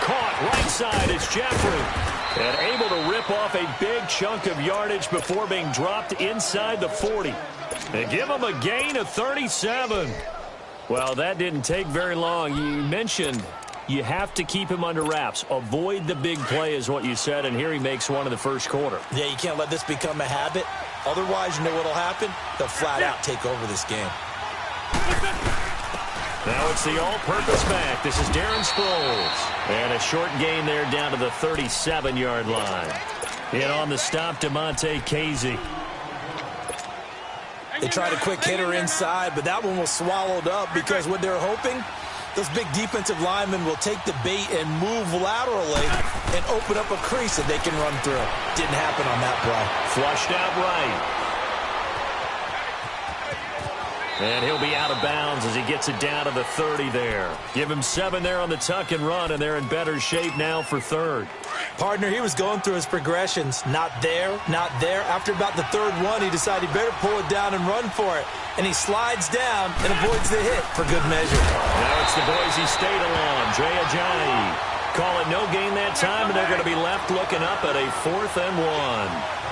Caught right side, it's Jeffrey. And able to rip off a big chunk of yardage before being dropped inside the 40. They give him a gain of 37. Well, that didn't take very long. You mentioned you have to keep him under wraps. Avoid the big play is what you said, and here he makes one in the 1st quarter. Yeah, you can't let this become a habit. Otherwise, you know what will happen? They'll flat out take over this game. Now it's the all-purpose back. This is Darren Sproles. And a short gain there down to the 37-yard line. In on the stop, DeMonte Casey. They tried a quick hitter inside, but that one was swallowed up because what they're hoping, those big defensive linemen will take the bait and move laterally and open up a crease that they can run through. Didn't happen on that play. Flushed out right. And he'll be out of bounds as he gets it down to the 30 there. Give him 7 there on the tuck and run, and they're in better shape now for 3rd. Partner, he was going through his progressions. Not there, not there. After about the 3rd one, he decided he better pull it down and run for it. And he slides down and avoids the hit for good measure. Now it's the Boise State alarm. Jay Ajayi. Call it no gain that time, and they're going to be left looking up at a 4th and 1.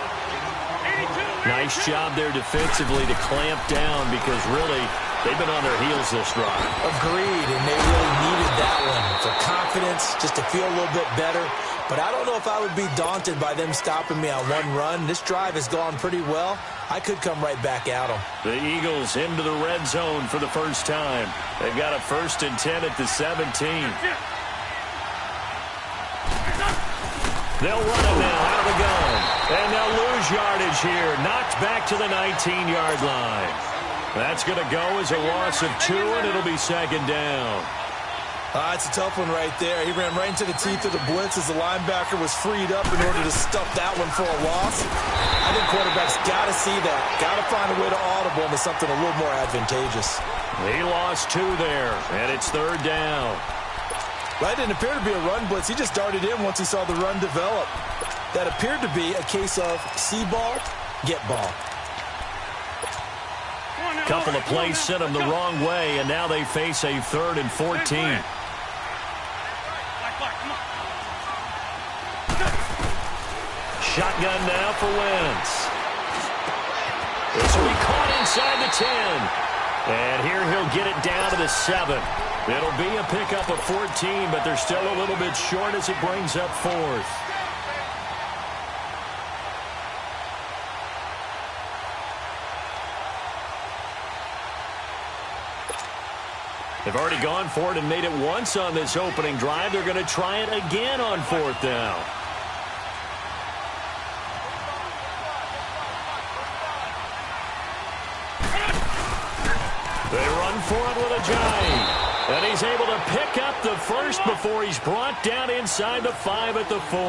Nice job there defensively to clamp down because really they've been on their heels this drive. Agreed, and they really needed that one for confidence, just to feel a little bit better. But I don't know if I would be daunted by them stopping me on one run. This drive has gone pretty well. I could come right back at them. The Eagles into the red zone for the first time. They've got a 1st and 10 at the 17. They'll run it now out of the gun. And they'll lose yardage here. Knocked back to the 19-yard line. That's going to go as a loss of 2, and it'll be 2nd down. It's a tough one right there. He ran right into the teeth of the blitz as the linebacker was freed up in order to stuff that one for a loss. I think quarterbacks got to see that. Got to find a way to audible into something a little more advantageous. He lost 2 there, and it's 3rd down. That didn't appear to be a run blitz. He just darted in once he saw the run develop. That appeared to be a case of see ball, get ball. Couple of plays sent them the wrong way, and now they face a 3rd and 14. Shotgun now for Wentz. This will be caught inside the 10. And here he'll get it down to the 7. It'll be a pickup of 14, but they're still a little bit short as it brings up 4th. They've already gone for it and made it once on this opening drive. They're going to try it again on 4th down. They run for it with Ajayi. And he's able to pick up the first before he's brought down inside the 5 at the 4.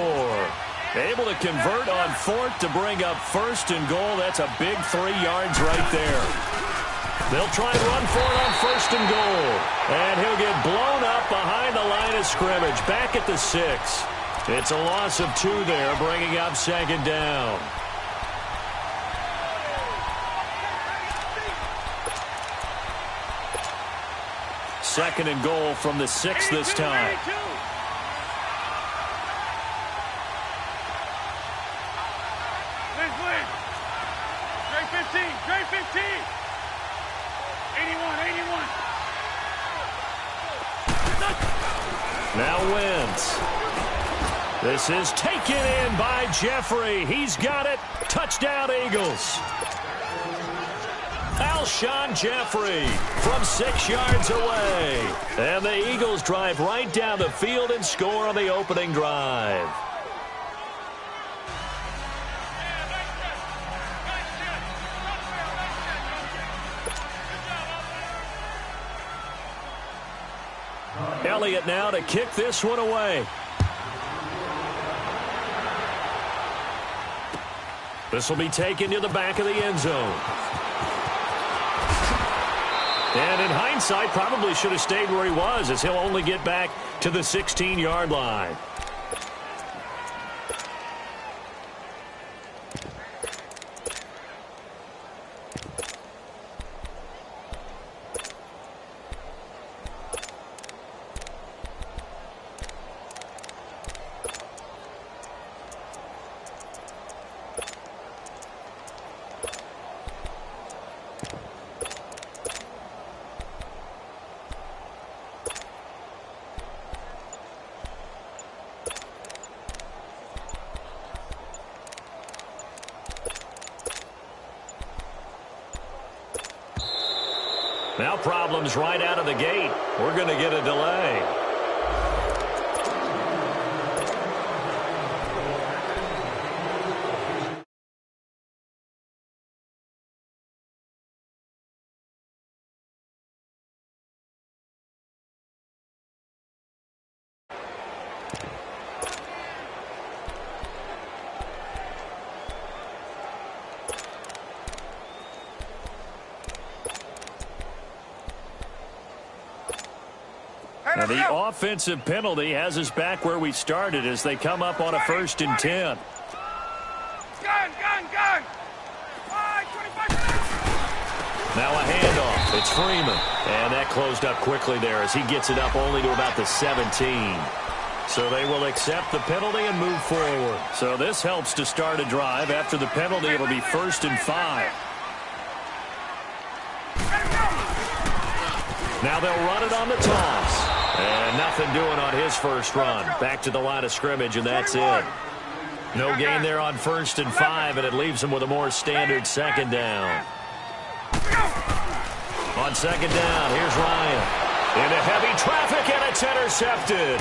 Able to convert on 4th to bring up 1st and goal. That's a big 3 yards right there. They'll try and run for it on 1st and goal. And he'll get blown up behind the line of scrimmage. Back at the 6. It's a loss of 2 there, bringing up 2nd down. Second and goal from the 6 this time. Straight 15, straight 15. 81. Now Wentz. This is taken in by Jeffrey. He's got it. Touchdown, Eagles. Alshon Jeffrey from 6 yards away. And the Eagles drive right down the field and score on the opening drive. Elliott now to kick this one away. This will be taken to the back of the end zone. And in hindsight, probably should have stayed where he was, as he'll only get back to the 16-yard line. Now problems right out of the gate. We're going to get a delay. Now the offensive penalty has us back where we started as they come up on a 1st and 10. Gun! Now a handoff. It's Freeman. And that closed up quickly there as he gets it up only to about the 17. So they will accept the penalty and move forward. So this helps to start a drive. After the penalty, it'll be 1st and 5. Now they'll run it on the toss. And nothing doing on his first run. Back to the line of scrimmage, and that's it. No gain there on 1st and 5, and it leaves him with a more standard 2nd down. On 2nd down, here's Ryan. Into heavy traffic, and it's intercepted.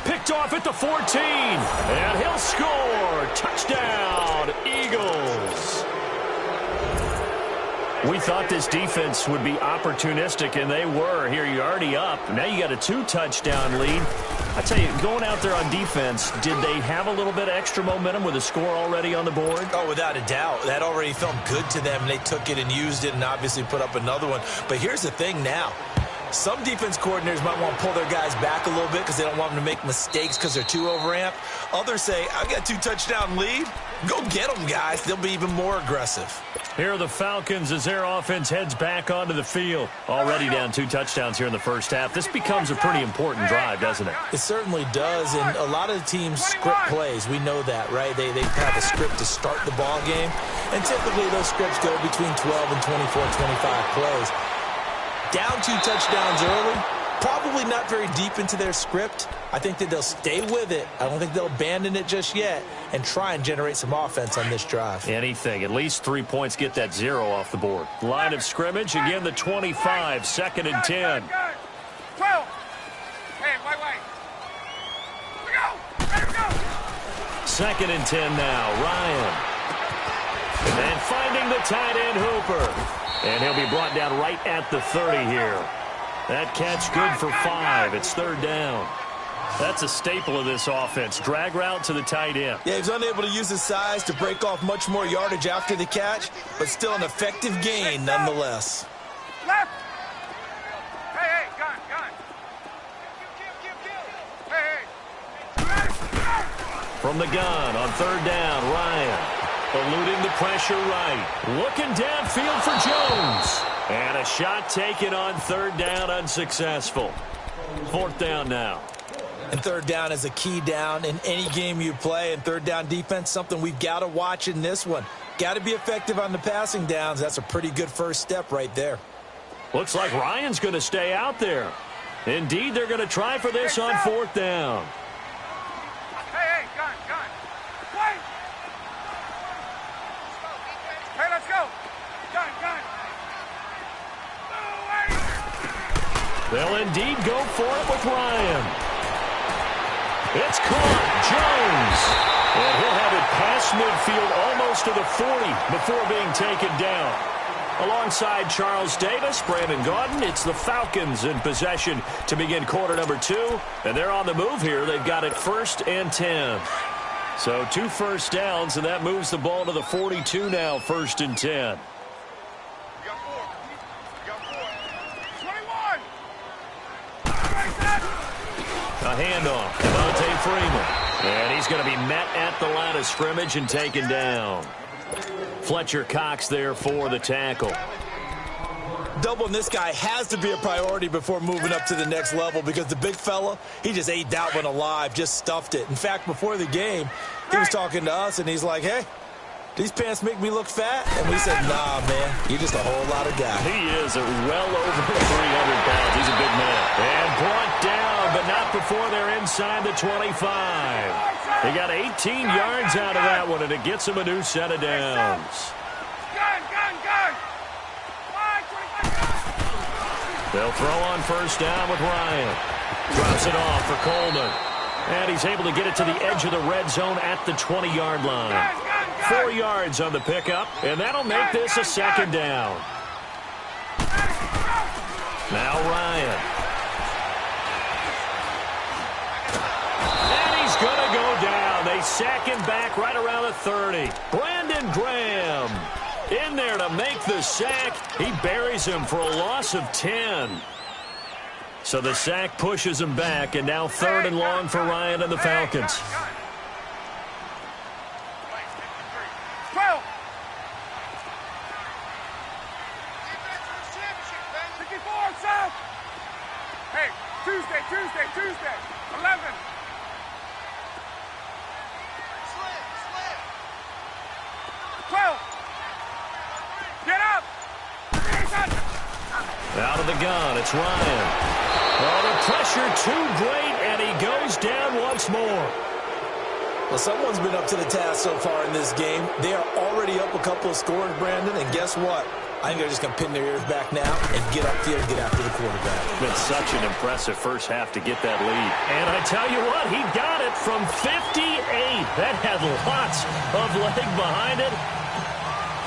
Picked off at the 14, and he'll score. Touchdown, Eagles. We thought this defense would be opportunistic, and they were. Here, you're already up. Now you got a 2-touchdown lead. I tell you, going out there on defense, did they have a little bit of extra momentum with a score already on the board? Oh, without a doubt. That already felt good to them. They took it and used it and obviously put up another one. But here's the thing now. Some defense coordinators might want to pull their guys back a little bit because they don't want them to make mistakes because they're too overamped. Others say, I've got a 2-touchdown lead. Go get them, guys. They'll be even more aggressive. Here are the Falcons as their offense heads back onto the field. Already down 2 touchdowns here in the first half. This becomes a pretty important drive, doesn't it? It certainly does, and a lot of the teams script plays. We know that, right? They have a script to start the ball game, and typically those scripts go between 12 and 24, 25 plays. Down 2 touchdowns early, probably not very deep into their script. I think that they'll stay with it. I don't think they'll abandon it just yet and try and generate some offense on this drive. Anything. At least 3 points, get that 0 off the board. Line of scrimmage, again the 25, 2nd and 10. 12. Hey, wait. Here we go. 2nd and 10 now. Ryan. And finding the tight end Hooper. And he'll be brought down right at the 30 here. That catch good for 5. It's 3rd down. That's a staple of this offense. Drag route to the tight end. Yeah, he's unable to use his size to break off much more yardage after the catch, but still an effective gain nonetheless. Left. Hey, gun. Hey. From the gun on 3rd down, Ryan. Eluding the pressure right. Looking downfield for Jones. And a shot taken on 3rd down, unsuccessful. 4th down now. And 3rd down is a key down in any game you play. And 3rd down defense, something we've got to watch in this one. Got to be effective on the passing downs. That's a pretty good first step right there. Looks like Ryan's going to stay out there. Indeed, they're going to try for this on 4th down. Hey, gun. Wait. Hey, let's go. Gun. They'll indeed go for it with Ryan. It's caught. Jones. And he'll have it past midfield almost to the 40 before being taken down. Alongside Charles Davis, Brandon Gaudin, it's the Falcons in possession to begin quarter number 2. And they're on the move here. They've got it 1st and 10. So 2 first downs, and that moves the ball to the 42 now, 1st and 10. A handoff, Devontae Freeman. And he's going to be met at the line of scrimmage and taken down. Fletcher Cox there for the tackle. Doubling this guy has to be a priority before moving up to the next level because the big fella, he just ate that one alive, just stuffed it. In fact, before the game, he was talking to us, and he's like, hey, these pants make me look fat? And we said, nah, man, you're just a whole lot of guy. He is well over 300 pounds. He's a big man. And brought down, but not before they're inside the 25. They got 18 yards out of that one, and it gets him a new set of downs. They'll throw on 1st down with Ryan. Drops it off for Coleman. And he's able to get it to the edge of the red zone at the 20-yard line. 4 yards on the pickup, and that'll make this a 2nd down. Now Ryan. And he's going to go down. They sack him back right around the 30. Brandon Graham in there to make the sack. He buries him for a loss of 10. So the sack pushes him back, and now 3rd and long for Ryan and the Falcons. 12. 54, South. Hey, Tuesday. 11. Slim. 12. Get up. Out of the gun, it's Ryan. Oh, the pressure too great, and he goes down once more. Well, someone's been up to the task so far in this game. They are already up a couple of scores, Brandon, and guess what? I think they're just going to pin their ears back now and get upfield and get after the quarterback. It's been such an impressive first half to get that lead. And I tell you what, he got it from 58. That had lots of leg behind it.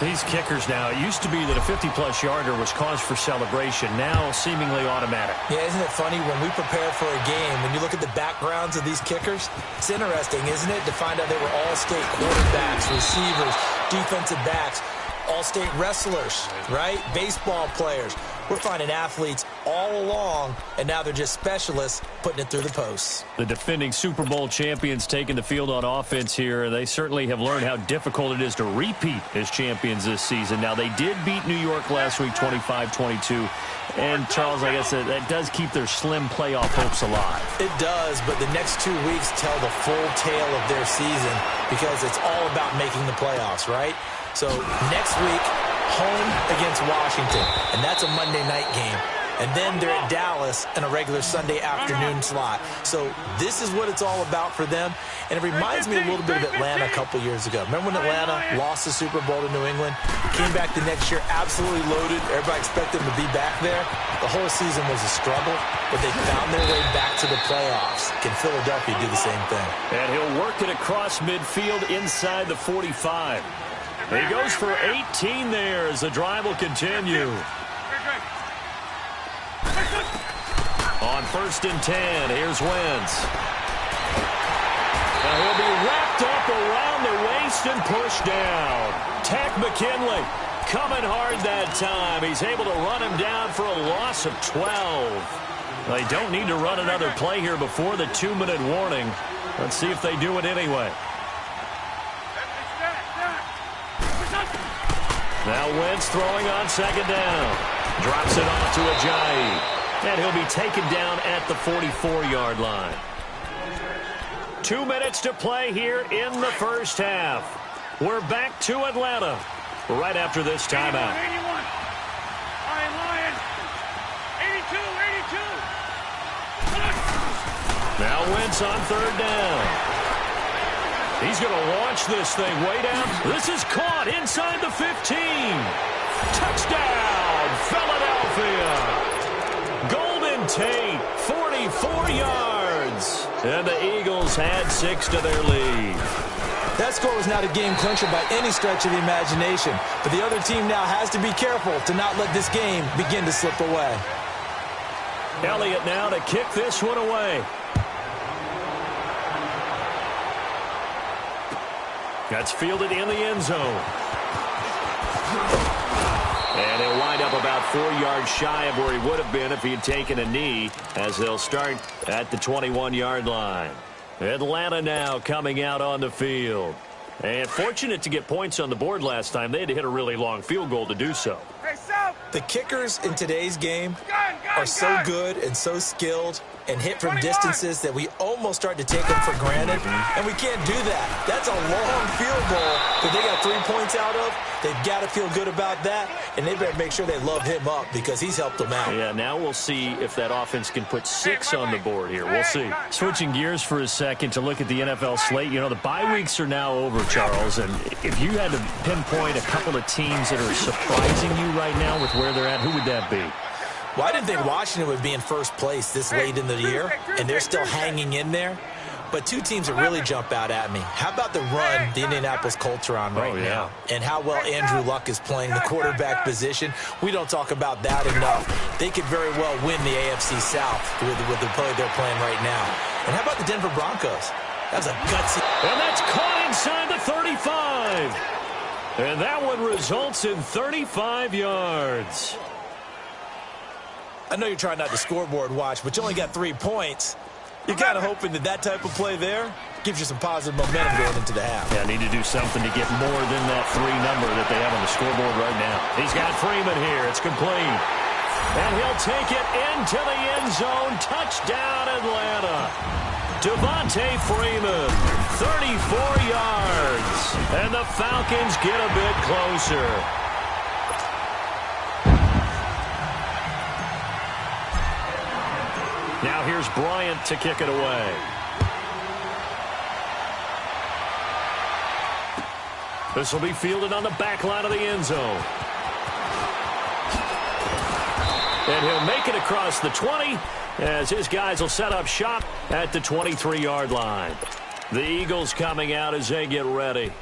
These kickers now, it used to be that a 50-plus yarder was cause for celebration. Now seemingly automatic. Yeah, isn't it funny when we prepare for a game, when you look at the backgrounds of these kickers, it's interesting, isn't it, to find out they were all-state quarterbacks, receivers, defensive backs, all-state wrestlers, right? Baseball players. We're finding athletes all along, and now they're just specialists putting it through the posts. The defending Super Bowl champions taking the field on offense here. They certainly have learned how difficult it is to repeat as champions this season. Now, they did beat New York last week 25-22. And, Charles, I guess that does keep their slim playoff hopes alive. It does, but the next 2 weeks tell the full tale of their season because it's all about making the playoffs, right? So next week, home against Washington, and that's a Monday night game. And then they're at Dallas in a regular Sunday afternoon slot. So this is what it's all about for them. And it reminds me a little bit of Atlanta a couple years ago. Remember when Atlanta lost the Super Bowl to New England? Came back the next year absolutely loaded. Everybody expected them to be back there. The whole season was a struggle, but they found their way back to the playoffs. Can Philadelphia do the same thing? And he'll work it across midfield inside the 45. He goes for 18 there as the drive will continue. On 1st and 10, here's Wentz. Now he'll be wrapped up around the waist and pushed down. Tack McKinley coming hard that time. He's able to run him down for a loss of 12. They don't need to run another play here before the 2-minute warning. Let's see if they do it anyway. Now Wentz throwing on 2nd down. Drops it off to Ajayi. And he'll be taken down at the 44-yard line. 2 minutes to play here in the first half. We're back to Atlanta right after this timeout. 81. Lion. 82. Now Wentz on 3rd down. He's going to launch this thing way down. This is caught inside the 15. Touchdown, Philadelphia. Golden Tate, 44 yards. And the Eagles had 6 to their lead. That score was not a game clincher by any stretch of the imagination, but the other team now has to be careful to not let this game begin to slip away. Elliott now to kick this one away. That's fielded in the end zone. And he'll wind up about 4 yards shy of where he would have been if he had taken a knee, as they'll start at the 21-yard line. Atlanta now coming out on the field. And fortunate to get points on the board last time. They had to hit a really long field goal to do so. The kickers in today's game are so good and so skilled and hit from distances that we almost start to take them for granted, and we can't do that. That's a long field goal that they got 3 points out of. They've got to feel good about that, and they better make sure they love him up because he's helped them out. Yeah, now we'll see if that offense can put 6 on the board here. We'll see. Switching gears for a second to look at the NFL slate. You know, the bye weeks are now over, Charles, and if you had to pinpoint a couple of teams that are surprising you right now with where they're at, who would that be? Well, I didn't think Washington would be in first place this late in the year, and they're still hanging in there. But 2 teams that really jump out at me. How about the run the Indianapolis Colts are on right now? And how well Andrew Luck is playing the quarterback position. We don't talk about that enough. They could very well win the AFC South with the play they're playing right now. And how about the Denver Broncos? That's a gutsy. And that's caught inside the 35. And that one results in 35 yards. I know you're trying not to scoreboard watch, but you only got 3 points. You're kind of hoping that that type of play there gives you some positive momentum going into the half. Yeah, need to do something to get more than that 3 number that they have on the scoreboard right now. He's got Freeman here. It's complete. And he'll take it into the end zone. Touchdown, Atlanta. Devontae Freeman, 34 yards. And the Falcons get a bit closer. Now here's Bryant to kick it away. This will be fielded on the back line of the end zone. And he'll make it across the 20 as his guys will set up shop at the 23-yard line. The Eagles coming out as they get ready.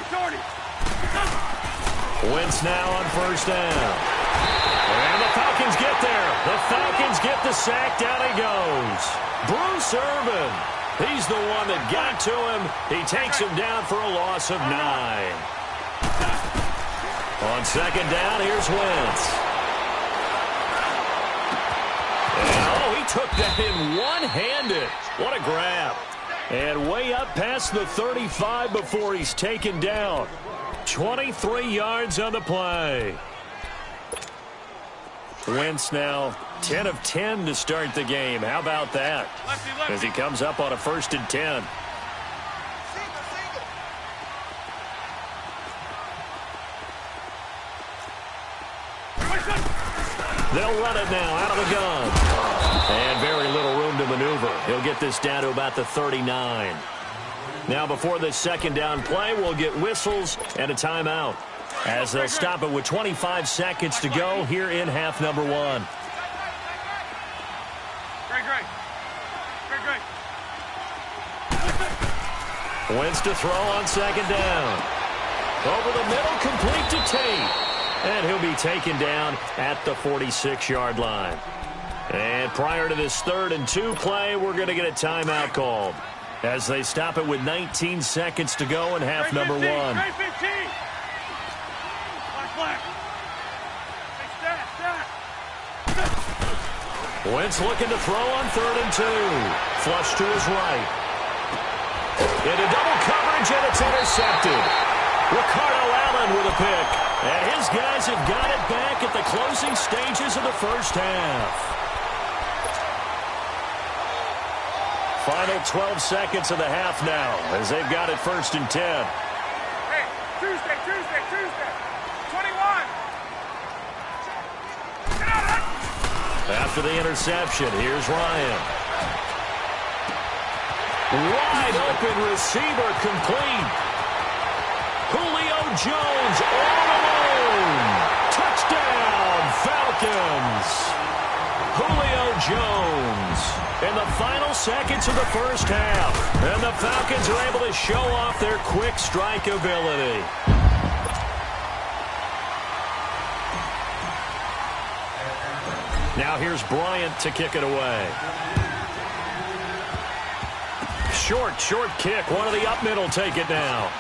Shorty. Wentz now on first down. And the Falcons get there. The Falcons get the sack. Down he goes. Bruce Irvin. He's the one that got to him. He takes him down for a loss of 9. On second down, here's Wentz. And, he took that in one-handed. What a grab. And way up past the 35 before he's taken down. 23 yards on the play. Wentz now 10 of 10 to start the game. How about that? As he comes up on a 1st and 10. They'll run it now out of the gun. And very little room to maneuver. He'll get this down to about the 39. Now before this second down play, we'll get whistles and a timeout as they'll stop it with 25 seconds to go here in half number 1. Great. Wentz to throw on second down. Over the middle, complete to Tate. And he'll be taken down at the 46-yard line. And prior to this 3rd and 2 play, we're going to get a timeout called as they stop it with 19 seconds to go in half number 1. Black. Wentz looking to throw on 3rd and 2. Flush to his right. Into double coverage, and it's intercepted. Ricardo Allen with a pick. And his guys have got it back at the closing stages of the first half. Final 12 seconds of the half now as they've got it 1st and 10. Hey, Tuesday. 21. After the interception, here's Ryan. Wide open receiver complete. Julio Jones all alone. Touchdown, Falcons. Falcons. Julio Jones in the final seconds of the first half. And the Falcons are able to show off their quick strike ability. Now here's Bryant to kick it away. Short kick. One of the up mid will take it now.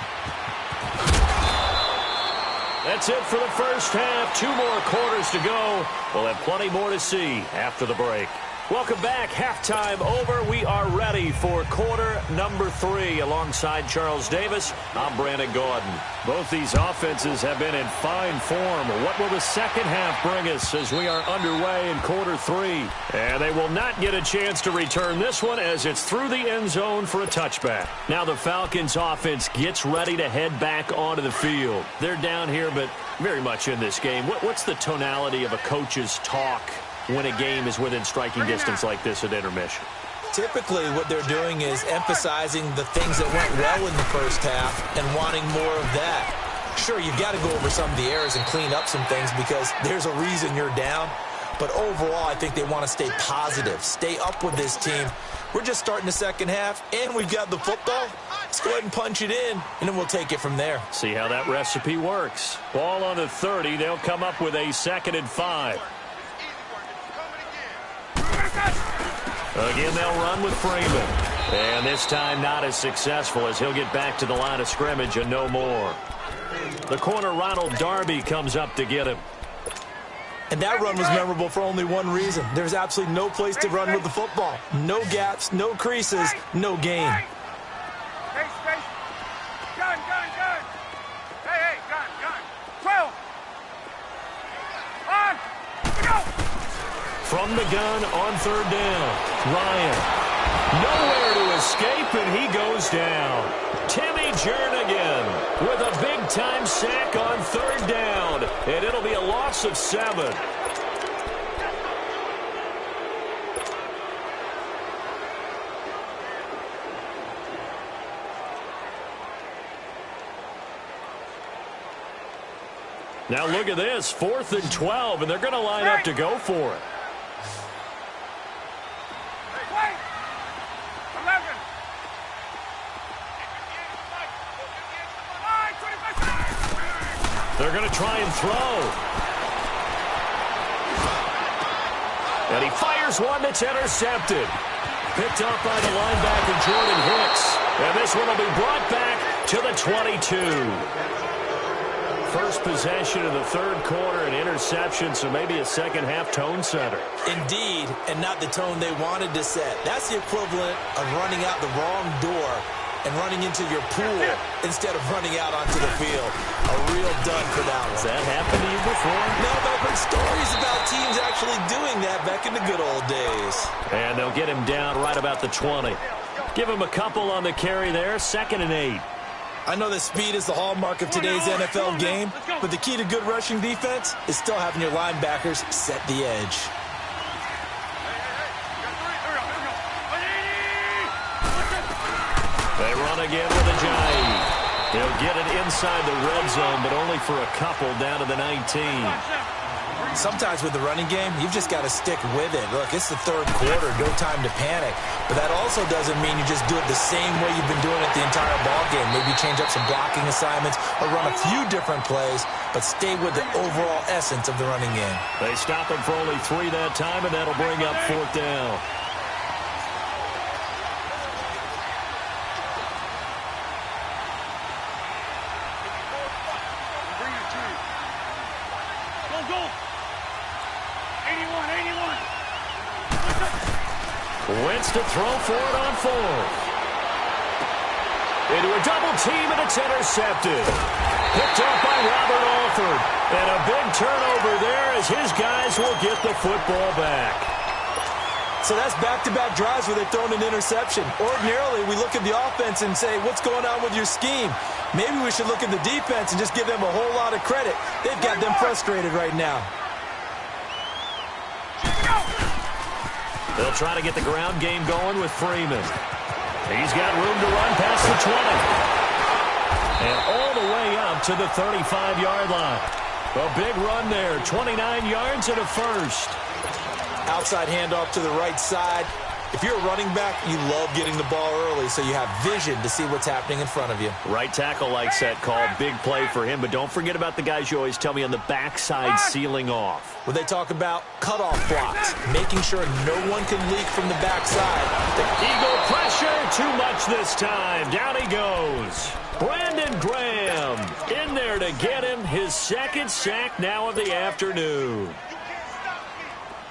That's it for the first half. 2 more quarters to go. We'll have plenty more to see after the break. Welcome back. Halftime over. We are ready for quarter number 3. Alongside Charles Davis, I'm Brandon Gordon. Both these offenses have been in fine form. What will the second half bring us as we are underway in quarter 3? And they will not get a chance to return this one as it's through the end zone for a touchback. Now the Falcons offense gets ready to head back onto the field. They're down here, but very much in this game. What's the tonality of a coach's talk when a game is within striking distance like this at intermission? Typically, what they're doing is emphasizing the things that went well in the first half and wanting more of that. Sure, you've got to go over some of the errors and clean up some things because there's a reason you're down. But overall, I think they want to stay positive, stay up with this team. We're just starting the second half, and we've got the football. Let's go ahead and punch it in, and then we'll take it from there. See how that recipe works. Ball on the 30. They'll come up with a 2nd and 5. Again, they'll run with Freeman. And this time not as successful as he'll get back to the line of scrimmage and no more. The corner, Ronald Darby, comes up to get him. And that run was memorable for only one reason. There's absolutely no place to run with the football. No gaps, no creases, no gain. Space. Gun. Hey, gun. 12. On. Go. From the gun on 3rd down. Ryan. Nowhere to escape, and he goes down. Timmy Jernigan with a big-time sack on 3rd down. And it'll be a loss of 7. Now look at this, 4th and 12, and they're going to line up to go for it. Wait. 11. 25. They're going to try and throw. And he fires one that's intercepted. Picked up by the linebacker, Jordan Hicks. And this one will be brought back to the 22. First possession of the 3rd quarter, an interception, so maybe a second-half tone setter. Indeed, and not the tone they wanted to set. That's the equivalent of running out the wrong door and running into your pool instead of running out onto the field. A real dud for that one. Has that happened to you before? No, but I've heard stories about teams actually doing that back in the good old days. And they'll get him down right about the 20. Give him a couple on the carry there, 2nd and 8. I know that speed is the hallmark of today's NFL game, but the key to good rushing defense is still having your linebackers set the edge. They run again with Ajayi. He'll get it inside the red zone, but only for a couple down to the 19. Sometimes with the running game, you've just got to stick with it. Look, it's the 3rd quarter, no time to panic. But that also doesn't mean you just do it the same way you've been doing it the entire ball game. Maybe change up some blocking assignments or run a few different plays, but stay with the overall essence of the running game. They stop him for only 3 that time, and that'll bring up 4th down. Wentz to throw for it on 4th. Into a double team, and it's intercepted. Picked up by Robert Alford. And a big turnover there as his guys will get the football back. So that's back-to-back drives where they've thrown an interception. Ordinarily, we look at the offense and say, what's going on with your scheme? Maybe we should look at the defense and just give them a whole lot of credit. They've got them frustrated right now. They'll try to get the ground game going with Freeman. He's got room to run past the 20. And all the way up to the 35-yard line. A big run there, 29 yards and a first. Outside handoff to the right side. If you're a running back, you love getting the ball early so you have vision to see what's happening in front of you. Right tackle likes that call. Big play for him, but don't forget about the guys you always tell me on the backside sealing off. When they talk about cutoff blocks, making sure no one can leak from the backside. Eagle pressure, too much this time. Down he goes. Brandon Graham in there to get him. His second sack now of the afternoon.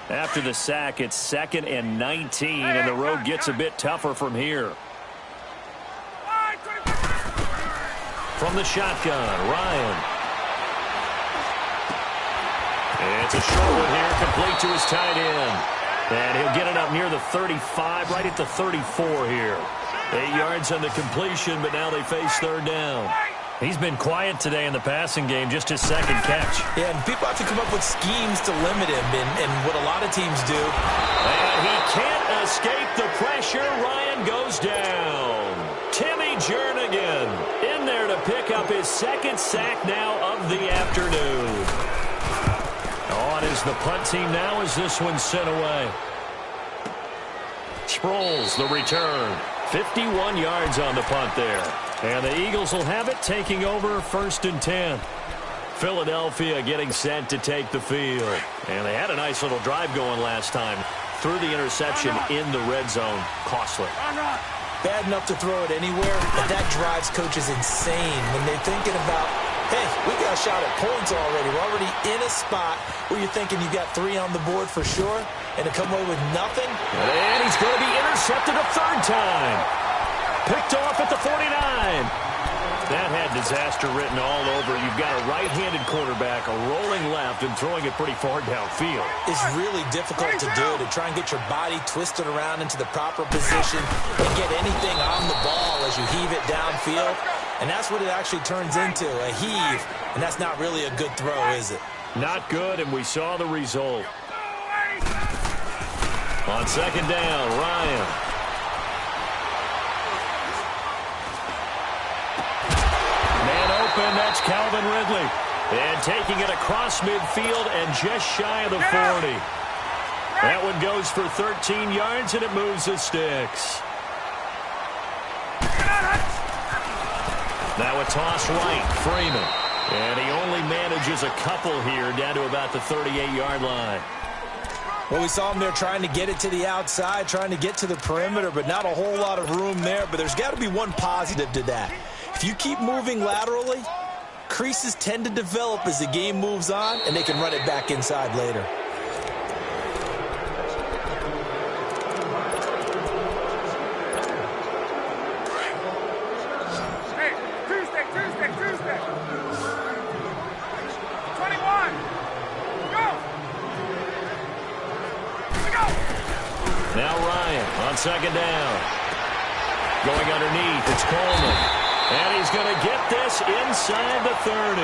After the sack, it's 2nd and 19, and the road gets a bit tougher from here. From the shotgun, Ryan. It's a short one here, complete to his tight end. And he'll get it up near the 35, right at the 34 here. 8 yards on the completion, but now they face 3rd down. He's been quiet today in the passing game, just his second catch. Yeah, and people have to come up with schemes to limit him, and what a lot of teams do. And he can't escape the pressure. Ryan goes down. Timmy Jernigan in there to pick up his second sack now of the afternoon. On is the punt team now as this one's sent away. Sproles, the return. 51 yards on the punt there. And the Eagles will have it, taking over 1st and 10. Philadelphia getting set to take the field. And they had a nice little drive going last time. Threw the interception in the red zone. Costly. Bad enough to throw it anywhere, but that drives coaches insane when they're thinking about, hey, we got a shot at points already. We're already in a spot where you're thinking you got 3 on the board for sure, and to come away with nothing. And he's going to be intercepted a 3rd time. Picked off at the 49. That had disaster written all over. You've got a right-handed quarterback, a rolling left, and throwing it pretty far downfield. It's really difficult to do, to try and get your body twisted around into the proper position and get anything on the ball as you heave it downfield. And that's what it actually turns into, a heave. And that's not really a good throw, is it? Not good, and we saw the result. On 2nd down, Ryan. And that's Calvin Ridley. And taking it across midfield and just shy of the 40. That one goes for 13 yards, and it moves the sticks. Now a toss right, Freeman. And he only manages a couple here down to about the 38-yard line. Well, we saw him there trying to get it to the outside, trying to get to the perimeter, but not a whole lot of room there. But there's got to be one positive to that. If you keep moving laterally, creases tend to develop as the game moves on, and they can run it back inside later. Hey, Tuesday. 21. Go. Now Ryan on 2nd down. Going underneath, it's Coleman. And he's going to get this inside the 30.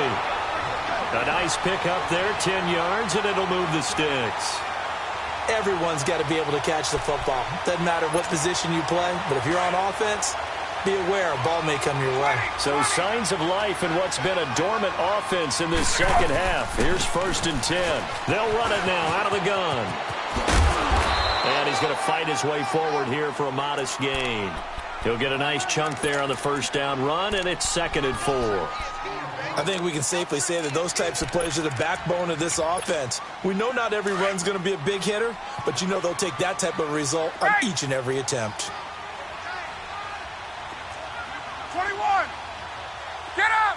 A nice pick up there, 10 yards, and it'll move the sticks. Everyone's got to be able to catch the football. Doesn't matter what position you play, but if you're on offense, be aware a ball may come your way. So signs of life in what's been a dormant offense in this second half. Here's 1st and 10. They'll run it now out of the gun. And he's going to fight his way forward here for a modest gain. He'll get a nice chunk there on the 1st down run, and it's 2nd and 4. I think we can safely say that those types of plays are the backbone of this offense. We know not every run's going to be a big hitter, but you know they'll take that type of result on each and every attempt. 21. Get up.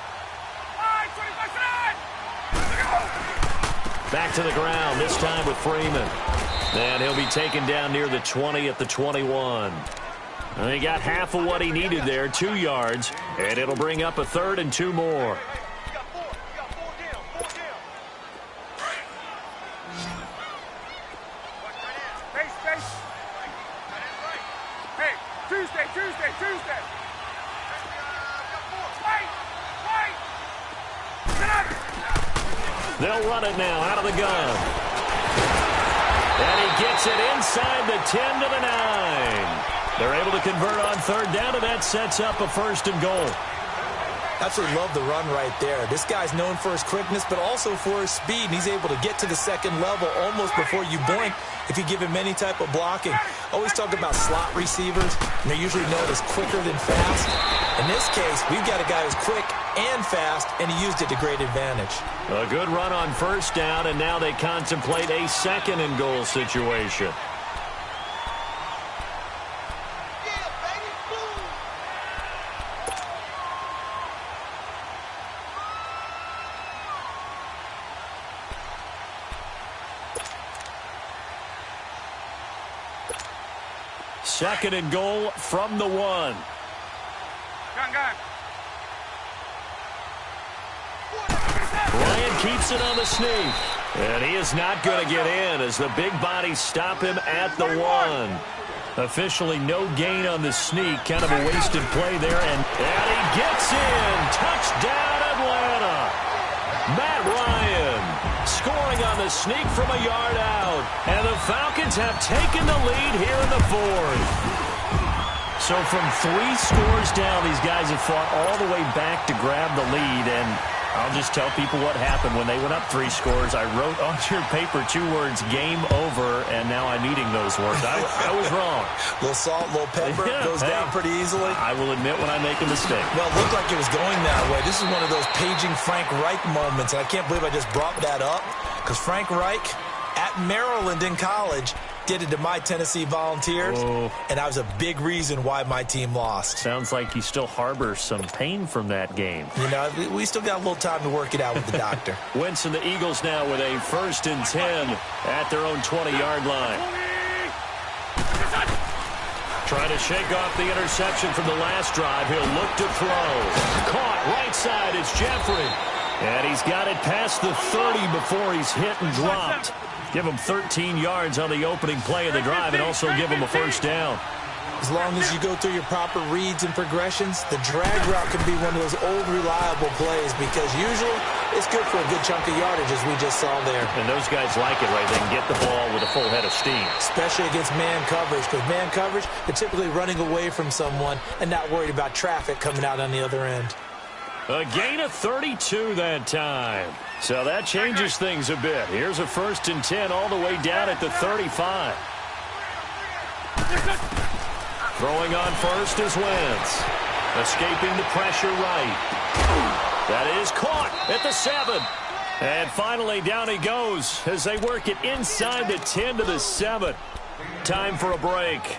25. Back to the ground, this time with Freeman. And he'll be taken down near the 20 at the 21. And he got half of what he needed there, 2 yards, and it'll bring up a 3rd and 2 more. Space. Hey, Tuesday. Wait. Get up. They'll run it now out of the gun. And he gets it inside the 10 to the 9. They're able to convert on 3rd down, and that sets up a 1st and goal. Absolutely love the run right there. This guy's known for his quickness, but also for his speed. And he's able to get to the second level almost before you blink if you give him any type of blocking. Always talk about slot receivers, and they're usually known as quicker than fast. In this case, we've got a guy who's quick and fast, and he used it to great advantage. A good run on first down, and now they contemplate a second and goal situation. Second and goal from the 1. Ryan keeps it on the sneak. And he is not going to get in as the big bodies stop him at the 1. Officially no gain on the sneak. Kind of a wasted play there. And he gets in. Touchdown, Atlanta. Matt Ryan scoring on the sneak from a yard out. And the Falcons have taken the lead here in the 4th. So from 3 scores down, these guys have fought all the way back to grab the lead. And I'll just tell people what happened when they went up 3 scores. I wrote on your paper 2 words, game over, and now I'm eating those words. I was wrong. A little salt, a little pepper, goes down pretty easily. I will admit when I make a mistake. Well, it looked like it was going that way. This is one of those paging Frank Reich moments, and I can't believe I just brought that up, because Frank Reich at Maryland in college did it to my Tennessee Volunteers, and that was a big reason why my team lost. Sounds like you still harbor some pain from that game. You know, we still got a little time to work it out with the doctor. Wentz and the Eagles now with a 1st and 10 at their own 20-yard line. Trying to shake off the interception from the last drive. He'll look to throw. Caught right side. It's Jeffrey. And he's got it past the 30 before he's hit and dropped. Give him 13 yards on the opening play of the drive and also give him a 1st down. As long as you go through your proper reads and progressions, the drag route can be one of those old reliable plays because usually it's good for a good chunk of yardage as we just saw there. And those guys like it, right? They can get the ball with a full head of steam. Especially against man coverage, because man coverage, they're typically running away from someone and not worried about traffic coming out on the other end. A gain of 32 that time. So that changes things a bit. Here's a 1st and 10 all the way down at the 35. Throwing on first is Wentz. Escaping the pressure right. That is caught at the 7. And finally down he goes as they work it inside the 10 to the 7. Time for a break.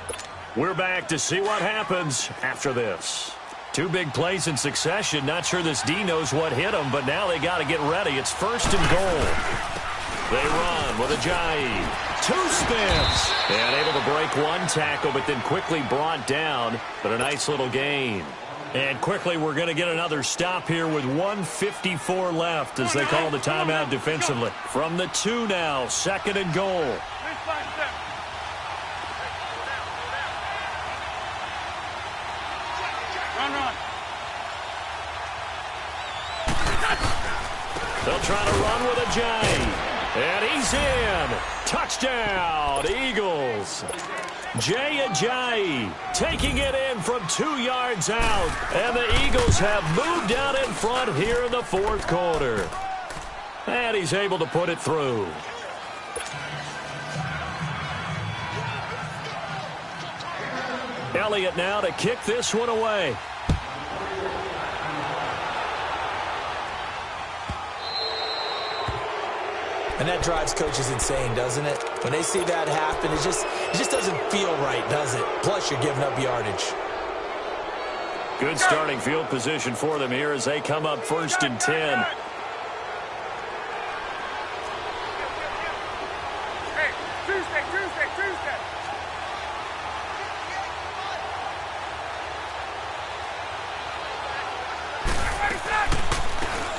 We're back to see what happens after this. 2 big plays in succession. Not sure this D knows what hit them, but now they got to get ready. It's 1st and goal. They run with Ajayi. 2 spins. And able to break 1 tackle, but then quickly brought down. But a nice little gain. And quickly we're going to get another stop here with 1:54 left as they call the timeout defensively. From the 2 now, 2nd and goal. They'll try to run with Ajayi. And he's in. Touchdown, Eagles. Jay Ajayi taking it in from 2 yards out. And the Eagles have moved out in front here in the 4th quarter. And he's able to put it through. Elliott now to kick this one away. And that drives coaches insane, doesn't it? When they see that happen, it just doesn't feel right, does it? Plus, you're giving up yardage. Good starting field position for them here as they come up 1st and 10.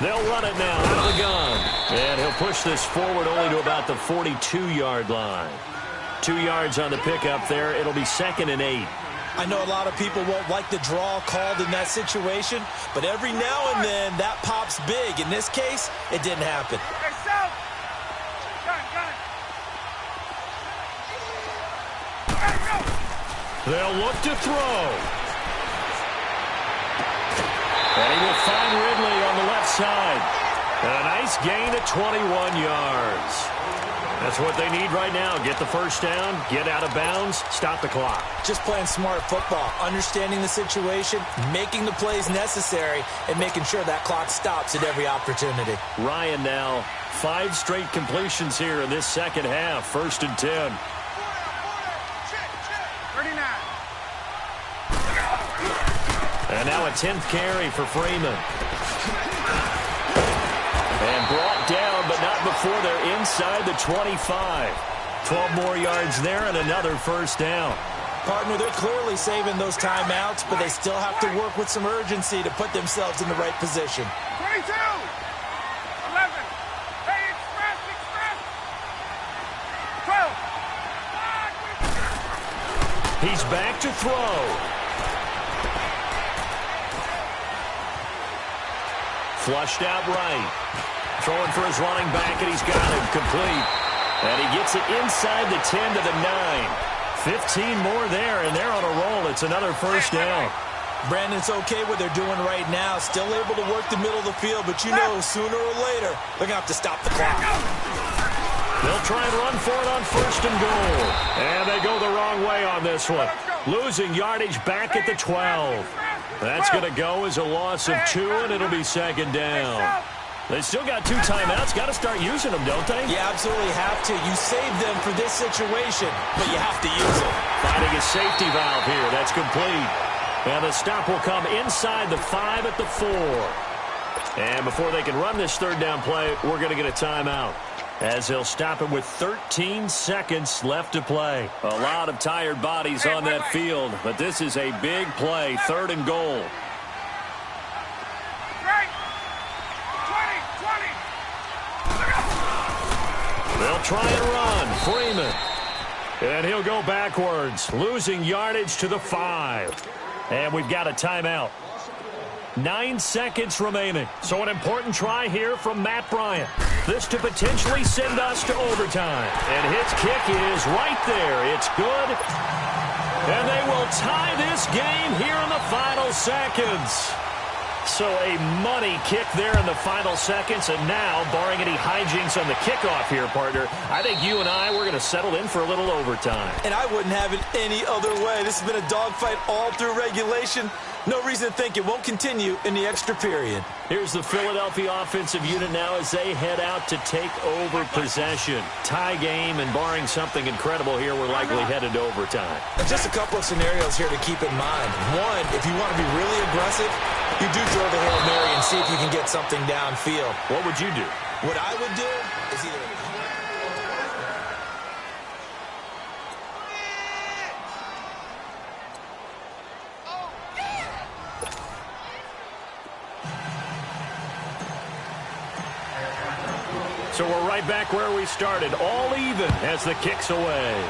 They'll run it now out of the gun. And he'll push this forward only to about the 42-yard line. 2 yards on the pickup there. It'll be 2nd and 8. I know a lot of people won't like the draw called in that situation, but every now and then that pops big. In this case, it didn't happen. Gun. They'll look to throw. And he will find Ridley on the left side. And a nice gain at 21 yards. That's what they need right now. Get the first down, get out of bounds, stop the clock. Just playing smart football, understanding the situation, making the plays necessary, and making sure that clock stops at every opportunity. Ryan now, 5 straight completions here in this second half. 1st and 10. 39. And now a 10th carry for Freeman. And brought down, but not before they're inside the 25. 12 more yards there and another first down. Partner, they're clearly saving those timeouts, but they still have to work with some urgency to put themselves in the right position. 22. 11. Hey, express. 12. He's back to throw. Flushed out right. Throwing for his running back, and he's got him complete. And he gets it inside the 10 to the 9. 15 more there, and they're on a roll. It's another first down. Brandon, it's okay what they're doing right now. Still able to work the middle of the field, but you know sooner or later they're going to have to stop the clock. They'll try and run for it on 1st and goal. And they go the wrong way on this one. Losing yardage back at the 12. That's going to go as a loss of 2, and it'll be 2nd down. They still got 2 timeouts. Got to start using them, don't they? You absolutely have to. You save them for this situation, but you have to use them. Finding a safety valve here. That's complete. And the stop will come inside the 5 at the 4. And before they can run this 3rd down play, we're going to get a timeout, as they'll stop it with 13 seconds left to play. A lot of tired bodies on that field, but this is a big play. 3rd and goal. They'll try and run. Freeman. And he'll go backwards, losing yardage to the 5. And we've got a timeout. 9 seconds remaining. So an important try here from Matt Bryant. This to potentially send us to overtime. And his kick is right there. It's good. And they will tie this game here in the final seconds. So a money kick there in the final seconds. And now, barring any hijinks on the kickoff here, partner, I think you and I, we're going to settle in for a little overtime. And I wouldn't have it any other way. This has been a dogfight all through regulation. No reason to think it won't continue in the extra period. Here's the Philadelphia offensive unit now as they head out to take over possession. Tie game, and barring something incredible here, we're likely headed to overtime. Just a couple of scenarios here to keep in mind. One, if you want to be really aggressive, you do throw the Hail Mary and see if you can get something downfield. What would you do? What I would do is either... So we're right back where we started, all even as the kick's away.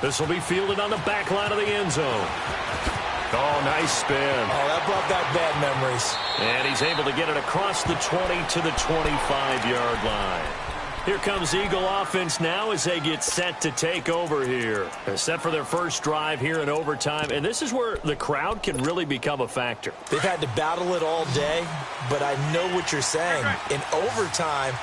This will be fielded on the back line of the end zone. Oh, nice spin. Oh, that brought back bad memories. And he's able to get it across the 20 to the 25-yard line. Here comes Eagle offense now as they get set to take over here. They're set for their first drive here in overtime, and this is where the crowd can really become a factor. They've had to battle it all day, but I know what you're saying. In overtime,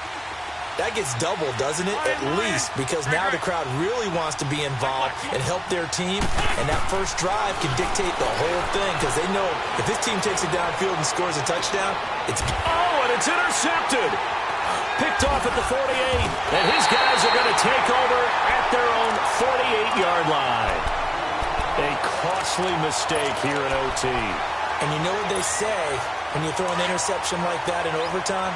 that gets doubled, doesn't it? At least, because now the crowd really wants to be involved and help their team, and that first drive can dictate the whole thing, because they know if this team takes it downfield and scores a touchdown, it's... Oh, and it's intercepted! Picked off at the 48, and his guys are going to take over at their own 48-yard line. A costly mistake here in OT. And you know what they say, when you throw an interception like that in overtime,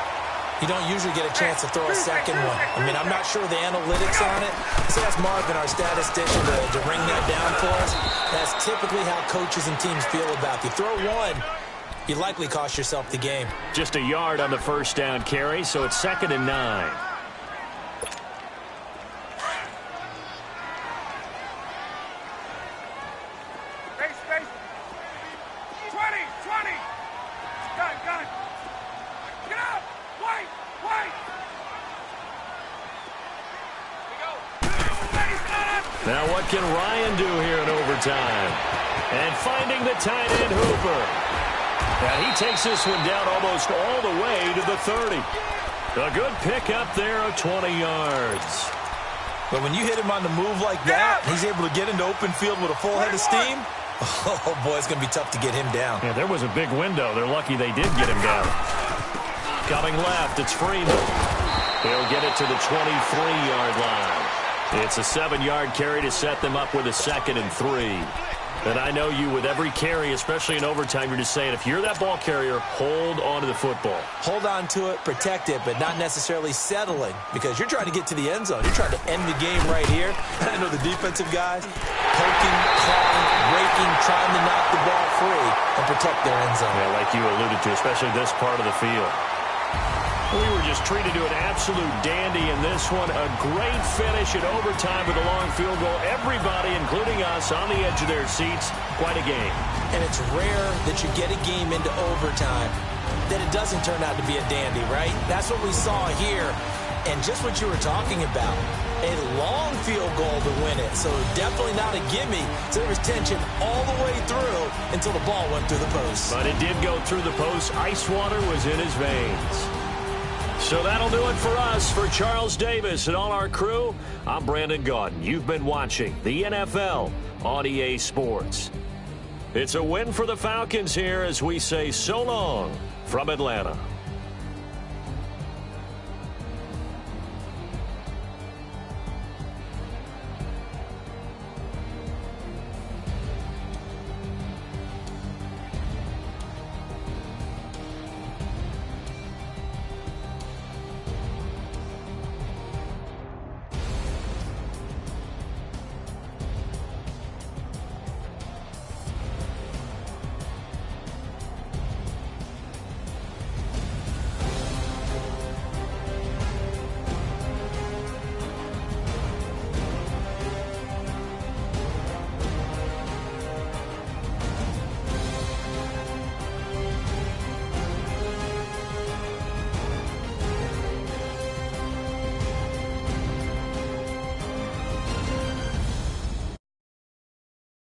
you don't usually get a chance to throw a second one. I mean, I'm not sure the analytics on it. So that's Marvin, our statistician, to ring that down for us. That's typically how coaches and teams feel about it. You throw one, you likely cost yourself the game. Just a yard on the first down carry, so it's 2nd and 9. Space. 20. Gun. Get up. Wait. Now what can Ryan do here in overtime? And finding the tight end, Hooper. And he takes this one down almost all the way to the 30. A good pick up there of 20 yards. But when you hit him on the move like that, he's able to get into open field with a full head of steam. Oh, boy, it's going to be tough to get him down. Yeah, there was a big window. They're lucky they did get him down. Coming left, it's Freeman. He'll get it to the 23-yard line. It's a 7-yard carry to set them up with a 2nd and 3. And I know you, with every carry, especially in overtime, you're just saying, if you're that ball carrier, hold on to the football. Hold on to it, protect it, but not necessarily settling, because you're trying to get to the end zone. You're trying to end the game right here. I know the defensive guys poking, clawing, raking, trying to knock the ball free and protect their end zone. Yeah, like you alluded to, especially this part of the field. We were just treated to an absolute dandy in this one. A great finish in overtime with a long field goal. Everybody, including us, on the edge of their seats. Quite a game. And it's rare that you get a game into overtime that it doesn't turn out to be a dandy, right? That's what we saw here. And just what you were talking about, a long field goal to win it. So definitely not a gimme. So there was tension all the way through until the ball went through the post. But it did go through the post. Ice water was in his veins. So that'll do it for us. For Charles Davis and all our crew, I'm Madden Goat. You've been watching the NFL on EA Sports. It's a win for the Falcons here as we say so long from Atlanta.